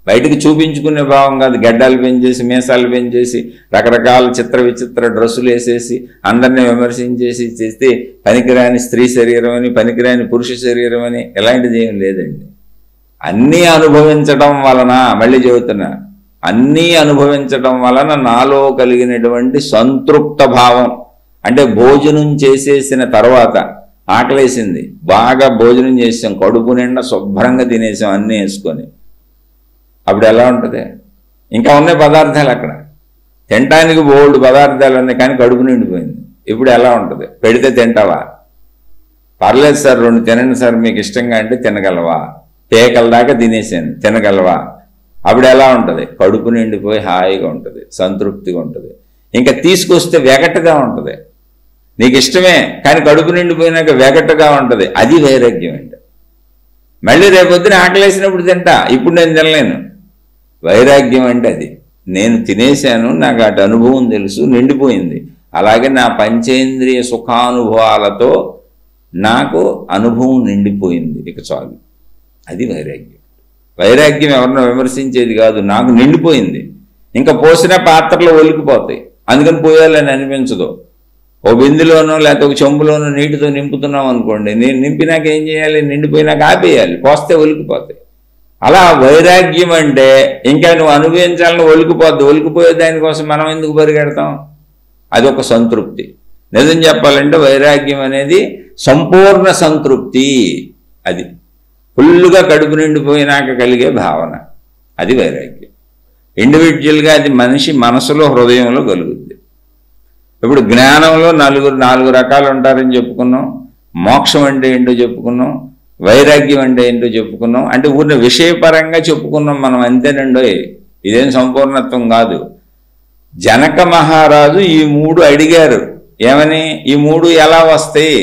బయటకు చూపించుకునే భావం కాదు. గడ్డాలు పెంచేసి, మీసాలు పెంచేసి, రకరకాల చిత్ర విచిత్ర డ్రెస్సులు వేసేసి, అందరినీ విమర్శించేసి చేస్తే పనికిరాని స్త్రీ శరీరం అని, పనికిరాని పురుష శరీరం అని ఎలాంటిది ఏం లేదండి. అన్నీ అనుభవించడం వలన, మళ్ళీ చెబుతున్నా, అన్నీ అనుభవించడం వలన నాలో కలిగినటువంటి సంతృప్త భావం, అంటే భోజనం చేసేసిన తర్వాత ఆకలేసింది, బాగా భోజనం చేసాం, కడుపు నిండా శుభ్రంగా తినేసాం అన్నీ వేసుకొని, అప్పుడు ఎలా ఉంటుంది? ఇంకా ఉన్నాయి పదార్థాలు అక్కడ, తినటానికి బోల్డ్ పదార్థాలు ఉన్నాయి, కానీ కడుపు నిండిపోయింది. ఇప్పుడు ఎలా ఉంటుంది? పెడితే తింటావా? పర్లేదు సార్ 2 తినండి సార్ మీకు ఇష్టంగా అంటే తినగలవా? పేకల దాకా తినేసాను, తినగలవా? అప్పుడు ఎలా ఉంటుంది? కడుపు నిండిపోయి హాయిగా ఉంటుంది, సంతృప్తిగా ఉంటుంది. ఇంకా తీసుకొస్తే వెగటగా ఉంటుంది. నీకు ఇష్టమే, కానీ కడుపు నిండిపోయినాక వెగటగా ఉంటుంది. అది వైరాగ్యం అంటే. మళ్ళీ రేపొద్దున ఆకలేసినప్పుడు తింటా, ఇప్పుడు నేను తినలేను. వైరాగ్యం అంటే అది. నేను తినేశాను, నాకు అటు అనుభవం తెలుసు, నిండిపోయింది. అలాగే నా పంచేంద్రియ సుఖానుభవాలతో నాకు అనుభవం నిండిపోయింది, ఇక చాలు. అది వైరాగ్యం. వైరాగ్యం ఎవరినో విమర్శించేది కాదు, నాకు నిండిపోయింది. ఇంకా పోసిన పాత్రలో ఒలికిపోతాయి, అందుకని పోయాలని అనిపించదు. ఓ బిందులోనో లేకపోతే ఒక చెంబులోనో నీటితో నింపుతున్నాం అనుకోండి, నేను నింపినాక ఏం చేయాలి? నిండిపోయినాక ఆపేయాలి, పోస్తే ఒలికిపోతాయి. అలా వైరాగ్యం అంటే ఇంకా నువ్వు అనుభవించాలని ఒలికిపోద్ది, ఒలికిపోయే దానికోసం మనం ఎందుకు పరిగెడతాం? అదొక సంతృప్తి. నిజం చెప్పాలంటే వైరాగ్యం అనేది సంపూర్ణ సంతృప్తి. అది ఫుల్గా కడుపు నిండిపోయినాక కలిగే భావన, అది వైరాగ్యం. ఇండివిజువల్గా అది మనిషి మనసులో, హృదయంలో కలుగుద్ది. ఇప్పుడు జ్ఞానంలో నాలుగు రకాలు ఉంటారని చెప్పుకున్నాం. మోక్షం అంటే ఏంటో చెప్పుకున్నాం, వైరాగ్యం అంటే ఏంటో చెప్పుకున్నాం. అంటే ఊరిని విషయపరంగా చెప్పుకున్నాం మనం, అంతేనండో. ఇదేం సంపూర్ణత్వం కాదు. జనక మహారాజు ఈ 3 అడిగారు, ఏమని? ఈ 3 ఎలా వస్తాయి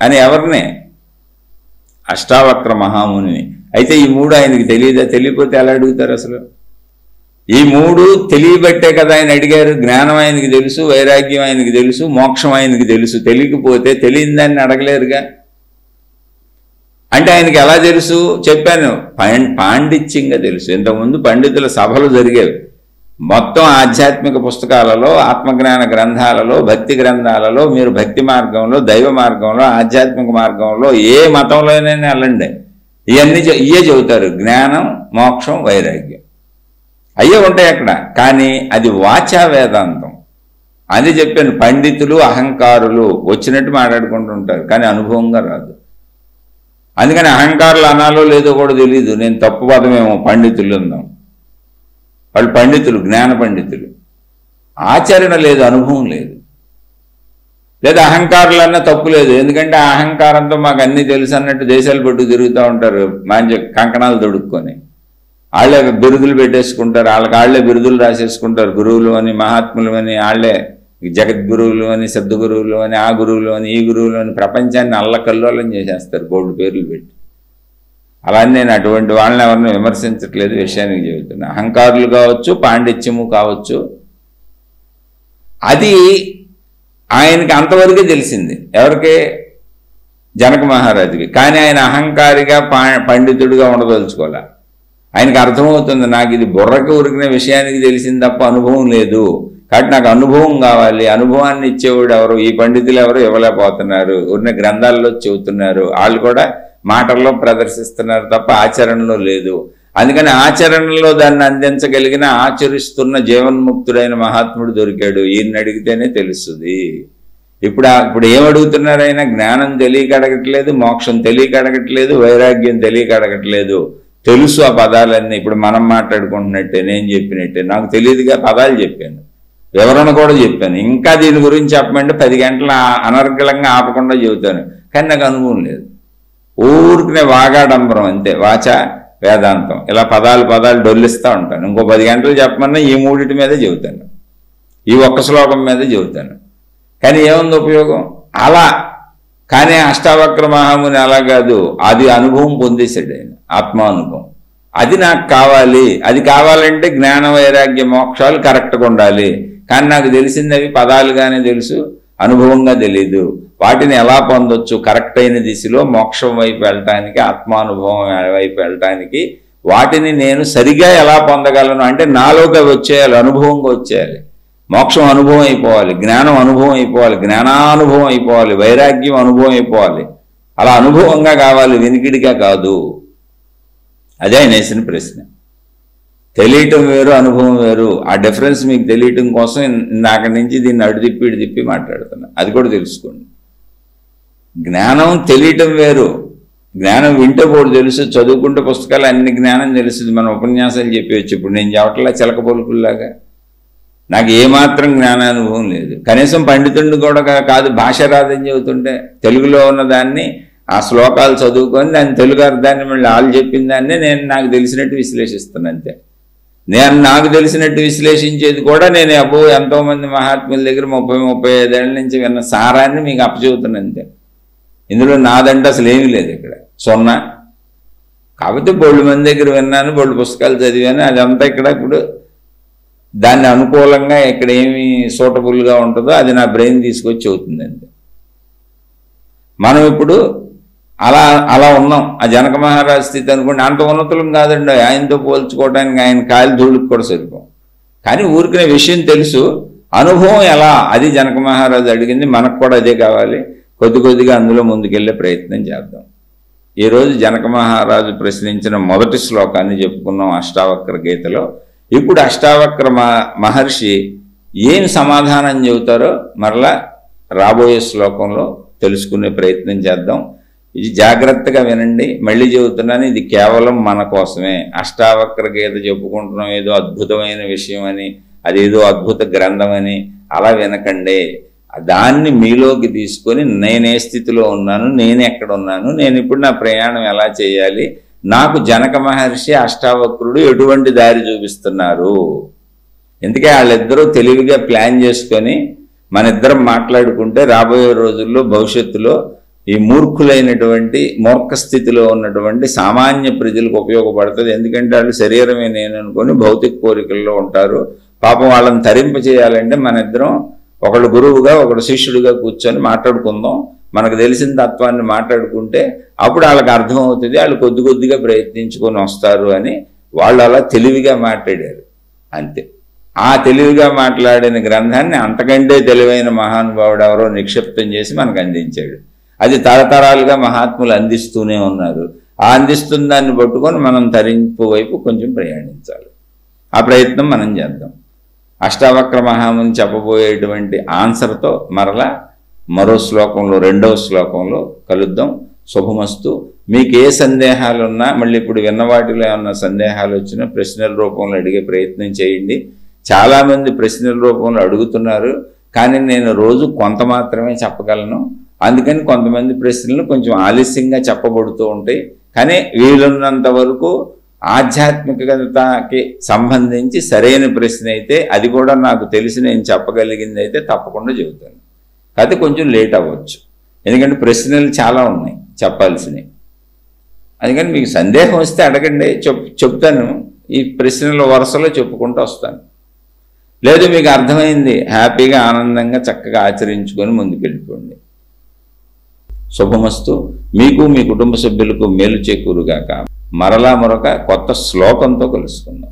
అని. ఎవరిని? అష్టావక్ర మహామునిని. అయితే ఈ 3 ఆయనకి తెలియదా? తెలియకపోతే ఎలా అడుగుతారు అసలు? ఈ 3 తెలియబట్టే కదా ఆయన అడిగారు. జ్ఞానం ఆయనకి తెలుసు, వైరాగ్యం ఆయనకి తెలుసు, మోక్షం ఆయనకి తెలుసు. తెలియకపోతే తెలియని దాన్ని అడగలేరుగా. అంటే ఆయనకి ఎలా తెలుసు? చెప్పాను, పాండిత్యంగా తెలుసు. ఇంతకుముందు పండితుల సభలు జరిగేవి. మొత్తం ఆధ్యాత్మిక పుస్తకాలలో, ఆత్మజ్ఞాన గ్రంథాలలో, భక్తి గ్రంథాలలో, మీరు భక్తి మార్గంలో, దైవ మార్గంలో, ఆధ్యాత్మిక మార్గంలో ఏ మతంలోనైనా వెళ్ళండి, ఇవే చెబుతారు. జ్ఞానం, మోక్షం, వైరాగ్యం అయ్యే ఉంటాయి అక్కడ. కానీ అది వాచా వేదాంతం. అది చెప్పాను, పండితులు అహంకారులు వచ్చినట్టు మాట్లాడుకుంటుంటారు, కానీ అనుభవంగా రాదు. అందుకని అహంకారులు అనాలో లేదో కూడా తెలియదు. నేను తప్పు పదమేమో, పండితులు ఉందాం. వాళ్ళు పండితులు, జ్ఞాన పండితులు. ఆచరణ లేదు, అనుభవం లేదు. లేదా అహంకారులు అన్నా తప్పు లేదు, ఎందుకంటే ఆ అహంకారంతో మాకు అన్నీ తెలుసు అన్నట్టు దేశాలు పట్టు తిరుగుతూ ఉంటారు, మంచి కంకణాలు తొడుక్కొని. వాళ్ళే బిరుదులు పెట్టేసుకుంటారు, వాళ్ళే బిరుదులు రాసేసుకుంటారు. గురువులు అని, మహాత్ములు అని, వాళ్ళే జగద్గురువులు అని, శబ్దగురువులు అని, ఆ గురువులు అని, ఈ గురువులు అని ప్రపంచాన్ని అల్లకల్లోలం చేసేస్తారు బోల్డ్ పేర్లు పెట్టి. అలా నేను అటువంటి వాళ్ళని ఎవరిని విమర్శించట్లేదు, విషయానికి చెబుతున్నా. అహంకారులు కావచ్చు, పాండిత్యము కావచ్చు, అది ఆయనకి అంతవరకే తెలిసింది. ఎవరికి? జనక మహారాజుకి. కానీ ఆయన అహంకారిగా పండితుడిగా ఉండదలుచుకోలే. ఆయనకు అర్థమవుతుంది, నాకు ఇది బుర్రకు ఉరికిన విషయానికి తెలిసింది తప్ప అనుభవం లేదు, కాబట్టి నాకు అనుభవం కావాలి. అనుభవాన్ని ఇచ్చేవాడు ఎవరు? ఈ పండితులు ఎవరు ఇవ్వలేకపోతున్నారు, ఉన్న గ్రంథాల్లో చెబుతున్నారు, వాళ్ళు కూడా మాటల్లో ప్రదర్శిస్తున్నారు తప్ప ఆచరణలో లేదు. అందుకని ఆచరణలో దాన్ని అందించగలిగిన, ఆచరిస్తున్న జీవన్ముక్తుడైన మహాత్ముడు దొరికాడు. ఈయన్ని అడిగితేనే తెలుస్తుంది. ఇప్పుడు ఏమడుగుతున్నారు? ఆయన జ్ఞానం తెలియక అడగట్లేదు, మోక్షం తెలియక అడగట్లేదు, వైరాగ్యం తెలియక అడగట్లేదు. తెలుసు ఆ పదాలన్నీ. ఇప్పుడు మనం మాట్లాడుకుంటున్నట్టే, నేను చెప్పినట్టే. నాకు తెలియదుగా పదాలు చెప్పాను, వివరణ కూడా చెప్పాను. ఇంకా దీని గురించి చెప్పమంటే 10 గంటలు అనర్గళంగా ఆపకుండా చెబుతాను, కానీ నాకు అనుభవం లేదు. ఊరికనే వాగాడంబరం అంతే, వాచ వేదాంతం. ఇలా పదాలు డొల్లిస్తూ ఉంటాను. ఇంకో 10 గంటలు చెప్పమన్నా ఈ 3 మీదే చెబుతాను, ఈ ఒక్క శ్లోకం మీదే చెబుతాను. కానీ ఏముంది ఉపయోగం? అలా. కానీ అష్టావక్ర మహాముని అలా కాదు, అది అనుభవం పొందేశాడు ఆయన, ఆత్మానుభవం. అది నాకు కావాలి. అది కావాలంటే జ్ఞాన వైరాగ్య మోక్షాలు కరెక్ట్గా ఉండాలి. కానీ నాకు తెలిసింది అవి పదాలుగానే తెలుసు, అనుభవంగా తెలీదు. వాటిని ఎలా పొందొచ్చు? కరెక్ట్ అయిన దిశలో మోక్షం వైపు వెళ్ళటానికి, ఆత్మానుభవం వైపు వెళ్ళటానికి వాటిని నేను సరిగా ఎలా పొందగలను అంటే నాలోకి వచ్చేయాలి, అనుభవంగా వచ్చేయాలి. మోక్షం అనుభవం అయిపోవాలి, జ్ఞానం అనుభవం అయిపోవాలి, జ్ఞానానుభవం అయిపోవాలి, వైరాగ్యం అనుభవం అయిపోవాలి. అలా అనుభవంగా కావాలి, వినికిడిగా కాదు. అదే ఆయన వేసిన ప్రశ్న. తెలియటం వేరు, అనుభవం వేరు. ఆ డిఫరెన్స్ మీకు తెలియటం కోసం ఇందాక నుంచి దీన్ని అడిదిప్పి ఇడిదిప్పి మాట్లాడుతున్నా. అది కూడా తెలుసుకోండి. జ్ఞానం తెలియటం వేరు. జ్ఞానం వింటే కూడా తెలుసు, చదువుకుంటే పుస్తకాలు అన్ని జ్ఞానం తెలుస్తుంది. మనం ఉపన్యాసాలు చెప్పవచ్చు. ఇప్పుడు నేను చెప్పట్లా చిలక పలుకుల్లాగా. నాకు ఏమాత్రం జ్ఞానానుభవం లేదు. కనీసం పండితుడిని కూడా కాదు, భాష రాదని చెబుతుంటే తెలుగులో ఉన్న దాన్ని ఆ శ్లోకాలు చదువుకొని దాని తెలుగు అర్థాన్ని మళ్ళీ వాళ్ళు చెప్పిన దాన్ని నేను నాకు తెలిసినట్టు విశ్లేషిస్తున్నాను అంతే. నేను నాకు తెలిసినట్టు విశ్లేషించేది కూడా నేను ఎంతోమంది మహాత్ముల దగ్గర 30-35 ఏళ్ళ నుంచి విన్న సారాన్ని మీకు అప్పచెబుతున్నాను అంతే. ఇందులో నాదంటే అసలు ఏమీ లేదు, ఇక్కడ సున్నా. కాబట్టి బోళ్ళు మంది దగ్గర విన్నాను, బోళ్ళు పుస్తకాలు చదివాను. అదంతా ఇక్కడ ఇప్పుడు దాన్ని అనుకూలంగా ఇక్కడ ఏమి సూటబుల్గా ఉంటుందో అది నా బ్రెయిన్ తీసుకొచ్చి అవుతుంది అంతే. మనం ఇప్పుడు అలా ఉన్నాం. ఆ జనక మహారాజు స్థితి అనుకోండి, అంత ఉన్నతులం కాదండి. ఆయనతో పోల్చుకోవడానికి ఆయన కాలి ధూళికి కూడా సరిపోం. కానీ ఊరికిన విషయం తెలుసు, అనుభవం ఎలా, అది జనక మహారాజు అడిగింది. మనకు కూడా అదే కావాలి. కొద్దిగా అందులో ముందుకెళ్ళే ప్రయత్నం చేద్దాం. ఈరోజు జనక మహారాజు ప్రశ్నించిన మొదటి శ్లోకాన్ని చెప్పుకున్నాం అష్టావక్ర గీతలో. ఇప్పుడు అష్టావక్ర మహర్షి ఏం సమాధానం చెబుతారో మరలా రాబోయే శ్లోకంలో తెలుసుకునే ప్రయత్నం చేద్దాం. ఇది జాగ్రత్తగా వినండి. మళ్ళీ చెబుతున్నాను, ఇది కేవలం మన కోసమే. అష్టావక్ర గీత చెప్పుకుంటున్నాం ఏదో అద్భుతమైన విషయం అని, అదేదో అద్భుత గ్రంథం అని అలా వినకండి. దాన్ని మీలోకి తీసుకొని నేనే స్థితిలో ఉన్నాను, నేను ఎక్కడ ఉన్నాను, నేను ఇప్పుడు నా ప్రయాణం ఎలా చేయాలి, నాకు జనక మహర్షి అష్టావక్రుడు ఎటువంటి దారి చూపిస్తున్నారు. ఎందుకే వాళ్ళిద్దరూ తెలివిగా ప్లాన్ చేసుకొని మన ఇద్దరం మాట్లాడుకుంటే రాబోయే రోజుల్లో భవిష్యత్తులో ఈ మూర్ఖులైనటువంటి మూర్ఖ స్థితిలో ఉన్నటువంటి సామాన్య ప్రజలకు ఉపయోగపడుతుంది. ఎందుకంటే వాళ్ళు శరీరమే నేను అనుకొని భౌతిక కోరికల్లో ఉంటారు. పాపం వాళ్ళని తరింప చేయాలంటే మన ఇద్దరం ఒకడు గురువుగా ఒకడు శిష్యుడిగా కూర్చొని మాట్లాడుకుందాం. మనకు తెలిసిన తత్వాన్ని మాట్లాడుకుంటే అప్పుడు వాళ్ళకి అర్థమవుతుంది, వాళ్ళు కొద్దిగా ప్రయత్నించుకొని వస్తారు అని వాళ్ళు అలా తెలివిగా మాట్లాడారు అంతే. ఆ తెలివిగా మాట్లాడిన గ్రంథాన్ని అంతకంటే తెలివైన మహానుభావుడు ఎవరో నిక్షిప్తం చేసి మనకు అందించాడు. అది తరతరాలుగా మహాత్ములు అందిస్తూనే ఉన్నారు. ఆ అందిస్తున్న దాన్ని పట్టుకొని మనం తరింపు వైపు కొంచెం ప్రయాణించాలి. ఆ ప్రయత్నం మనం చేద్దాం. అష్టావక్ర మహాముని చెప్పబోయేటువంటి ఆన్సర్తో మరలా మరో శ్లోకంలో, రెండవ శ్లోకంలో కలుద్దాం. శుభమస్తు. మీకు ఏ సందేహాలు ఉన్నా, మళ్ళీ ఇప్పుడు విన్న వాటిలో ఏమన్నా సందేహాలు వచ్చినా ప్రశ్నల రూపంలో అడిగే ప్రయత్నం చేయండి. చాలామంది ప్రశ్నల రూపంలో అడుగుతున్నారు, కానీ నేను రోజు కొంత మాత్రమే చెప్పగలను. అందుకని కొంతమంది ప్రశ్నలు కొంచెం ఆలస్యంగా చెప్పబడుతూ ఉంటాయి. కానీ వీలున్నంత వరకు ఆధ్యాత్మికతకి సంబంధించి సరైన ప్రశ్న అయితే, అది కూడా నాకు తెలిసి నేను చెప్పగలిగింది అయితే తప్పకుండా చెబుతాను. అయితే కొంచెం లేట్ అవ్వచ్చు, ఎందుకంటే ప్రశ్నలు చాలా ఉన్నాయి చెప్పాల్సినవి. అందుకని మీకు సందేహం వస్తే అడగండి, చెప్తాను. ఈ ప్రశ్నల వరుసలో చెప్పుకుంటూ వస్తాను. లేదు మీకు అర్థమైంది, హ్యాపీగా ఆనందంగా చక్కగా ఆచరించుకొని ముందుకు వెళ్ళిపోండి. శుభమస్తు. మీకు మీ కుటుంబ సభ్యులకు మేలు చేకూరుగాక. మరలా మరొక కొత్త శ్లోకంతో కలుసుకుందాం.